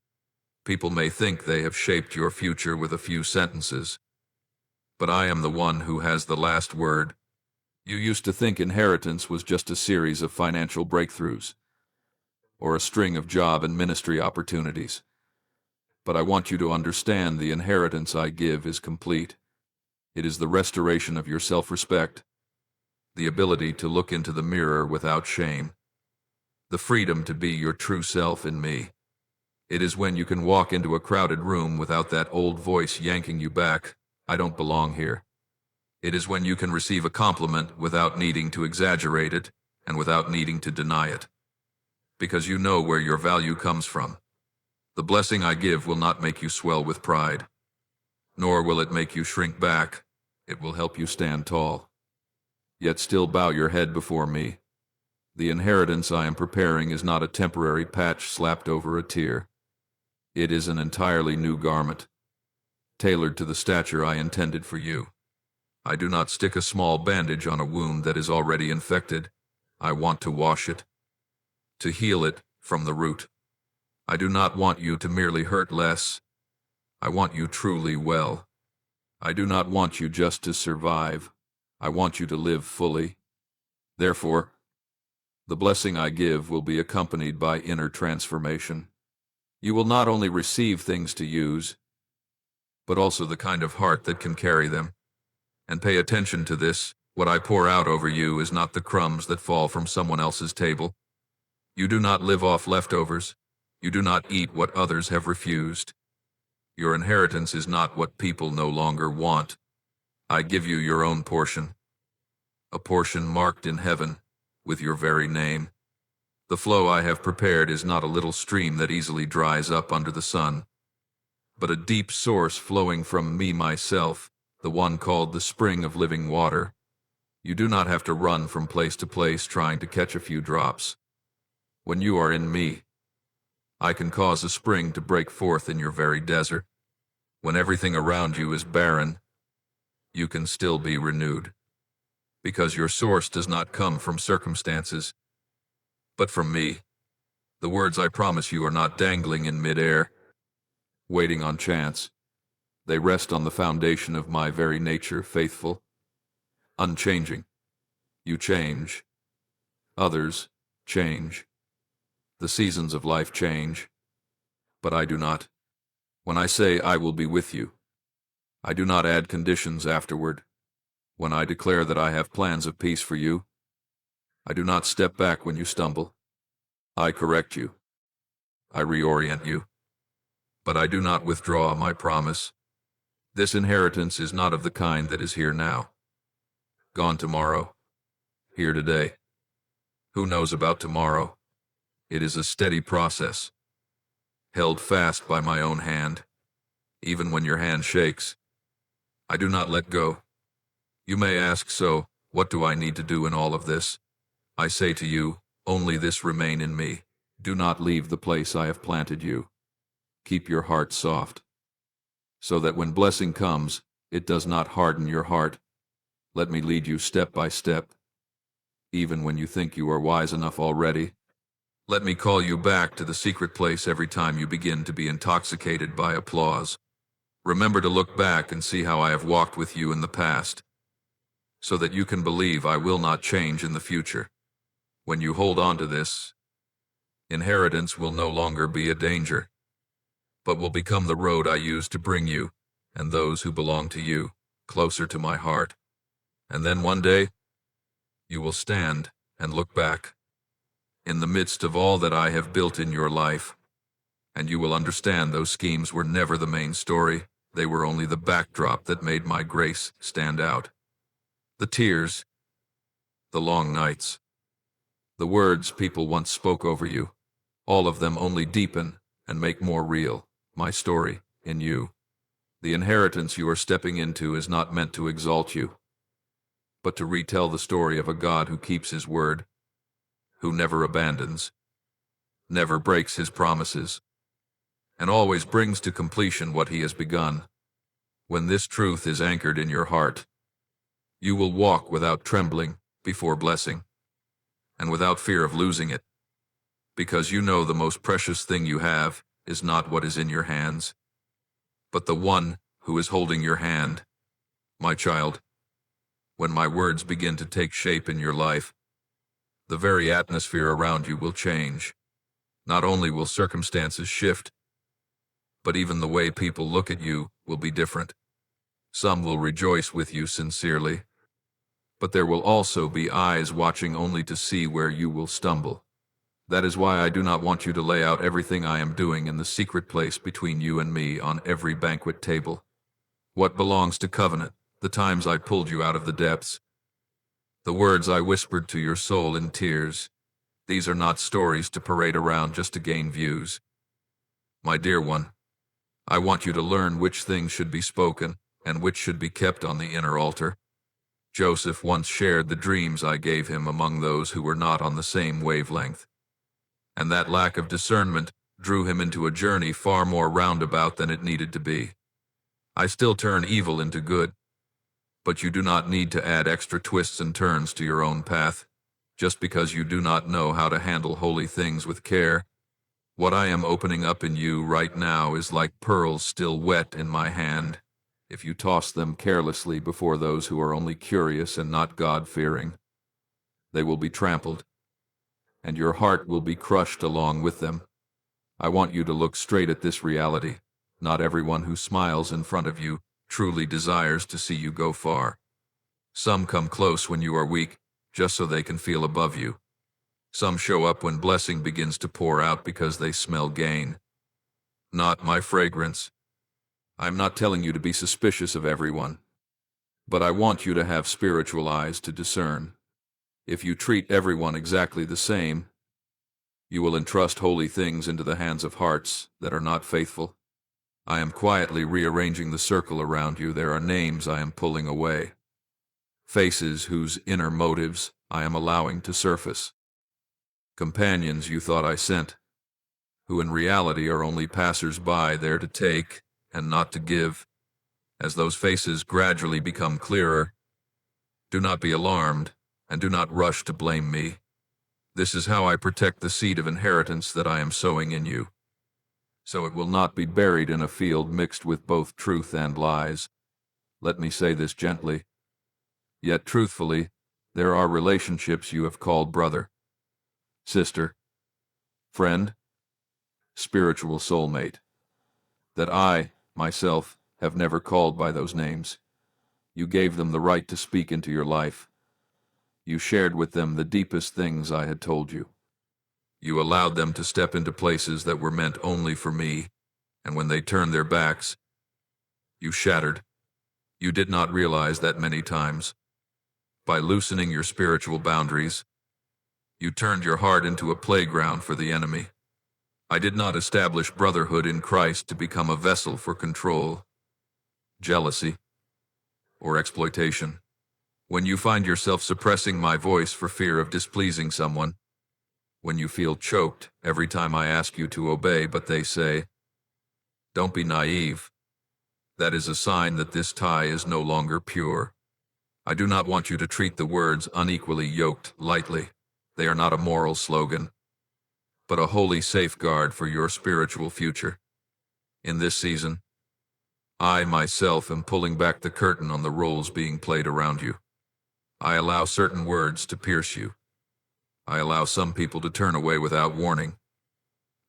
People may think they have shaped your future with a few sentences, but I am the one who has the last word. You used to think inheritance was just a series of financial breakthroughs, or a string of job and ministry opportunities. But I want you to understand the inheritance I give is complete. It is the restoration of your self-respect, the ability to look into the mirror without shame, the freedom to be your true self in me. It is when you can walk into a crowded room without that old voice yanking you back, I don't belong here. It is when you can receive a compliment without needing to exaggerate it and without needing to deny it, because you know where your value comes from. The blessing I give will not make you swell with pride, nor will it make you shrink back. It will help you stand tall, yet still bow your head before me. The inheritance I am preparing is not a temporary patch slapped over a tear. It is an entirely new garment, tailored to the stature I intended for you. I do not stick a small bandage on a wound that is already infected. I want to wash it, to heal it from the root. I do not want you to merely hurt less. I want you truly well. I do not want you just to survive. I want you to live fully. Therefore, the blessing I give will be accompanied by inner transformation. You will not only receive things to use, but also the kind of heart that can carry them. And pay attention to this. What I pour out over you is not the crumbs that fall from someone else's table. You do not live off leftovers. You do not eat what others have refused. Your inheritance is not what people no longer want. I give you your own portion, a portion marked in heaven with your very name. The flow I have prepared is not a little stream that easily dries up under the sun, but a deep source flowing from me myself, the one called the spring of living water. You do not have to run from place to place trying to catch a few drops. When you are in me, I can cause a spring to break forth in your very desert. When everything around you is barren, you can still be renewed, because your source does not come from circumstances, but from me. The words I promise you are not dangling in midair, waiting on chance. They rest on the foundation of my very nature, faithful, unchanging. You change. Others change. The seasons of life change, but I do not. When I say I will be with you, I do not add conditions afterward. When I declare that I have plans of peace for you, I do not step back when you stumble. I correct you. I reorient you. But I do not withdraw my promise. This inheritance is not of the kind that is here now, gone tomorrow, here today. Who knows about tomorrow? It is a steady process, held fast by my own hand. Even when your hand shakes, I do not let go. You may ask, so, what do I need to do in all of this? I say to you, only this: remain in me. Do not leave the place I have planted you. Keep your heart soft, so that when blessing comes, it does not harden your heart. Let me lead you step by step, even when you think you are wise enough already. Let me call you back to the secret place every time you begin to be intoxicated by applause. Remember to look back and see how I have walked with you in the past, so that you can believe I will not change in the future. When you hold on to this, inheritance will no longer be a danger, but will become the road I use to bring you, and those who belong to you, closer to my heart. And then one day, you will stand and look back, in the midst of all that I have built in your life, and you will understand those schemes were never the main story. They were only the backdrop that made my grace stand out. The tears, the long nights, the words people once spoke over you, all of them only deepen and make more real my story in you. The inheritance you are stepping into is not meant to exalt you, but to retell the story of a God who keeps his word, who never abandons, never breaks his promises, and always brings to completion what he has begun. When this truth is anchored in your heart, you will walk without trembling before blessing, and without fear of losing it, because you know the most precious thing you have is not what is in your hands, but the one who is holding your hand. My child, when my words begin to take shape in your life, the very atmosphere around you will change. Not only will circumstances shift, but even the way people look at you will be different. Some will rejoice with you sincerely, but there will also be eyes watching only to see where you will stumble. That is why I do not want you to lay out everything I am doing in the secret place between you and me on every banquet table. What belongs to covenant, the times I pulled you out of the depths, the words I whispered to your soul in tears, these are not stories to parade around just to gain views. My dear one, I want you to learn which things should be spoken and which should be kept on the inner altar. Joseph once shared the dreams I gave him among those who were not on the same wavelength, and that lack of discernment drew him into a journey far more roundabout than it needed to be. I still turn evil into good, but you do not need to add extra twists and turns to your own path, just because you do not know how to handle holy things with care. What I am opening up in you right now is like pearls still wet in my hand. If you toss them carelessly before those who are only curious and not God-fearing, they will be trampled, and your heart will be crushed along with them. I want you to look straight at this reality. Not everyone who smiles in front of you truly desires to see you go far. Some come close when you are weak, just so they can feel above you. Some show up when blessing begins to pour out because they smell gain, not my fragrance. I'm not telling you to be suspicious of everyone, but I want you to have spiritual eyes to discern. If you treat everyone exactly the same, you will entrust holy things into the hands of hearts that are not faithful. I am quietly rearranging the circle around you. There are names I am pulling away, faces whose inner motives I am allowing to surface, companions you thought I sent, who in reality are only passers-by there to take and not to give. As those faces gradually become clearer, do not be alarmed and do not rush to blame me. This is how I protect the seed of inheritance that I am sowing in you, so it will not be buried in a field mixed with both truth and lies. Let me say this gently, yet truthfully. There are relationships you have called brother, sister, friend, spiritual soulmate, that I, myself, have never called by those names. You gave them the right to speak into your life. You shared with them the deepest things I had told you. You allowed them to step into places that were meant only for me, and when they turned their backs, you shattered. You did not realize that many times. By loosening your spiritual boundaries, you turned your heart into a playground for the enemy. I did not establish brotherhood in Christ to become a vessel for control, jealousy, or exploitation. When you find yourself suppressing my voice for fear of displeasing someone, when you feel choked every time I ask you to obey but they say, "Don't be naive," that is a sign that this tie is no longer pure. I do not want you to treat the words "unequally yoked" lightly. They are not a moral slogan, but a holy safeguard for your spiritual future. In this season, I myself am pulling back the curtain on the roles being played around you. I allow certain words to pierce you. I allow some people to turn away without warning.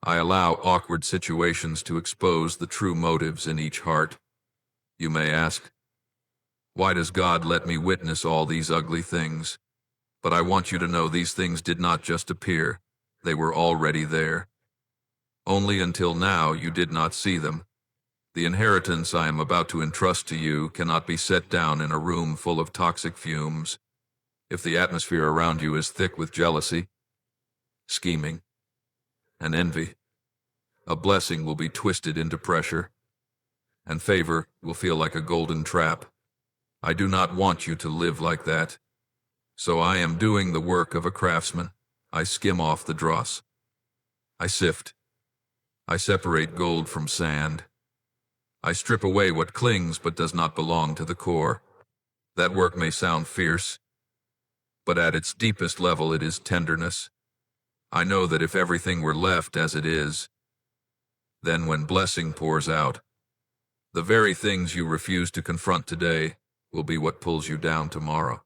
I allow awkward situations to expose the true motives in each heart. You may ask, why does God let me witness all these ugly things? But I want you to know these things did not just appear. They were already there. Only until now you did not see them. The inheritance I am about to entrust to you cannot be set down in a room full of toxic fumes. If the atmosphere around you is thick with jealousy, scheming, and envy, a blessing will be twisted into pressure, and favor will feel like a golden trap. I do not want you to live like that. So I am doing the work of a craftsman. I skim off the dross. I sift. I separate gold from sand. I strip away what clings but does not belong to the core. That work may sound fierce, but at its deepest level it is tenderness. I know that if everything were left as it is, then when blessing pours out, the very things you refuse to confront today will be what pulls you down tomorrow.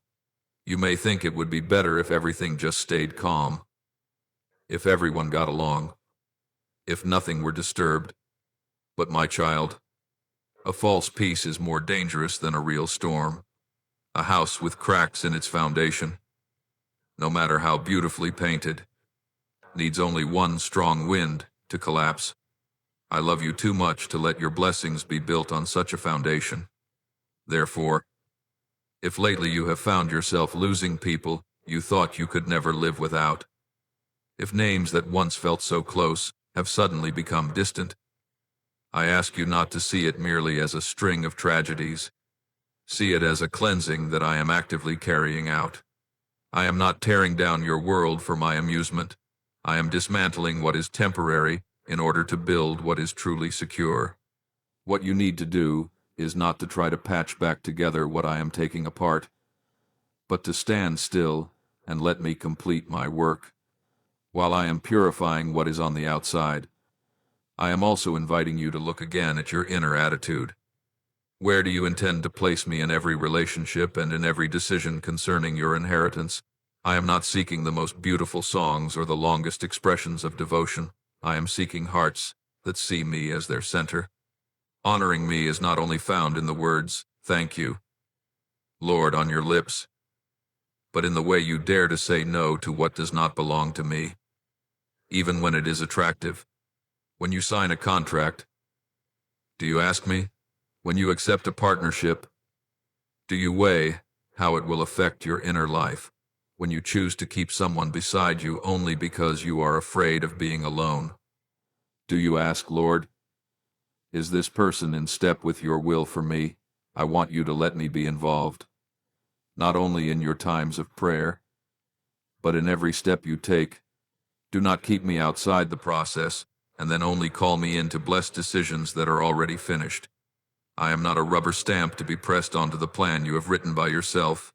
You may think it would be better if everything just stayed calm, if everyone got along, if nothing were disturbed. But my child, a false peace is more dangerous than a real storm. A house with cracks in its foundation, no matter how beautifully painted, needs only one strong wind to collapse. I love you too much to let your blessings be built on such a foundation. Therefore, if lately you have found yourself losing people you thought you could never live without, if names that once felt so close have suddenly become distant, I ask you not to see it merely as a string of tragedies. See it as a cleansing that I am actively carrying out. I am not tearing down your world for my amusement. I am dismantling what is temporary in order to build what is truly secure. What you need to do is not to try to patch back together what I am taking apart, but to stand still and let me complete my work. While I am purifying what is on the outside, I am also inviting you to look again at your inner attitude. Where do you intend to place me in every relationship and in every decision concerning your inheritance? I am not seeking the most beautiful songs or the longest expressions of devotion. I am seeking hearts that see me as their center. Honoring me is not only found in the words, "Thank you, Lord," on your lips, but in the way you dare to say no to what does not belong to me, even when it is attractive. When you sign a contract, do you ask me? When you accept a partnership, do you weigh how it will affect your inner life? When you choose to keep someone beside you only because you are afraid of being alone, do you ask, Lord, is this person in step with your will for me? I want you to let me be involved, not only in your times of prayer, but in every step you take. Do not keep me outside the process and then only call me in to bless decisions that are already finished. I am not a rubber stamp to be pressed onto the plan you have written by yourself.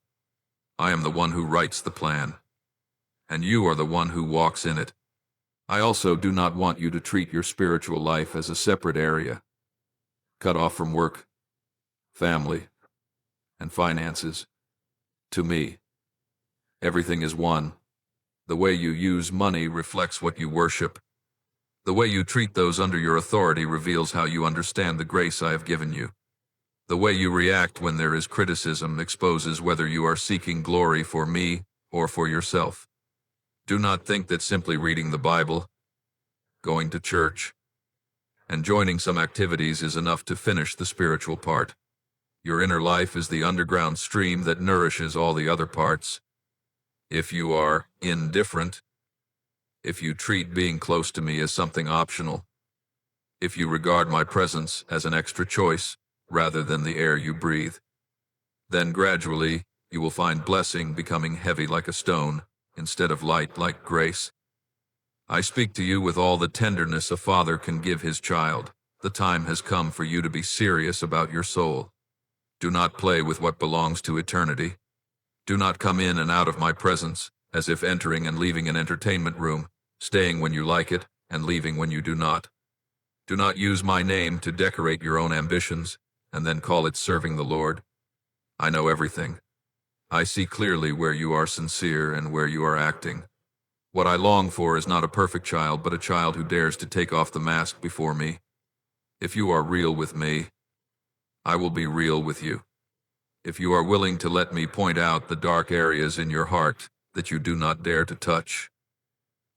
I am the one who writes the plan, and you are the one who walks in it. I also do not want you to treat your spiritual life as a separate area, cut off from work, family, and finances. To me, everything is one. The way you use money reflects what you worship. The way you treat those under your authority reveals how you understand the grace I have given you. The way you react when there is criticism exposes whether you are seeking glory for me or for yourself. Do not think that simply reading the Bible, going to church, and joining some activities is enough to finish the spiritual part. Your inner life is the underground stream that nourishes all the other parts. If you are indifferent, if you treat being close to me as something optional, if you regard my presence as an extra choice rather than the air you breathe, then gradually you will find blessing becoming heavy like a stone instead of light like grace. I speak to you with all the tenderness a father can give his child. The time has come for you to be serious about your soul. Do not play with what belongs to eternity. Do not come in and out of my presence as if entering and leaving an entertainment room, staying when you like it and leaving when you do not. Do not use my name to decorate your own ambitions and then call it serving the Lord. I know everything. I see clearly where you are sincere and where you are acting. What I long for is not a perfect child, but a child who dares to take off the mask before me. If you are real with me, I will be real with you. If you are willing to let me point out the dark areas in your heart that you do not dare to touch,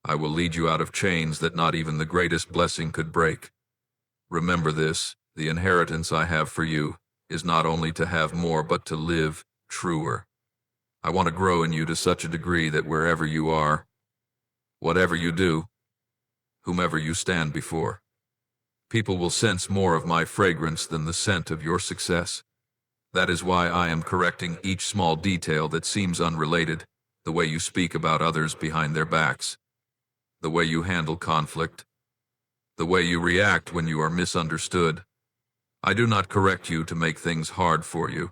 I will lead you out of chains that not even the greatest blessing could break. Remember this, the inheritance I have for you is not only to have more but to live truer. I want to grow in you to such a degree that wherever you are, whatever you do, whomever you stand before, people will sense more of my fragrance than the scent of your success. That is why I am correcting each small detail that seems unrelated, the way you speak about others behind their backs, the way you handle conflict, the way you react when you are misunderstood. I do not correct you to make things hard for you.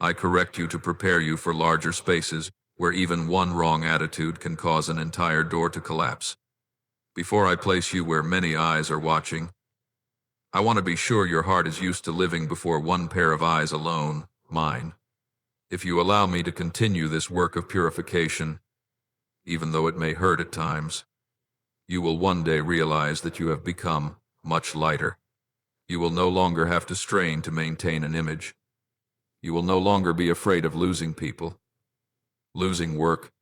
I correct you to prepare you for larger spaces where even one wrong attitude can cause an entire door to collapse. Before I place you where many eyes are watching, I want to be sure your heart is used to living before one pair of eyes alone, mine. If you allow me to continue this work of purification, even though it may hurt at times, you will one day realize that you have become much lighter. You will no longer have to strain to maintain an image. You will no longer be afraid of losing people, losing work,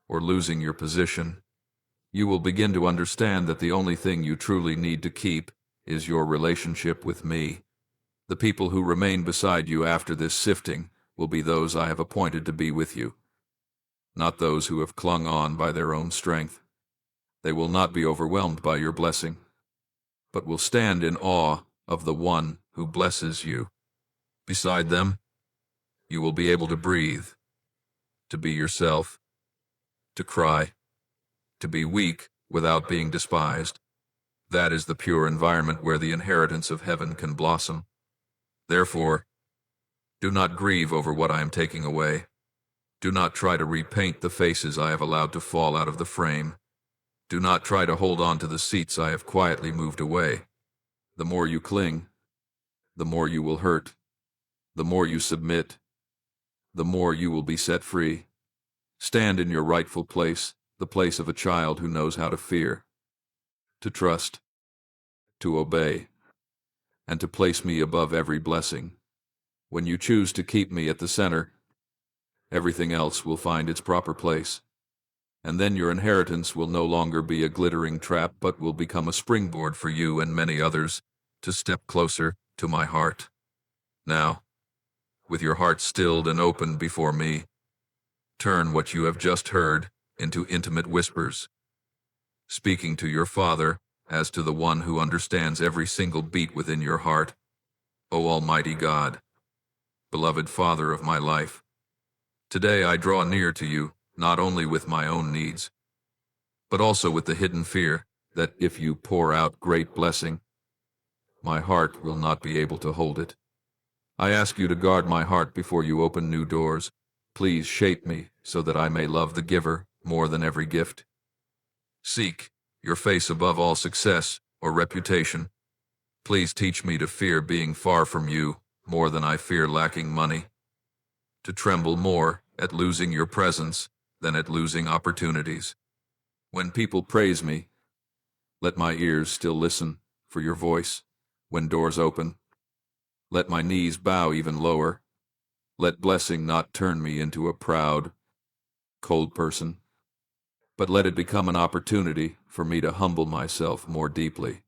or losing your position. You will begin to understand that the only thing you truly need to keep is your relationship with me. The people who remain beside you after this sifting will be those I have appointed to be with you, not those who have clung on by their own strength. They will not be overwhelmed by your blessing, but will stand in awe of the one who blesses you. Beside them, You will be able to breathe, to be yourself, to cry, to be weak without being despised. That is the pure environment where the inheritance of heaven can blossom. Therefore, do not grieve over what I am taking away. Do not try to repaint the faces I have allowed to fall out of the frame. Do not try to hold on to the seats I have quietly moved away. The more you cling, the more you will hurt. The more you submit, the more you will be set free. Stand in your rightful place, the place of a child who knows how to fear, to trust, to obey, and to place me above every blessing. When you choose to keep me at the center, everything else will find its proper place. And then your inheritance will no longer be a glittering trap, but will become a springboard for you and many others to step closer to my heart. Now, with your heart stilled and open before me, turn what you have just heard into intimate whispers, speaking to your Father as to the one who understands every single beat within your heart. O Almighty God, beloved Father of my life, today I draw near to you, not only with my own needs, but also with the hidden fear that if you pour out great blessing, my heart will not be able to hold it. I ask you to guard my heart before you open new doors. Please shape me so that I may love the giver more than every gift. Seek your face above all success or reputation. Please teach me to fear being far from you more than I fear lacking money, to tremble more at losing your presence than at losing opportunities. When people praise me, let my ears still listen for your voice. When doors open, let my knees bow even lower. Let blessing not turn me into a proud, cold person, but let it become an opportunity for me to humble myself more deeply.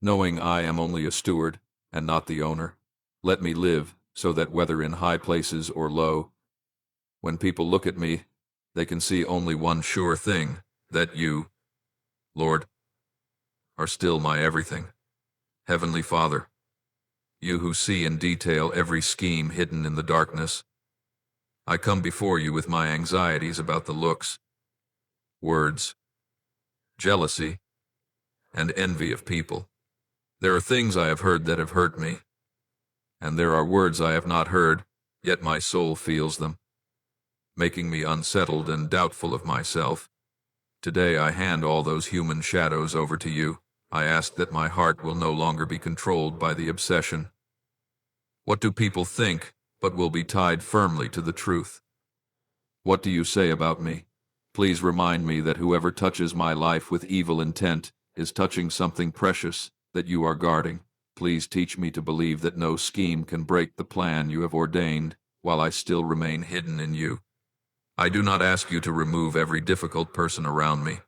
Knowing I am only a steward and not the owner, let me live so that whether in high places or low, when people look at me, they can see only one sure thing, that you, Lord, are still my everything. Heavenly Father, you who see in detail every scheme hidden in the darkness, I come before you with my anxieties about the looks, words, jealousy, and envy of people. There are things I have heard that have hurt me, and there are words I have not heard, yet my soul feels them, making me unsettled and doubtful of myself. Today I hand all those human shadows over to you. I ask that my heart will no longer be controlled by the obsession. What do people think, but will be tied firmly to the truth? What do you say about me? Please remind me that whoever touches my life with evil intent is touching something precious that you are guarding. Please teach me to believe that no scheme can break the plan you have ordained while I still remain hidden in you. I do not ask you to remove every difficult person around me,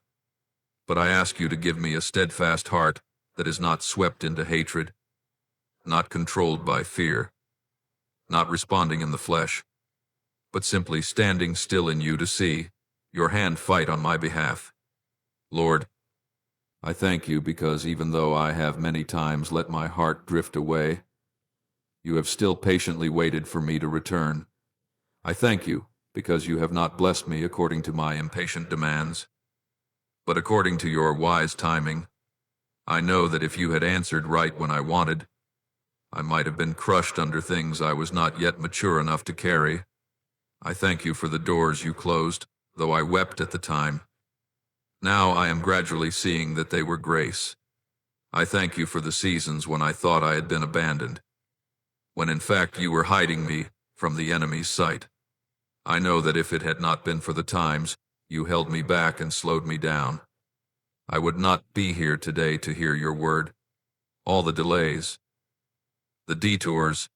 but I ask you to give me a steadfast heart that is not swept into hatred, not controlled by fear, not responding in the flesh, but simply standing still in you to see your hand fight on my behalf. Lord, I thank you because even though I have many times let my heart drift away, you have still patiently waited for me to return. I thank you because you have not blessed me according to my impatient demands, but according to your wise timing. I know that if you had answered right when I wanted, I might have been crushed under things I was not yet mature enough to carry. I thank you for the doors you closed, though I wept at the time. Now I am gradually seeing that they were grace. I thank you for the seasons when I thought I had been abandoned, when in fact you were hiding me from the enemy's sight. I know that if it had not been for the times you held me back and slowed me down, I would not be here today to hear your word. All the delays, the detours,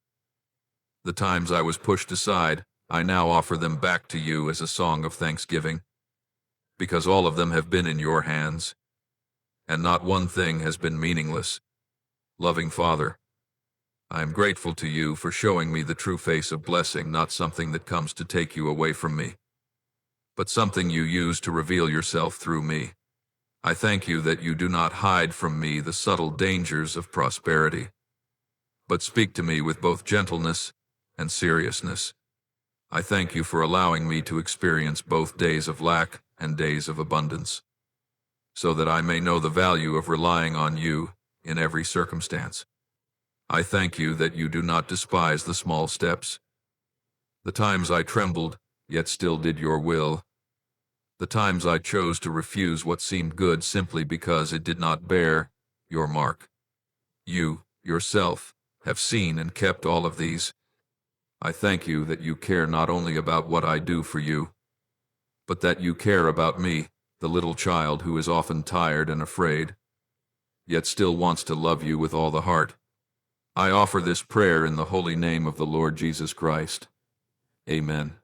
the times I was pushed aside, I now offer them back to you as a song of thanksgiving, because all of them have been in your hands, and not one thing has been meaningless. Loving Father, I am grateful to you for showing me the true face of blessing, not something that comes to take you away from me, but something you use to reveal yourself through me. I thank you that you do not hide from me the subtle dangers of prosperity, but speak to me with both gentleness and seriousness. I thank you for allowing me to experience both days of lack and days of abundance, so that I may know the value of relying on you in every circumstance. I thank you that you do not despise the small steps, the times I trembled, yet still did your will, the times I chose to refuse what seemed good simply because it did not bear your mark. You, yourself, have seen and kept all of these. I thank you that you care not only about what I do for you, but that you care about me, the little child who is often tired and afraid, yet still wants to love you with all the heart. I offer this prayer in the holy name of the Lord Jesus Christ. Amen.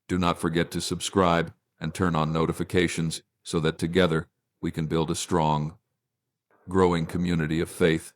Do not forget to subscribe and turn on notifications so that together we can build a strong, growing community of faith.